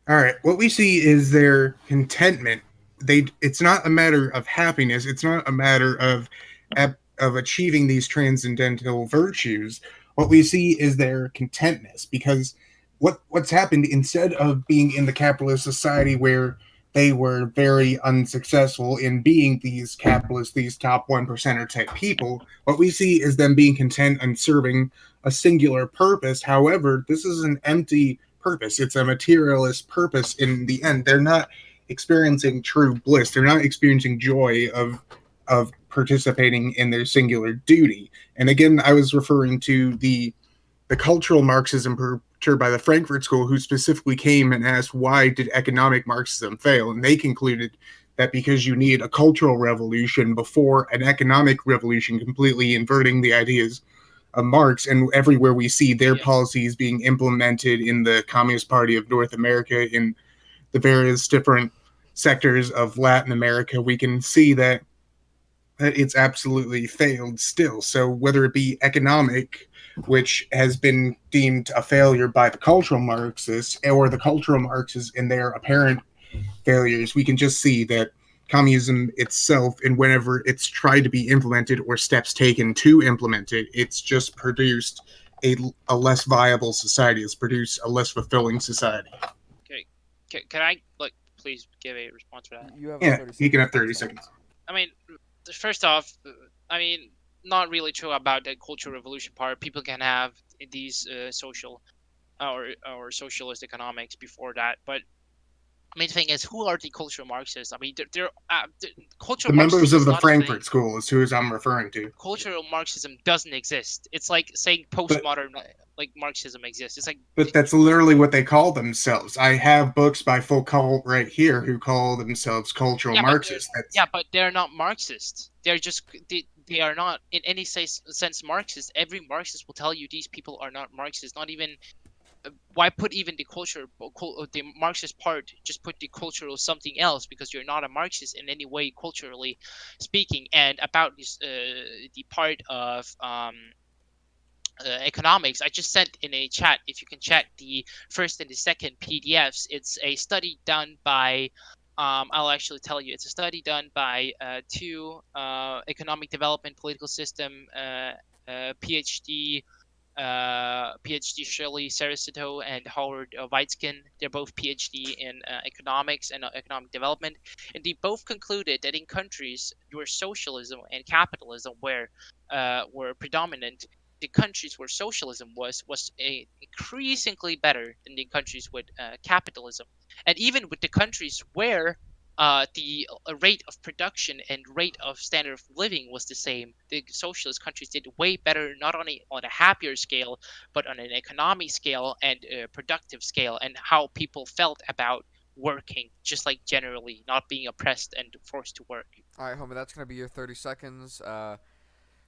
All right. What we see is their contentment. They. It's not a matter of happiness. It's not a matter of achieving these transcendental virtues. What we see is their contentness, because what's happened, instead of being in the capitalist society where they were very unsuccessful in being these capitalists, these top 1% type people, what we see is them being content and serving a singular purpose. However, this is an empty purpose. It's a materialist purpose in the end. They're not experiencing true bliss. They're not experiencing joy of participating in their singular duty. And again, I was referring to the cultural Marxism portrayed by the Frankfurt School, who specifically came and asked, why did economic Marxism fail? And they concluded that because you need a cultural revolution before an economic revolution, completely inverting the ideas of Marx. And everywhere we see their Yeah. policies being implemented in the Communist Party of North America, in the various different sectors of Latin America, we can see that it's absolutely failed still. So whether it be economic, which has been deemed a failure by the cultural Marxists, or the cultural Marxists in their apparent failures, we can just see that communism itself, and whenever it's tried to be implemented or steps taken to implement it, it's just produced a less viable society. It's produced a less fulfilling society. Okay. Can I like please give a response for that? You have a Yeah, 30 you can second have clock 30 started. seconds. I mean, first off, I mean, not really true about the cultural revolution part. People can have these social or socialist economics before that, but I mean, the thing is, who are the cultural Marxists? I mean, cultural The members Marxism of is the not a thing. Frankfurt School is who I'm referring to. Cultural Marxism doesn't exist. It's like saying But postmodern like Marxism exists. It's like But that's literally what they call themselves. I have books by Foucault right here who call themselves cultural yeah, but they're Marxists. That's yeah, but they're not Marxist. They're just they are not in any sense Marxist. Every Marxist will tell you these people are not Marxist. Not even why put even the culture the Marxist part, just put the cultural something else, because you're not a Marxist in any way culturally speaking. And about this the part of economics, I just sent in a chat, if you can check the first and the second PDFs. It's a study done by I'll actually tell you, it's a study done by two economic development political system PhD Shirley Sarasito and Howard Weizkin. They're both PhD in economics and economic development, and they both concluded that in countries where socialism and capitalism were predominant, the countries where socialism was increasingly better than the countries with capitalism, and even with the countries where the rate of production and rate of standard of living was the same, the socialist countries did way better, not only on a happier scale, but on an economic scale and a productive scale, and how people felt about working, just like generally not being oppressed and forced to work. All right, homie, that's gonna be your 30 seconds.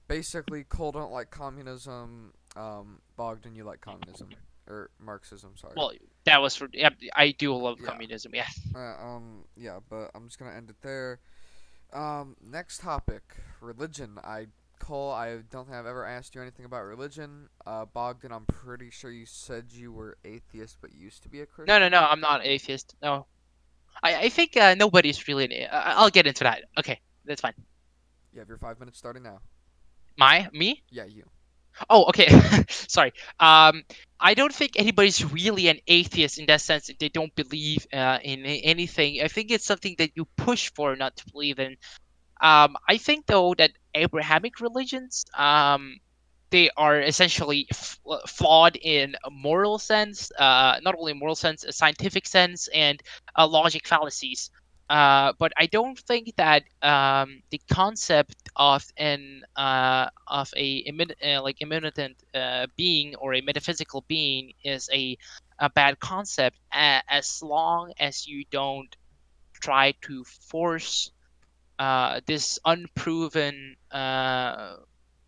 Basically, Cole don't like communism. Bogdan, you like communism or Marxism? Sorry. Well, that was for. Yeah, I do love Yeah. communism. Yeah. Yeah, but I'm just gonna end it there. Next topic, religion. Cole, I don't think I've ever asked you anything about religion. Bogdan, I'm pretty sure you said you were atheist but used to be a No, no, Christian. no. I'm not atheist. No, I think nobody's really. I'll get into that. Okay, that's fine. You have your 5 minutes starting now. Me? Yeah, you. Oh, okay. Sorry. I don't think anybody's really an atheist in that sense that they don't believe in anything. I think it's something that you push for not to believe in. I think though that Abrahamic religions, they are essentially flawed in a moral sense, not only moral sense, a scientific sense, and logic fallacies. But I don't think that the concept of like immanent being or a metaphysical being is a bad concept, as long as you don't try to force this unproven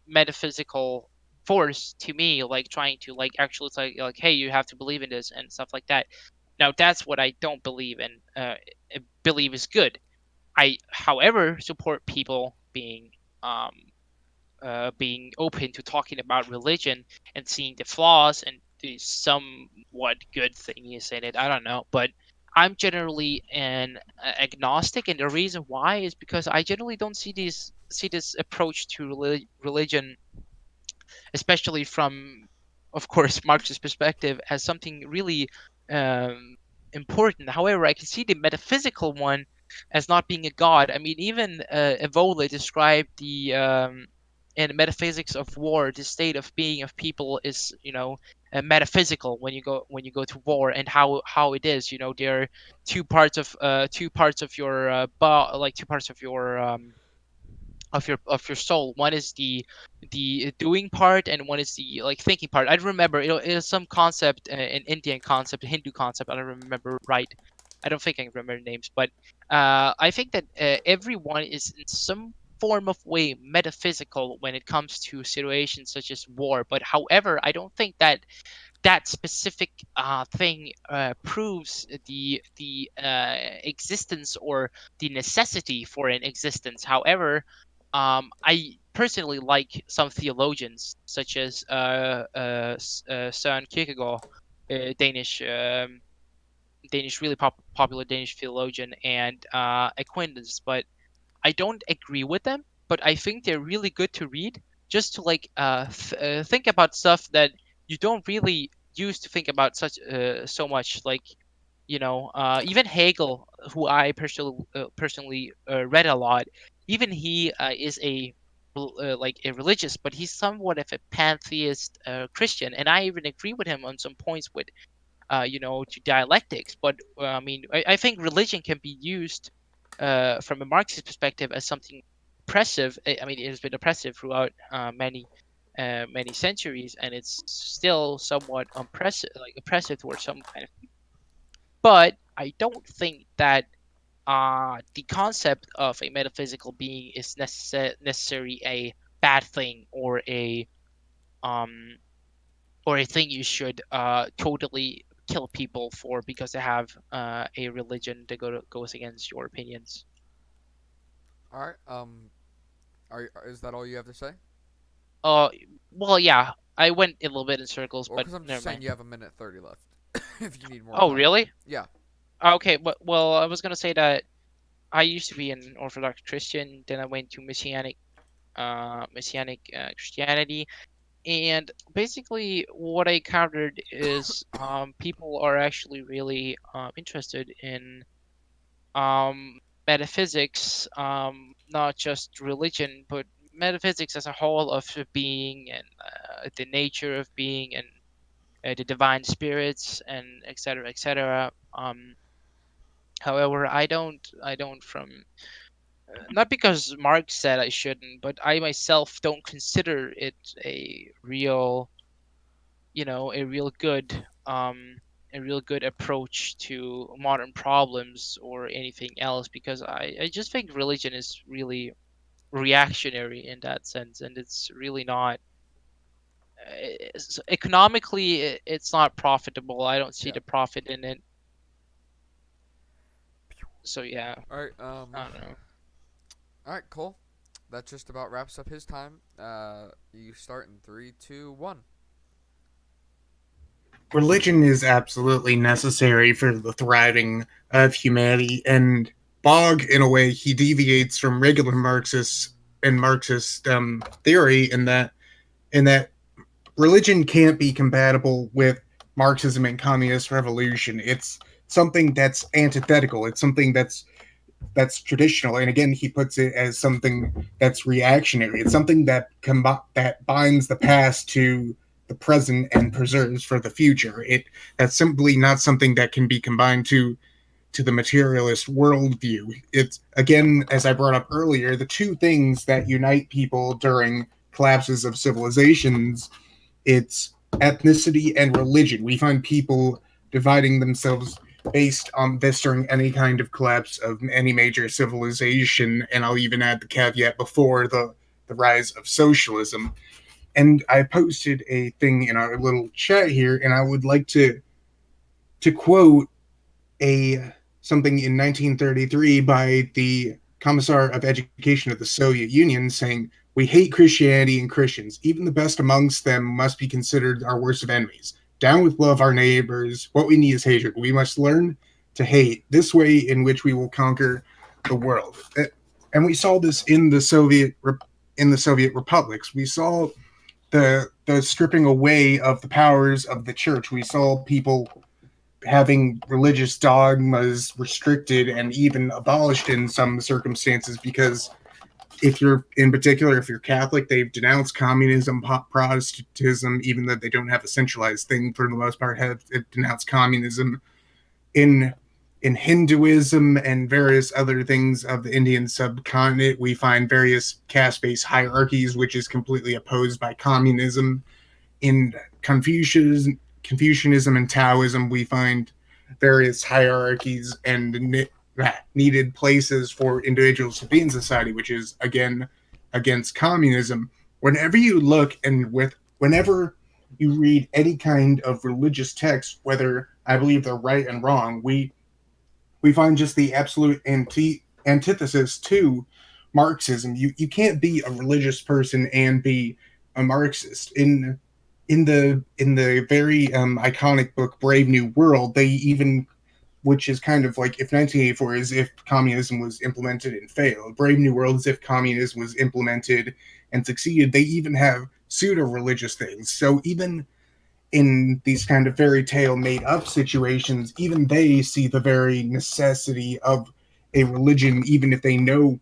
metaphysical force to me, like trying to like actually it's like hey, you have to believe in this and stuff like that. Now that's what I don't believe in. Believe is good. I, however, support people um, being open to talking about religion and seeing the flaws and the somewhat good things in it. I don't know, but I'm generally an agnostic, and the reason why is because I generally don't see this approach to religion, especially from, of course, Marx's perspective, as something really um, important. However, I can see the metaphysical one as not being a god. I mean, even Evola described the in metaphysics of war, the state of being of people is, metaphysical when you go to war, and how it is. There are two parts of your like two parts of your soul. One is the doing part, and one is the like thinking part. I don't remember. It is some concept, an Indian concept, a Hindu concept. I don't remember right. I don't think I can remember names, but I think that everyone is in some form of way metaphysical when it comes to situations such as war. But however, I don't think that that specific thing proves the existence or the necessity for an existence. However, I personally like some theologians such as Søren Kierkegaard, Danish Danish really popular Danish theologian, and Aquinas, but I don't agree with them, but I think they're really good to read just to like think about stuff that you don't really use to think about such so much. Like, even Hegel, who I personally read a lot, even he is like a religious, but he's somewhat of a pantheist Christian, and I even agree with him on some points with to dialectics. But I mean, I think religion can be used from a Marxist perspective as something oppressive. I mean, it has been oppressive throughout many centuries, and it's still somewhat oppressive, like oppressive towards some kind of. But I don't think that the concept of a metaphysical being is necessarily a bad thing um, or a thing you should totally kill people for because they have a religion that goes against your opinions. All right. Is that all you have to say? Uh, well, yeah, I went a little bit in circles, Or but because I'm just never saying mind. you have a minute 30 left. If you need more Oh, time. really? Yeah. Okay, but well, I was gonna say that I used to be an Orthodox Christian, then I went to Messianic Christianity, and basically what I encountered is people are actually really interested in metaphysics, not just religion, but metaphysics as a whole of being and the nature of being and the divine spirits and etc. etc. However, I don't from not because Marx said I shouldn't, but I myself don't consider it a real, a real good a real good approach to modern problems or anything else, because I just think religion is really reactionary in that sense, and it's really not economically it's not profitable. I don't see Yeah. the profit in it. So yeah, All right. I don't know. All right, Cole. That just about wraps up his time. You start in three, two, one. Religion is absolutely necessary for the thriving of humanity, and Bog, in a way, he deviates from regular Marxist theory in that religion can't be compatible with Marxism and communist revolution. It's something that's antithetical. It's something that's traditional, and again, he puts it as something that's reactionary. It's something that binds the past to the present and preserves for the future. That's simply not something that can be combined to the materialist worldview. It's, again, as I brought up earlier, the two things that unite people during collapses of civilizations. It's ethnicity and religion. We find people dividing themselves based on this during any kind of collapse of any major civilization, and I'll even add the caveat before the rise of socialism. And I posted a thing in our little chat here, and I would like to quote a something in 1933 by the Commissar of Education of the Soviet Union saying, "We hate Christianity and Christians. Even the best amongst them must be considered our worst of enemies. Down with love our neighbors. What we need is hatred. We must learn to hate. This way in which we will conquer the world." And we saw this in the Soviet republics. We saw the stripping away of the powers of the church. We saw people having religious dogmas restricted and even abolished in some circumstances because if you're Catholic, they've denounced communism, Protestantism, even though they don't have a centralized thing for the most part, have denounced communism. In in Hinduism and various other things of the Indian subcontinent, we find various caste-based hierarchies, which is completely opposed by communism. In Confucianism and Taoism, we find various hierarchies and needed places for individuals to be in society, which is again against communism. Whenever you look and whenever you read any kind of religious text, whether I believe they're right and wrong, we find just the absolute antithesis to Marxism. You can't be a religious person and be a Marxist. In the very iconic book Brave New World, they even, which is kind of like if 1984 is if communism was implemented and failed, Brave New World is if communism was implemented and succeeded. They even have pseudo religious things. So even in these kind of fairy tale made up situations, even they see the very necessity of a religion, even if they know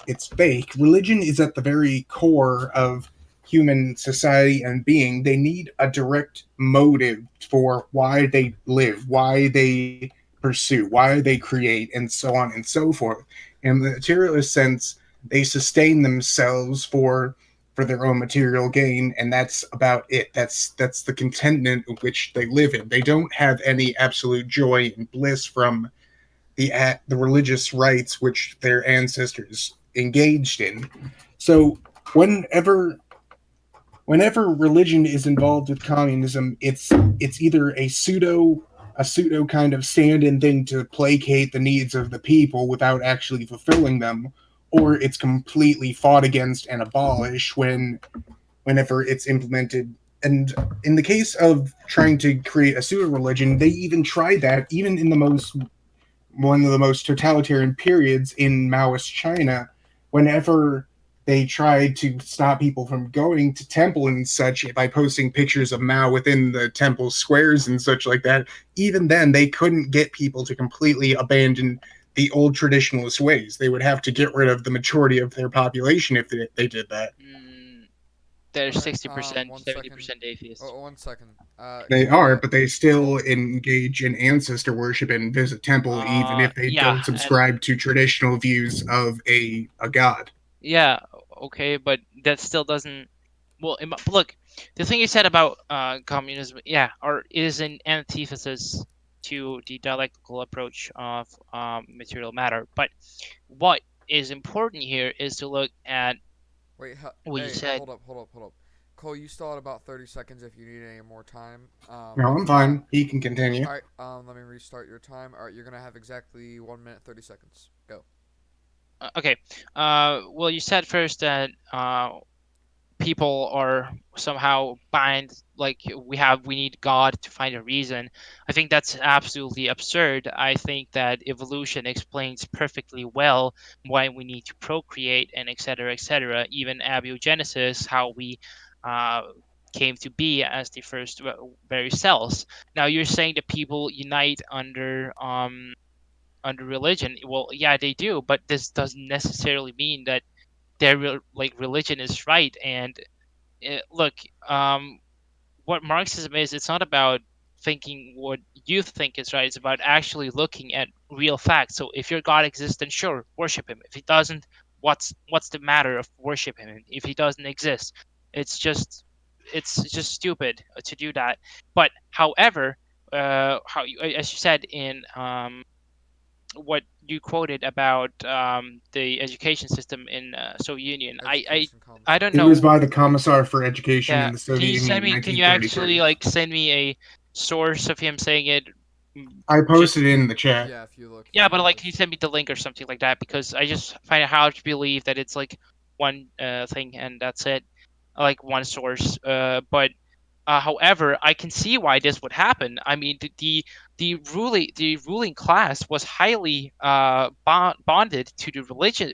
it's fake. Religion is at the very core of human society and being. They need a direct motive for why they live, why they pursue, why they create, and so on and so forth. In the materialist sense, they sustain themselves for their own material gain, and that's about it. That's the contentment in which they live in. They don't have any absolute joy and bliss from the religious rites which their ancestors engaged in. So whenever whenever religion is involved with communism, it's either a pseudo kind of stand-in thing to placate the needs of the people without actually fulfilling them, or it's completely fought against and abolished whenever it's implemented. And in the case of trying to create a pseudo religion, they even tried that even in the most one of the most totalitarian periods in Maoist China, whenever they tried to stop people from going to temple and such by posting pictures of Mao within the temple squares and such like that, even then they couldn't get people to completely abandon the old traditionalist ways. They would have to get rid of the majority of their population if they did that. Mm, there's All right. 60%, One second. 70% atheists. Oh, 1 second. They are, Cole. but they still Cole. engage in ancestor worship and visit temple, even if they Yeah, don't and subscribe to traditional views of a god. yeah, okay, but that still doesn't. Well, look, the thing you said about communism, yeah, or is an antithesis to the dialectical approach of material matter. But what is important here is to look at Wait. what you Hey. said. Hold up. Cole, you still had about 30 seconds if you need any more time. No, If I'm not, fine. He can continue. all right. Let me restart your time. All right. You're gonna have exactly 1 minute 30 seconds. Go. Okay. Well, you said first that people are somehow bind, like we need God to find a reason. I think that's absolutely absurd. I think that evolution explains perfectly well why we need to procreate and etc etc, even abiogenesis, how we uh, came to be as the first very cells. Now you're saying that people unite under religion. Well, yeah, they do, but this doesn't necessarily mean that their like religion is right. And look, um, what Marxism is, it's not about thinking what you think is right. It's about actually looking at real facts. So if your God exists, then sure, worship him. If he doesn't, what's the matter of worship him? If he doesn't exist, it's just it's just stupid to do that. But however, how you, as you said in what you quoted about the education system in Soviet Union, Education I don't It commissar. was know. by the Commissar for Education Yeah, in the can you Soviet Union send in me? Can you actually 1933. like send me a source of him saying it? I Just posted it in the chat. Yeah, if you look yeah, here, but it like, can you was. send me the link or something like that? Because I just find it hard to believe that it's like one thing and that's it, like one source. But however, I can see why this would happen. I mean, the ruling class was highly bonded to the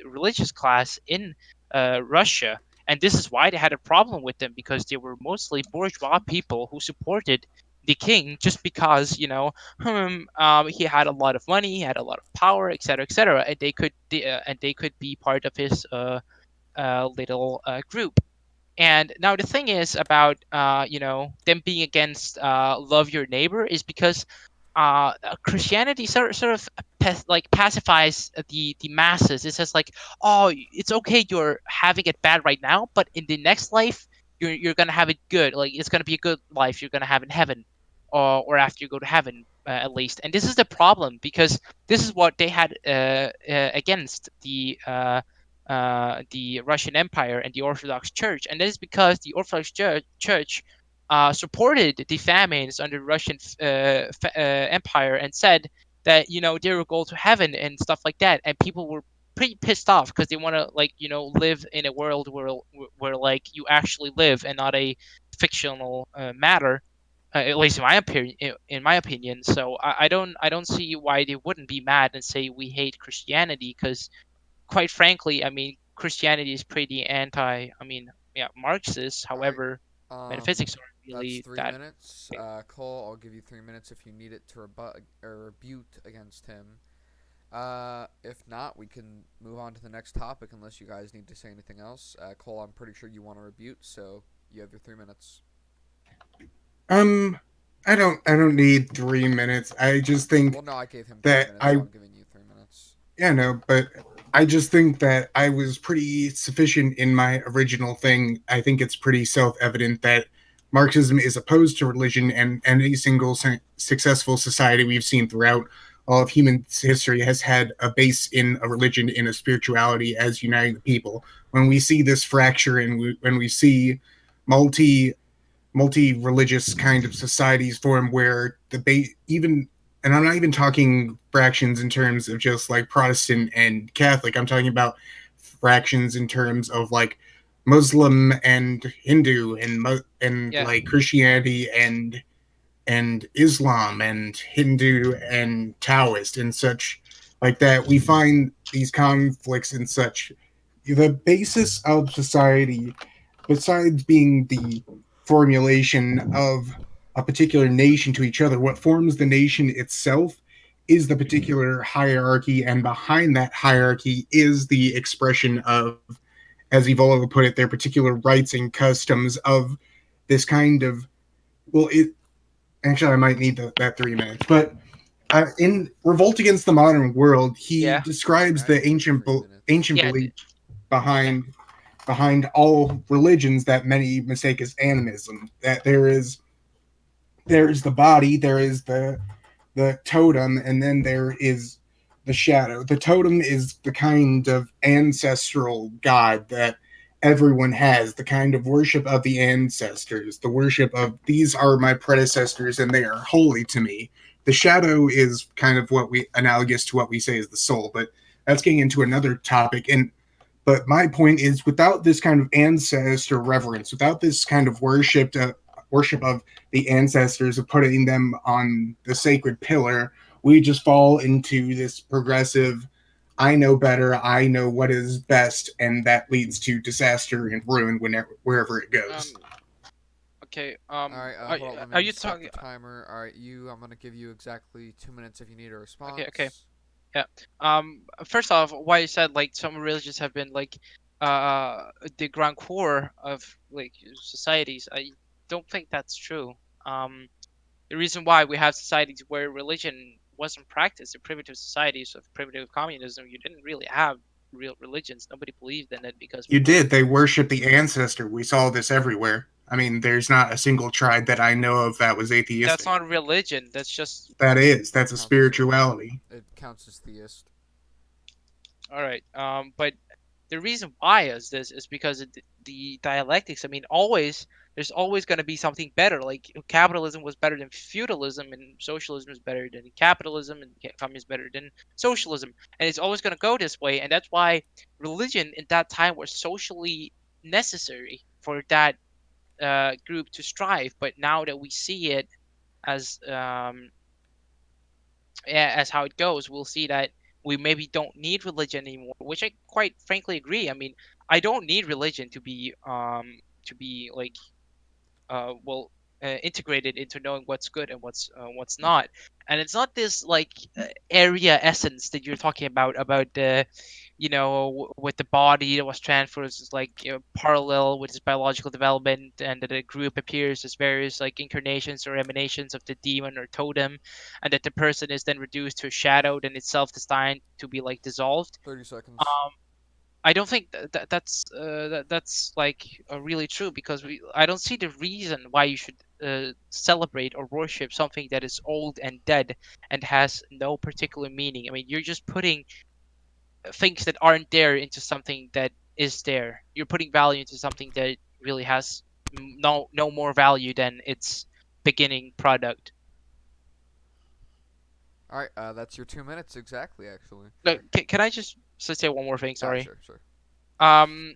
religious class in Russia, and this is why they had a problem with them, because they were mostly bourgeois people who supported the king just because, he had a lot of money, he had a lot of power, etc., etc., and they could be part of his little group. And now the thing is about them being against love your neighbor is because Christianity sort of like pacifies the masses. It says like, oh, it's okay, you're having it bad right now, but in the next life, you're gonna have it good. Like it's gonna be a good life you're gonna have in heaven, or after you go to heaven at least. And this is the problem, because this is what they had against the Russian Empire and the Orthodox Church, and that is because the Orthodox Church supported the famines under the Russian Empire and said that they will go to heaven and stuff like that, and people were pretty pissed off because they want to like live in a world where like you actually live and not a fictional matter. At least in my opinion, So I don't see why they wouldn't be mad and say we hate Christianity, because quite frankly, I mean, Christianity is pretty anti, I mean, yeah, Marxist. All right. However, Um, metaphysics aren't that's really three that. minutes. Cole, I'll give you 3 minutes if you need it to rebut or rebut against him. If not, we can move on to the next topic unless you guys need to say anything else. Cole, I'm pretty sure you want to rebut, so you have your 3 minutes. Um, I don't need 3 minutes. I just think Well, no, I gave him three that minutes, so I I'm giving you 3 minutes. yeah, no, but I just think that I was pretty sufficient in my original thing. I think it's pretty self-evident that Marxism is opposed to religion, and any single successful society we've seen throughout all of human history has had a base in a religion, in a spirituality as uniting the people. When we see this fracture, and when we see multi multi-religious kind of societies form where the even, and I'm not even talking fractions in terms of just like Protestant and Catholic. I'm talking about fractions in terms of like Muslim and Hindu and Yeah, like Christianity and Islam and Hindu and Taoist and such like that. We find these conflicts and such. The basis of society, besides being the formulation of a particular nation to each other, what forms the nation itself is the particular hierarchy, and behind that hierarchy is the expression of, as Evola would put it, their particular rights and customs of this kind of. Well, it actually I might need that 3 minutes, but in Revolt Against the Modern World, he yeah, describes the Exactly ancient 3 minutes. ancient yeah, belief yeah, behind all religions that many mistake as animism. That there is the body, there is the totem, and then there is the shadow. The totem is the kind of ancestral god that everyone has, the kind of worship of the ancestors, the worship of these are my predecessors and they are holy to me. The shadow is kind of what we analogous to what we say is the soul, but that's getting into another topic. And but my point is, without this kind of ancestor reverence, without this kind of worship of the ancestors, of putting them on the sacred pillar, we just fall into this progressive. I know better. I know what is best, and that leads to disaster and ruin whenever wherever it goes. Um. Okay. All right, hold on. Let Are me you stop talking? the timer. All right, you. I'm gonna give you exactly 2 minutes if you need a Okay. Okay. response. Yeah. First off, why you said like some religions have been like uh the grand core of like societies. I don't think that's true. Um, the reason why we have societies where religion wasn't practiced in primitive societies of primitive communism, you didn't really have real religions. Nobody believed in it because You people. did. They worship the ancestor. We saw this everywhere. I mean, there's not a single tribe that I know of that was That's atheistic. not religion. That's just That is. It That's a counts as a. spirituality. It counts as theist. all right. But the reason why is this is because of the dialectics. I mean, always there's always going to be something better. Like capitalism was better than feudalism, and socialism is better than capitalism, and communism is better than socialism. And it's always going to go this way. And that's why religion in that time was socially necessary for that group to strive. But now that we see it as as how it goes, we'll see that we maybe don't need religion anymore, which I quite frankly agree. I mean, I don't need religion to be like well integrated into knowing what's good and what's not. And it's not this like area essence that you're talking about the with the body that was transferred is like parallel with its biological development, and that a group appears as various like incarnations or emanations of the demon or totem, and that the person is then reduced to a shadow, then itself destined to be like dissolved. 30 seconds. um I don't think that's like really true, because I don't see the reason why you should celebrate or worship something that is old and dead and has no particular meaning. I mean, you're just putting things that aren't there into something that is there. You're putting value into something that really has no more value than its beginning product. All right, that's your 2 minutes exactly. Actually. Look, can I just say one more thing? Sorry. Sure, sure. Um,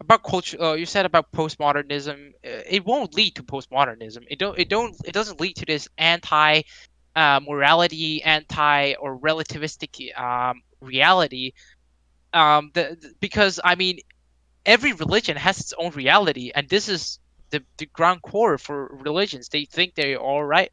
about culture, you said about postmodernism. It won't lead to postmodernism. It doesn't lead to this anti morality, anti or relativistic reality. Because I mean, every religion has its own reality, and this is the ground core for religions. They think they're all right,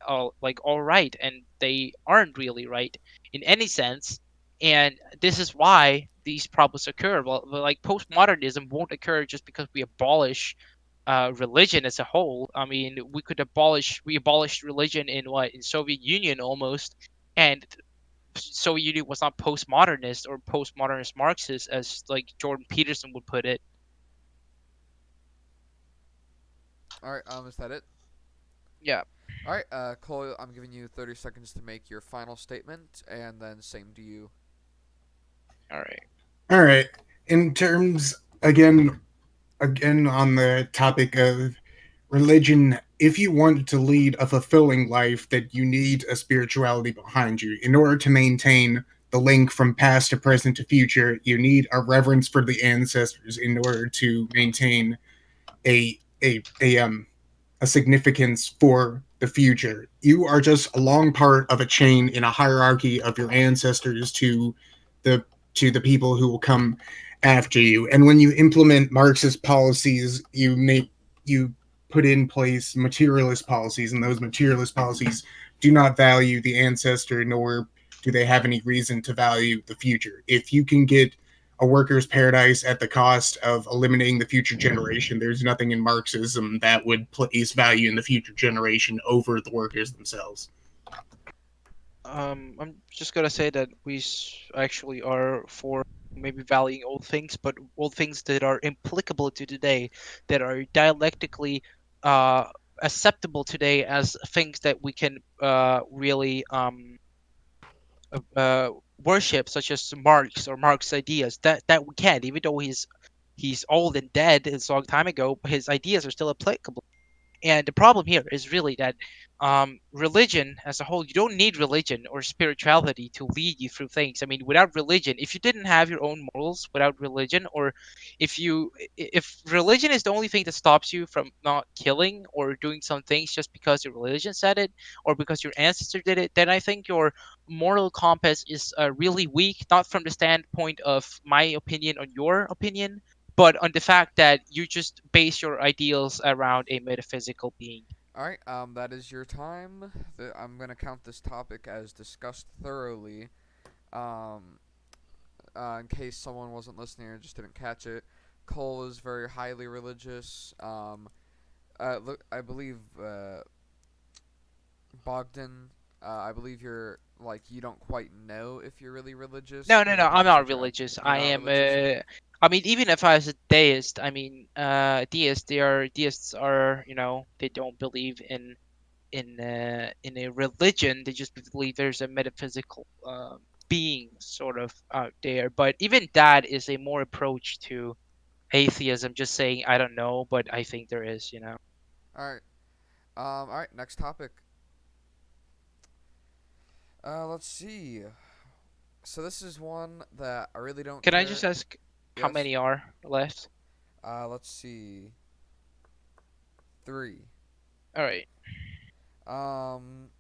and they aren't really right in any sense. And this is why these problems occur. Well, like postmodernism won't occur just because we abolish religion as a whole. I mean, we abolished religion in what, in Soviet Union almost, and Soviet Union was not postmodernist or postmodernist Marxist as like Jordan Peterson would put it. All right, is that it? Yeah. All right, Cole, I'm giving you 30 seconds to make your final statement, and then same to you. All right. All right. In terms again on the topic of religion, if you want to lead a fulfilling life, that you need a spirituality behind you. In order to maintain the link from past to present to future, you need a reverence for the ancestors in order to maintain a a significance for the future. You are just a long part of a chain in a hierarchy of your ancestors the to the people who will come after you. And when you implement Marxist policies, you put in place materialist policies, and those materialist policies do not value the ancestor, nor do they have any reason to value the future. If you can get a worker's paradise at the cost of eliminating the future generation, there's nothing in Marxism that would place value in the future generation over the workers themselves. I'm just gonna say that actually are for maybe valuing old things, but old things that are applicable to today, that are dialectically uh, acceptable today as things that we can really worship, such as Marx or Marx ideas. That we can, even though he's old and dead, it's a long time ago, his ideas are still applicable. And the problem here is really that religion as a whole, you don't need religion or spirituality to lead you through things. I mean, without religion, if you didn't have your own morals without religion, or if religion is the only thing that stops you from not killing or doing some things just because your religion said it or because your ancestor did it, then I think your moral compass is really weak, not from the standpoint of my opinion on your opinion, but on the fact that you just base your ideals around a metaphysical being. All right. That is your time. I'm gonna count this topic as discussed thoroughly. Um, in case someone wasn't listening or just didn't catch it, Cole is very highly religious. Look, I believe Bogdan. I believe you're like you don't quite know if you're really religious No, no, because no. I think I'm you not said you're religious. you're I not am. religious. I mean, even if I was a deist, I mean, deists. Deists are. They don't believe in a religion. They just believe there's a metaphysical being sort of out there. But even that is a more approach to atheism. Just saying, I don't know, but I think there is. All right. All right. Next topic. Let's see. So this is one that I really don't Can I just care. ask how Yes. many are left? Let's see. Three. All right. Um.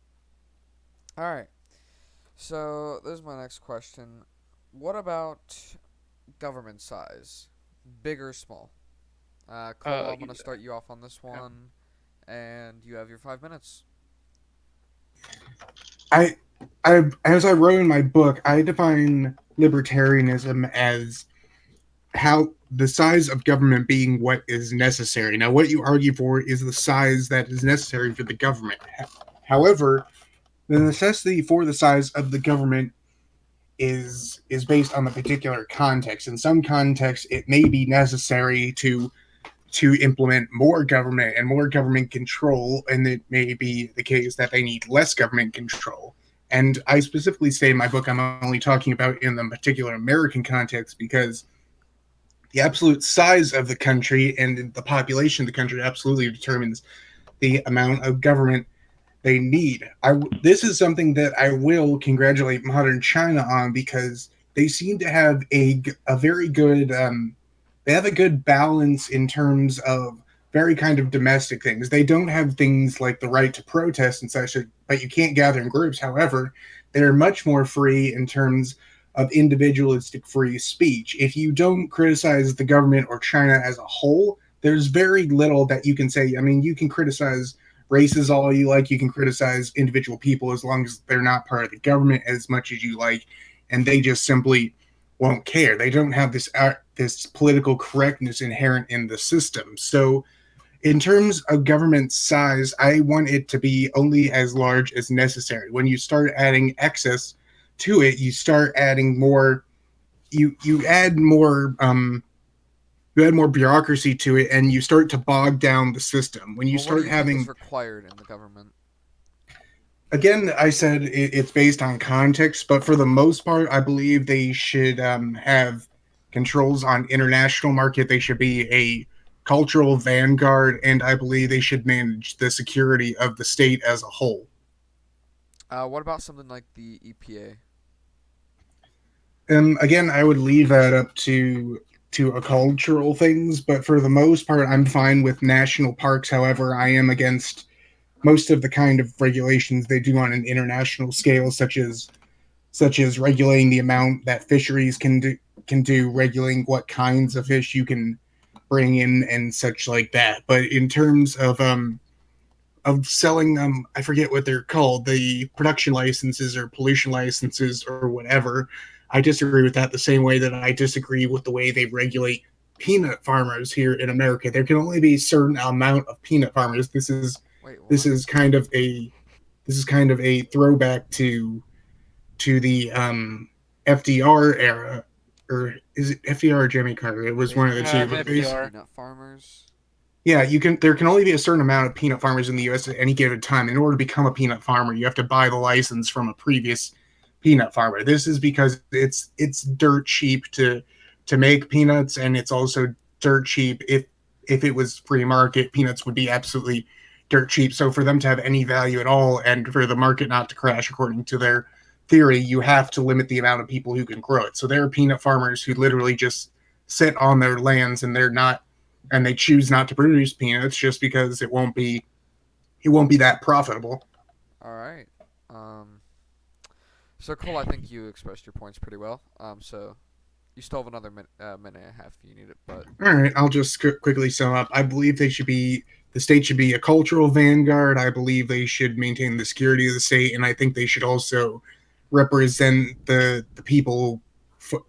All right. So this is my next question. What about government size? Big or small? Cole, I'm You, gonna start you off on this one, and you have your 5 minutes. I, as I wrote in my book, I define libertarianism as how the size of government being what is necessary. Now, what you argue for is the size that is necessary for the government. However, the necessity for the size of the government is based on the particular context. In some contexts, it may be necessary to implement more government and more government control, and it may be the case that they need less government control. And I specifically say in my book I'm only talking about in the particular American context because the absolute size of the country and the population of the country absolutely determines the amount of government they need. This is something that I will congratulate modern China on because they seem to have a very good they have a good balance in terms of very kind of domestic things. They don't have things like the right to protest and such, but you can't gather in groups. However, they're much more free in terms of individualistic free speech. If you don't criticize the government or China as a whole, there's very little that you can say. I mean, you can criticize races all you like, you can criticize individual people as long as they're not part of the government as much as you like, and they just simply won't care. They don't have this political correctness inherent in the system. So, in terms of government size, I want it to be only as large as necessary. When you start adding excess to it, you start adding more. You add more. You add more bureaucracy to it, and you start to bog down the system. When you Well, what do start you think is having required in the government? again, I said it's based on context, but for the most part, I believe they should have controls on international market. They should be a cultural vanguard, and I believe they should manage the security of the state as a whole. What about something like the EPA? Again, I would leave that up to a cultural things, but for the most part, I'm fine with national parks. However, I am against most of the kind of regulations they do on an international scale, such as regulating the amount that fisheries can do, regulating what kinds of fish you can bring in and such like that. But in terms of selling I forget what they're called, the production licenses or pollution licenses or whatever. I disagree with that the same way that I disagree with the way they regulate peanut farmers here in America. There can only be a certain amount of peanut farmers. This is Wait, this what? is kind of a this is kind of a throwback to the FDR era, or is it FDR or Jimmy Carter? It was They one of the can two. only But be basically, FDR. peanut farmers. yeah, you can. There can only be a certain amount of peanut farmers in the U.S. at any given time. In order to become a peanut farmer, you have to buy the license from a previous peanut farmer. This is because it's dirt cheap to make peanuts, and it's also dirt cheap if it was free market. Peanuts would be absolutely dirt cheap. So for them to have any value at all, and for the market not to crash according to their theory, you have to limit the amount of people who can grow it. So there are peanut farmers who literally just sit on their lands and they're not, and they choose not to produce peanuts just because it won't be that profitable. All right. Um, so Cole, I think you expressed your points pretty well. So you still have another minute and a half if you need it, but All right, I'll just quickly sum up. I believe the state should be a cultural vanguard. I believe they should maintain the security of the state, and I think they should also represent the people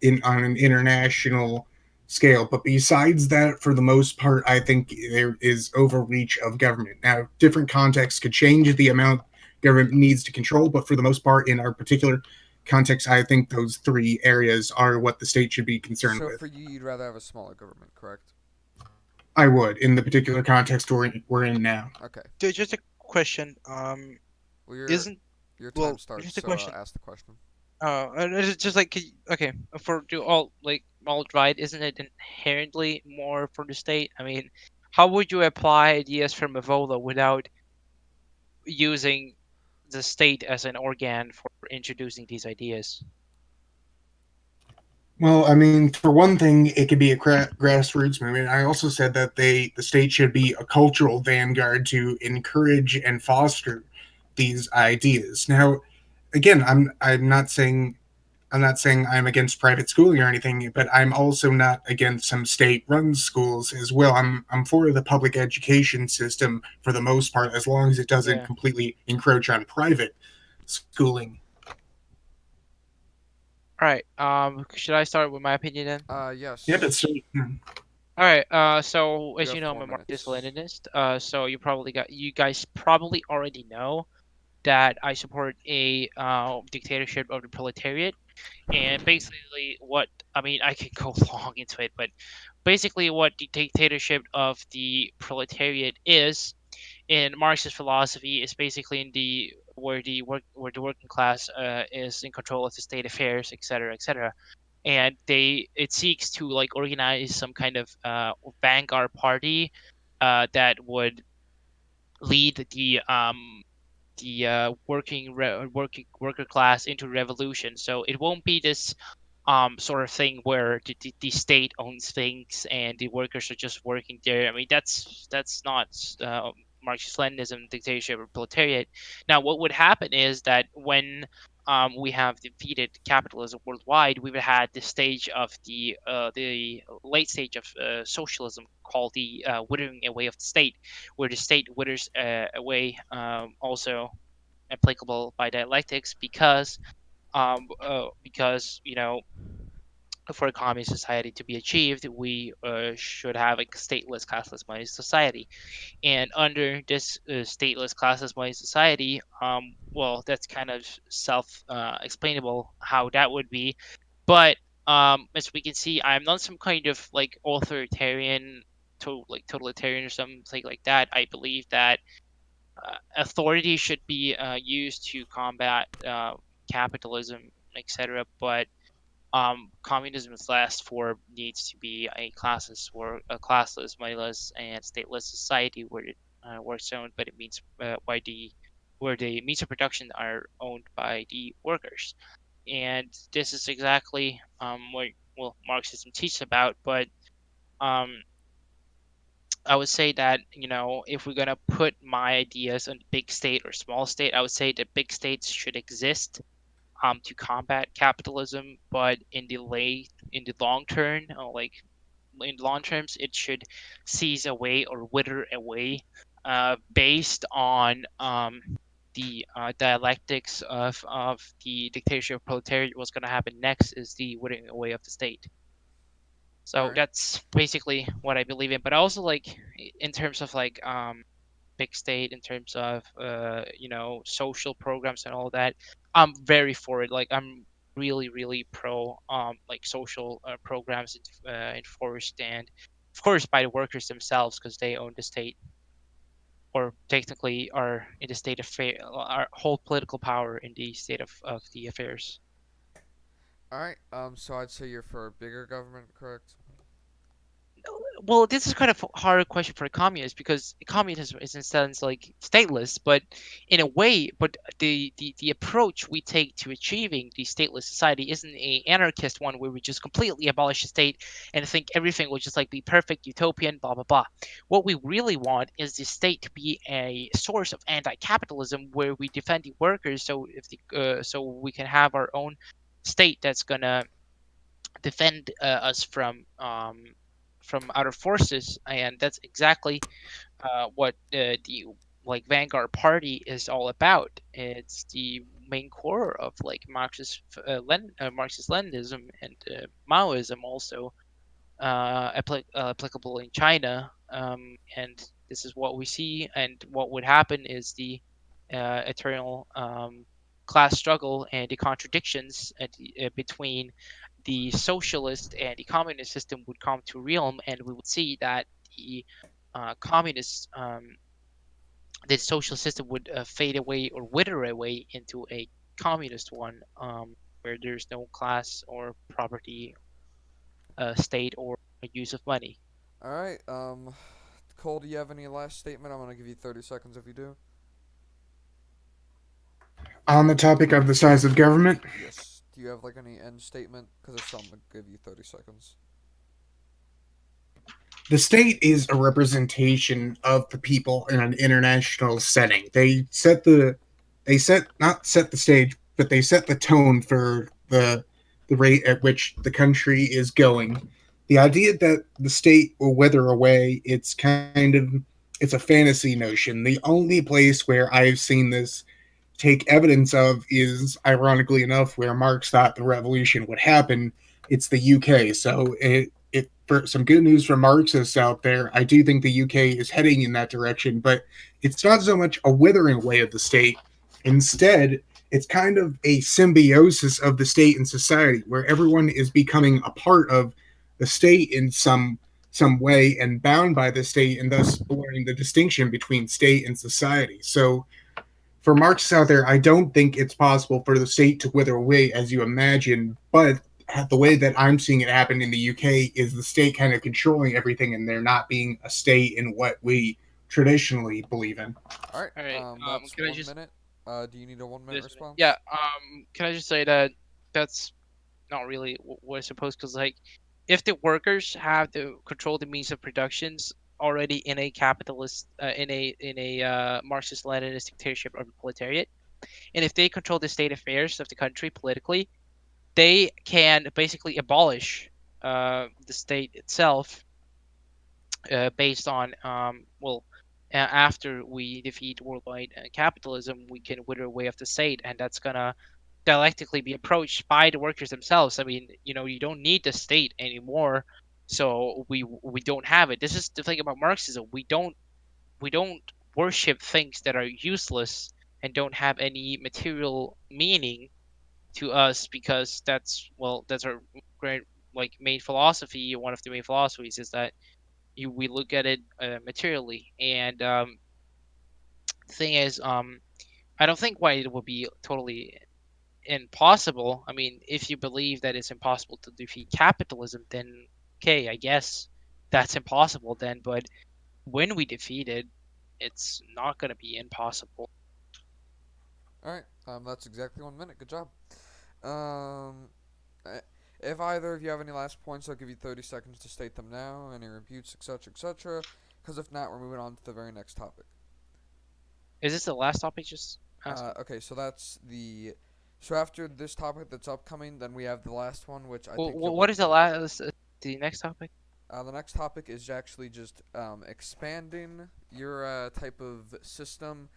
in on an international scale. But besides that, for the most part, I think there is overreach of government. Now, different contexts could change the amount government needs to control, but for the most part, in our particular context, I think those three areas are what the state should be concerned so with. for you, you'd rather have a smaller government, correct? I would, in the particular context we're in now. Okay. Just a question. Well, Isn't your time well, starts, just a so question. ask the question. And it's just like okay, for do all like alt right, isn't it inherently more for the state? I mean, how would you apply ideas from Evola without using the state as an organ for introducing these ideas? Well, I mean, for one thing, it could be a grassroots movement. I also said that the state should be a cultural vanguard to encourage and foster these ideas. Now, again, I'm not saying I'm against private schooling or anything, but I'm also not against some state-run schools as well. I'm for the public education system for the most part, as long as it doesn't Yeah. completely encroach on private schooling. All right. Should I start with my opinion then? Yep, Yes. it's still, All right. So You as have you know, I'm four a minutes. Marxist-Leninist. So you guys probably already know that I support a dictatorship of the proletariat. And basically, what I mean, I can go long into it, but basically, what the dictatorship of the proletariat is in Marxist philosophy is basically in the where the working class is in control of the state affairs, etc., etc. And it seeks to like organize some kind of vanguard party that would lead the working worker class into revolution. So it won't be this sort of thing where the state owns things and the workers are just working there. I mean, that's not Marxist Leninism, dictatorship, or proletariat. Now, what would happen is that when we have defeated capitalism worldwide, we would have the stage of the late stage of socialism called the withering away of the state, where the state withers away, also applicable by dialectics because for a communist society to be achieved, we should have a stateless, classless, money society. And under this stateless, classless, money society, well, that's kind of self-explainable how that would be. But as we can see, I'm not some kind of like authoritarian, like totalitarian or something like that. I believe that authority should be used to combat capitalism, etc. But communism's last form needs to be a classless, moneyless, and stateless society where it works owned, but it means by the where the means of production are owned by the workers. And this is exactly what well Marxism teaches about. But um, I would say that if we're gonna put my ideas on big state or small state, I would say that big states should exist to combat capitalism, but in the long term, in long terms, it should seize away or wither away, based on the dialectics of the dictatorship of proletariat. What's going to happen next is the withering away of the state. All So right. that's basically what I believe in. But also like in terms of like big state, in terms of social programs and all that, I'm very for it. Like I'm really pro like social programs enforced, and of course by the workers themselves because they own the state, or technically are in the state of are hold political power in the state of the affairs. All right. So I'd say you're for bigger government, correct? well, this is kind of a hard question for communists because communism is in a sense like stateless, but in a way, but the approach we take to achieving the stateless society isn't a anarchist one where we just completely abolish the state and think everything will just like be perfect, utopian, blah blah blah. What we really want is the state to be a source of anti-capitalism where we defend the workers, so if the so we can have our own state that's gonna defend us from outer forces, and that's exactly what the like Vanguard Party is all about. It's the main core of like Marxist Leninism and Maoism also applicable in China. And this is what we see, and what would happen is the eternal class struggle and the contradictions between the socialist and the communist system would come to realm, and we would see that the communist the social system would fade away or wither away into a communist one, where there's no class or property, state, or use of money. All right. Cole, do you have any last statement? I'm gonna give you 30 seconds if you do. On the topic of the size of government, Yes. Do you have like any end statement? Because if so, I'm gonna give you 30 seconds. the state is a representation of the people in an international setting. They set not set the stage, but they set the tone for the rate at which the country is going. The idea that the state will wither away, it's a fantasy notion. The only place where I've seen this take evidence of is, ironically enough, where Marx thought the revolution would happen. It's the UK. So for some good news from Marxists out there, I do think the UK is heading in that direction, but it's not so much a withering away of the state. Instead, it's kind of a symbiosis of the state and society, where everyone is becoming a part of the state in some way and bound by the state, and thus blurring the distinction between state and society. So for Marxists out there, I don't think it's possible for the state to wither away as you imagine, but the way that I'm seeing it happen in the UK is the state kind of controlling everything and there not being a state in what we traditionally believe in. All right. All right. That's Can I one just minute. Do you need a 1 minute this minute? Yeah. response? Can I just say that that's not really what I suppose, because like if the workers have to control the means of productions already in a capitalist in a Marxist Leninist dictatorship of the proletariat, and if they control the state affairs of the country politically, they can basically abolish the state itself, based on after we defeat worldwide capitalism, we can wither away of the state, and that's gonna dialectically be approached by the workers themselves. I mean, you don't need the state anymore, so we don't have it. This is the thing about Marxism. We don't worship things that are useless and don't have any material meaning to us, because that's our great like main philosophy. One of the main philosophies is that we look at it materially, and the thing is, I don't think why it would be totally impossible. I mean, if you believe that it's impossible to defeat capitalism, then okay, I guess that's impossible then. But when we defeat it, it's not going to be impossible. All right. That's exactly 1 minute. Good job. Um, eh, if either of you have any last points, I'll give you 30 seconds to state them now. Any rebukes, etc., etc. Because if not, we're moving on to the very next topic. Is this the last topic just asked? Okay, so that's the. So after this topic that's upcoming, then we have the last one, which I Well, think you'll what like. is the next topic? The next topic is actually just expanding your type of system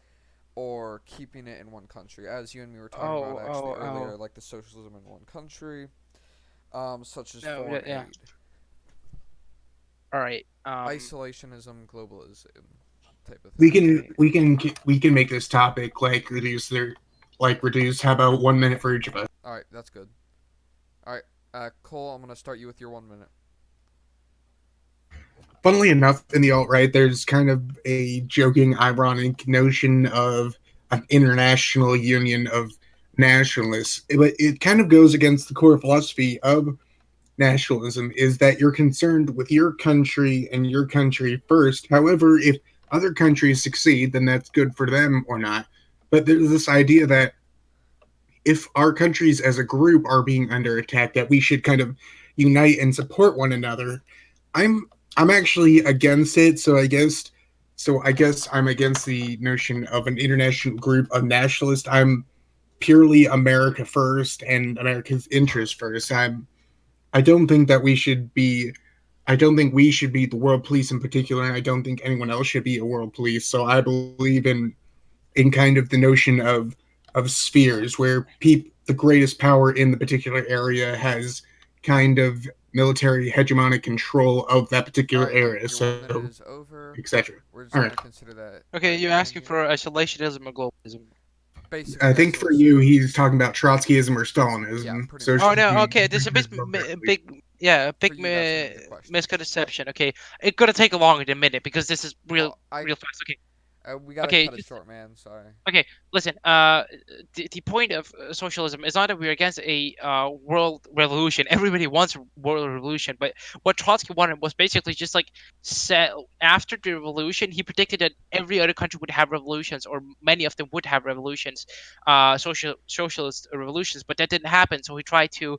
or keeping it in one country. As you and me were talking about Oh, actually oh, earlier, oh. like the socialism in one country, such as No, foreign yeah. aid, All right. isolationism, globalism, type of We thing. can Okay. we can we can make this topic like reduce. How about 1 minute for each of us? All right, that's good. All right, Cole, I'm gonna start you with your 1 minute. Funnily enough, in the alt right, there's kind of a joking, ironic notion of an international union of nationalists. But it kind of goes against the core philosophy of nationalism is that you're concerned with your country and your country first. However, if other countries succeed, then that's good for them or not. But there's this idea that if our countries as a group are being under attack, that we should kind of unite and support one another. I'm I'm actually against it, so I guess I'm against the notion of an international group of nationalists. I'm purely America first and America's interest first. I don't think that we should be I don't think we should be the world police in particular, and I don't think anyone else should be a world police. So I believe in kind of the notion of spheres where the greatest power in the particular area has kind of military hegemonic control of that All particular right, area. your 1 minute So, is over. etc. We're All just right. gonna consider that Okay, you're asking ended. for isolationism or globalism? Basically, I that's think what for we're you, saying. he's talking about Trotskyism or Yeah, Stalinism. pretty Oh much. no, Socialism, okay. There's a big, revolution. big, yeah, For big you, that's gonna be the question. misconception. Okay, it's gonna take longer than a minute because this is real, Well, I real fast. Okay, we gotta okay. cut it short, man. Sorry. Okay, listen. The point of socialism is not that we're against a world revolution. Everybody wants a world revolution, but what Trotsky wanted was basically just like set after the revolution, he predicted that every other country would have revolutions, or many of them would have revolutions, socialist revolutions. But that didn't happen, so he tried to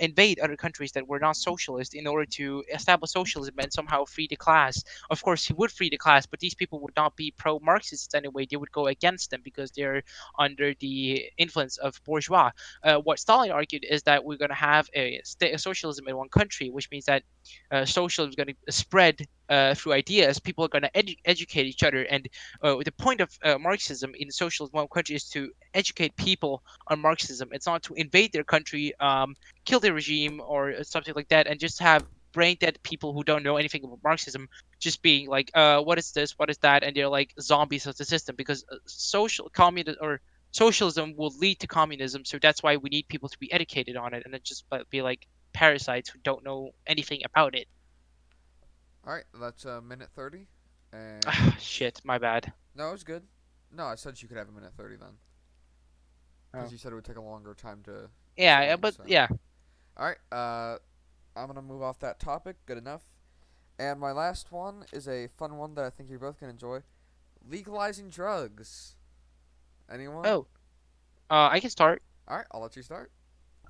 invade other countries that were not socialist in order to establish socialism and somehow free the class. Of course, he would free the class, but these people would not be pro-Marxists anyway. They would go against them because they're under the influence of bourgeois. What Stalin argued is that we're going to have a socialism in one country, which means that socialism is going to spread through ideas. People are going to educate each other, and the point of Marxism in socialism in one country is to educate people on Marxism. It's not to invade their country, kill the regime, or something like that, and just have brain dead people who don't know anything about Marxism just being like, what is this, what is that, and they're like zombies of the system because social communism or socialism will lead to communism. So that's why we need people to be educated on it and then just be like parasites who don't know anything about it. All right, that's a minute 30, Ah, and shit, my bad. no, it's good. No, I said you could have a minute 30 then, because Oh. you said it would take a longer time to Yeah, yeah, explain. but So, yeah. all right, I'm gonna move off that topic. Good enough. And my last one is a fun one that I think you're both gonna enjoy: legalizing drugs. Anyone? Oh, I can start. All right, I'll let you start.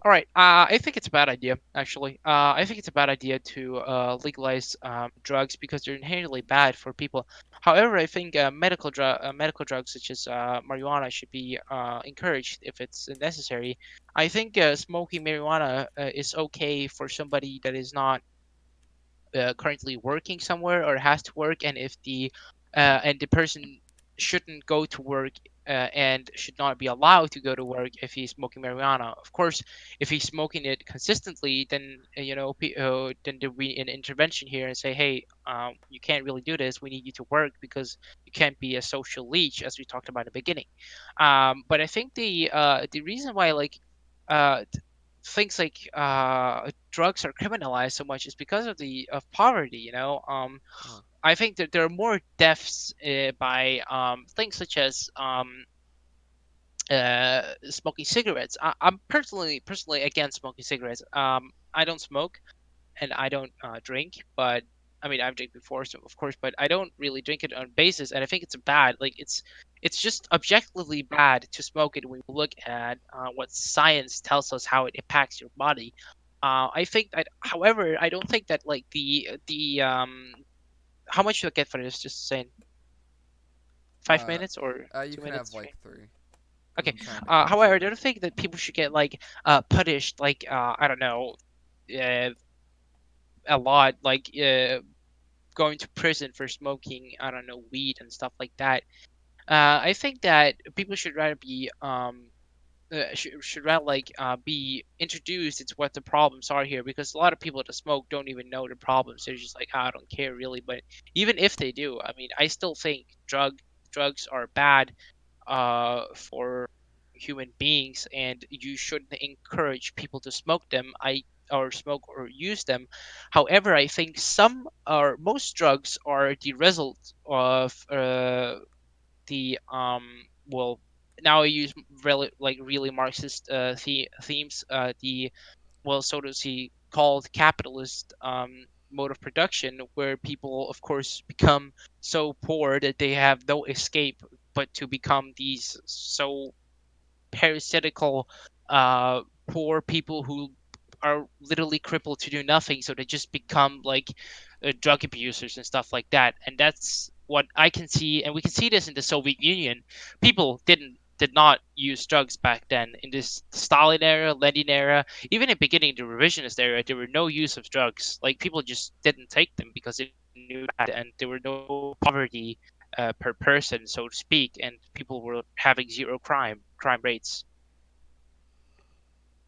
All right. I think it's a bad idea, actually. I think it's a bad idea to legalize drugs because they're inherently bad for people. However, I think medical drugs such as marijuana should be encouraged if it's necessary. I think smoking marijuana is okay for somebody that is not currently working somewhere or has to work, and the person shouldn't go to work and should not be allowed to go to work if he's smoking marijuana. Of course, if he's smoking it consistently, then then there will be an intervention here and say, hey, you can't really do this. We need you to work because you can't be a social leech, as we talked about in the beginning. But I think the reason why uh, things like drugs are criminalized so much is because of the of poverty. Uh, I think that there are more deaths by things such as smoking cigarettes. I'm personally against smoking cigarettes. I don't smoke and I don't drink, but I mean I've drank before, so of course, but I don't really drink it on basis, and I think it's bad. Like it's just objectively bad to smoke it when we look at what science tells us how it impacts your body. I think that, however, I don't think that like the how much do I get for this? Just saying, five uh, minutes or you two can have minutes? like 3, because Okay. I'm trying to cut it However, I short. don't think that people should get like punished like I don't know uh, a lot like going to prison for smoking, I don't know, weed and stuff like that. I think that people should rather be should rather be introduced into what the problems are here, because a lot of people that smoke don't even know the problems. They're just like, I don't care really. But even if they do, I mean, I still think drugs are bad for human beings, and you shouldn't encourage people to smoke them. Or smoke or use them. However, I think some or most drugs are the result of the well, now I use really Marxist themes, the well, so to see, called capitalist mode of production, where people, of course, become so poor that they have no escape but to become these so parasitical, uh, poor people who are literally crippled to do nothing, so they just become like drug abusers and stuff like that. And that's what I can see, and we can see this in the Soviet Union. People did not use drugs back then. In this Stalin era, Lenin era, even in the beginning of the revisionist era, there were no use of drugs. Like people just didn't take them because they knew they're bad, and there were no poverty per person, so to speak, and people were having zero crime rates.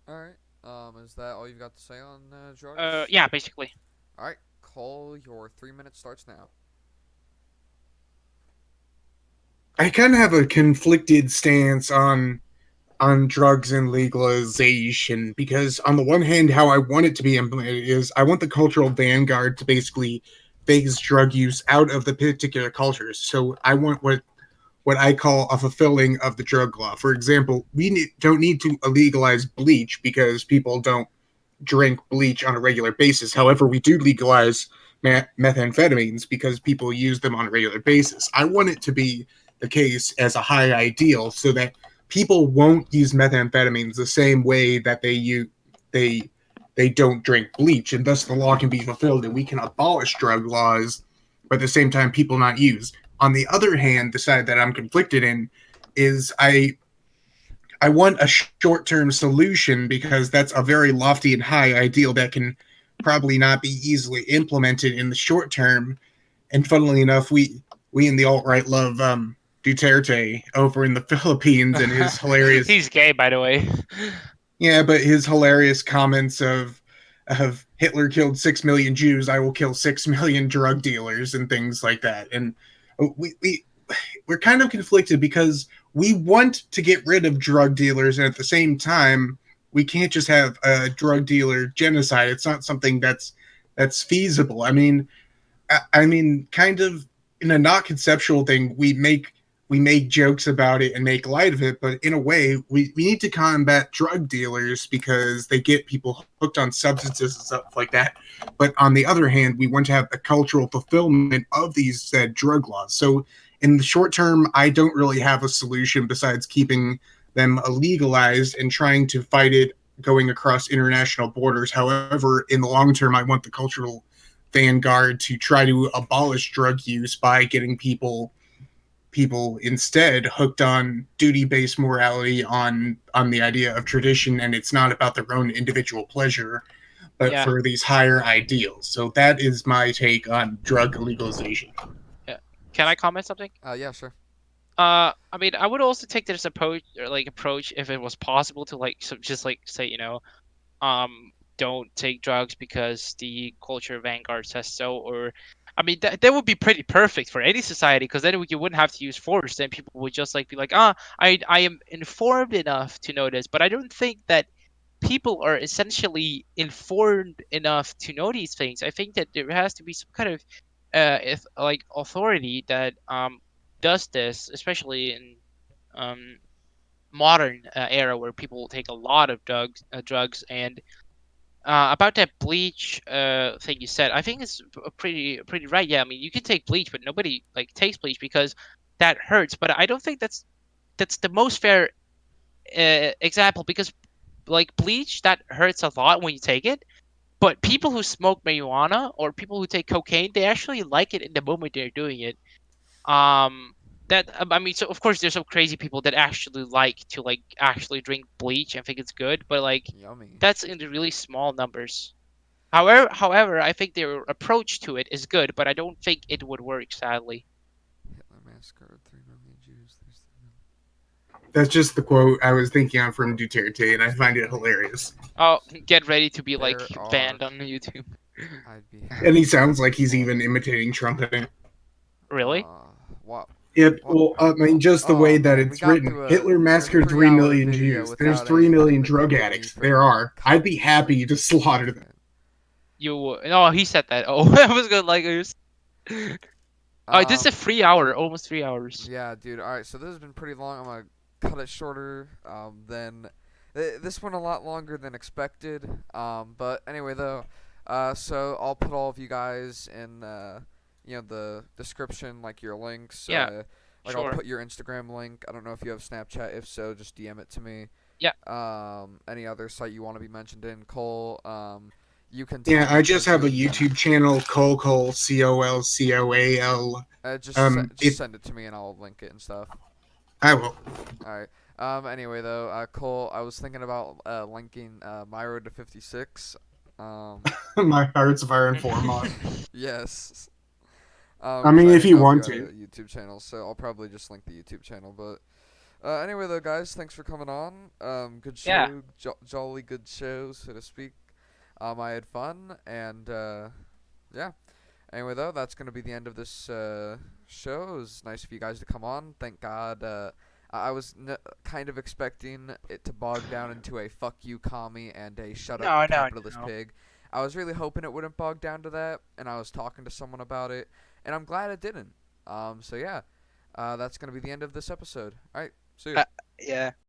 All right. Is that all you've got to say on drugs? Yeah, basically. All right, Cole, your 3 minutes starts now. I kind of have a conflicted stance on drugs and legalization because on the one hand how I want it to be implemented is I want the cultural vanguard to basically phase drug use out of the particular cultures. So I want what I call a fulfilling of the drug law. For example, don't need to legalize bleach because people don't drink bleach on a regular basis. However, we do legalize methamphetamines because people use them on a regular basis. I want it to be the case as a high ideal so that people won't use methamphetamines the same way that they they don't drink bleach, and thus the law can be fulfilled and we can abolish drug laws, but at the same time people not use. On the other hand, the side that I'm conflicted in is I want a short term solution because that's a very lofty and high ideal that can probably not be easily implemented in the short term. And funnily enough, we in the alt right love Duterte over in the Philippines and his hilarious, He's gay, by the way. yeah, but his hilarious comments of Hitler killed 6 million Jews, I will kill 6 million drug dealers and things like that. And we we're kind of conflicted because we want to get rid of drug dealers, and at the same time, we can't just have a drug dealer genocide. It's not something that's feasible. I mean, kind of in a not conceptual thing, we make jokes about it and make light of it, but in a way, we need to combat drug dealers because they get people hooked on substances and stuff like that. But on the other hand, we want to have a cultural fulfillment of these said drug laws. So in the short term, I don't really have a solution besides keeping them legalized and trying to fight it going across international borders. However, in the long term, I want the cultural vanguard to try to abolish drug use by getting people instead hooked on duty-based morality, on the idea of tradition, and it's not about their own individual pleasure but Yeah, for these higher ideals. So that is my take on drug legalization. yeah. Can I comment something? Yeah, sure. I mean, I would also take this approach, or like approach, if it was possible to like just like say, don't take drugs because the culture vanguard says so, or I mean that would be pretty perfect for any society, because then you wouldn't have to use force. Then people would just like be like, I am informed enough to know this, but I don't think that people are essentially informed enough to know these things. I think that there has to be some kind of if like authority that does this, especially in um modern era where people take a lot of drugs. And about that bleach thing you said, I think it's pretty right. Yeah, I mean you can take bleach, but nobody like takes bleach because that hurts. But I don't think that's the most fair example, because like bleach, that hurts a lot when you take it. But people who smoke marijuana or people who take cocaine, they actually like it in the moment they're doing it. Um, that I mean, so of course there's some crazy people that actually like to like actually drink bleach and think it's good, but like Yummy. that's in the really small numbers. However, I think their approach to it is good, but I don't think it would work, sadly. Hitler massacred 3 million Jews. There's 3 million. That's just the quote I was thinking on from Duterte, and I find it hilarious. Oh, get ready to be like There are. banned on YouTube. I'd be And he happy to sounds like he's slaughter even them. imitating Trump in it. Really? What? Yep. What? Well, I mean, just the Oh way that man, we it's got written. through a Hitler nearly massacred 3 hour 3 million video Jews. There's without 3 million any drug need addicts. for There are. I'd be happy to content. slaughter them. You no, he said that. Oh, I was gonna like. Oh, this is a Um, 3 hour, almost 3 hours. yeah, dude. All right, so this has been pretty long. I'm gonna cut it shorter. Then This went a lot longer than expected. But anyway, though, so I'll put all of you guys in, the description, like your links. Yeah, Like I'll sure. put your Instagram link. I don't know if you have Snapchat. If so, just DM it to me. Yeah. Any other site you want to be mentioned in, Cole. You can tell Yeah, me I just because have you a have been. YouTube channel, Cole, COLCOAL. Just It send it to me and I'll link it and stuff. I will. All right. Anyway, though, Cole, I was thinking about linking my road to 56. My heart's fire and foremost. Yes. I Because mean, I if didn't you know if you want had to. a YouTube channel, so I'll probably just link the YouTube channel. But anyway, though, guys, thanks for coming on. Good Yeah. show, jolly good show, so to speak. I had fun, and yeah. Anyway, though, that's going to be the end of this show. It was nice of you guys to come on. Thank God. I was kind of expecting it to bog down into a fuck you commie and a shut up No, no, capitalist no. pig. I was really hoping it wouldn't bog down to that, and I was talking to someone about it, and I'm glad it didn't. So yeah, that's going to be the end of this episode. All right, see ya. Yeah.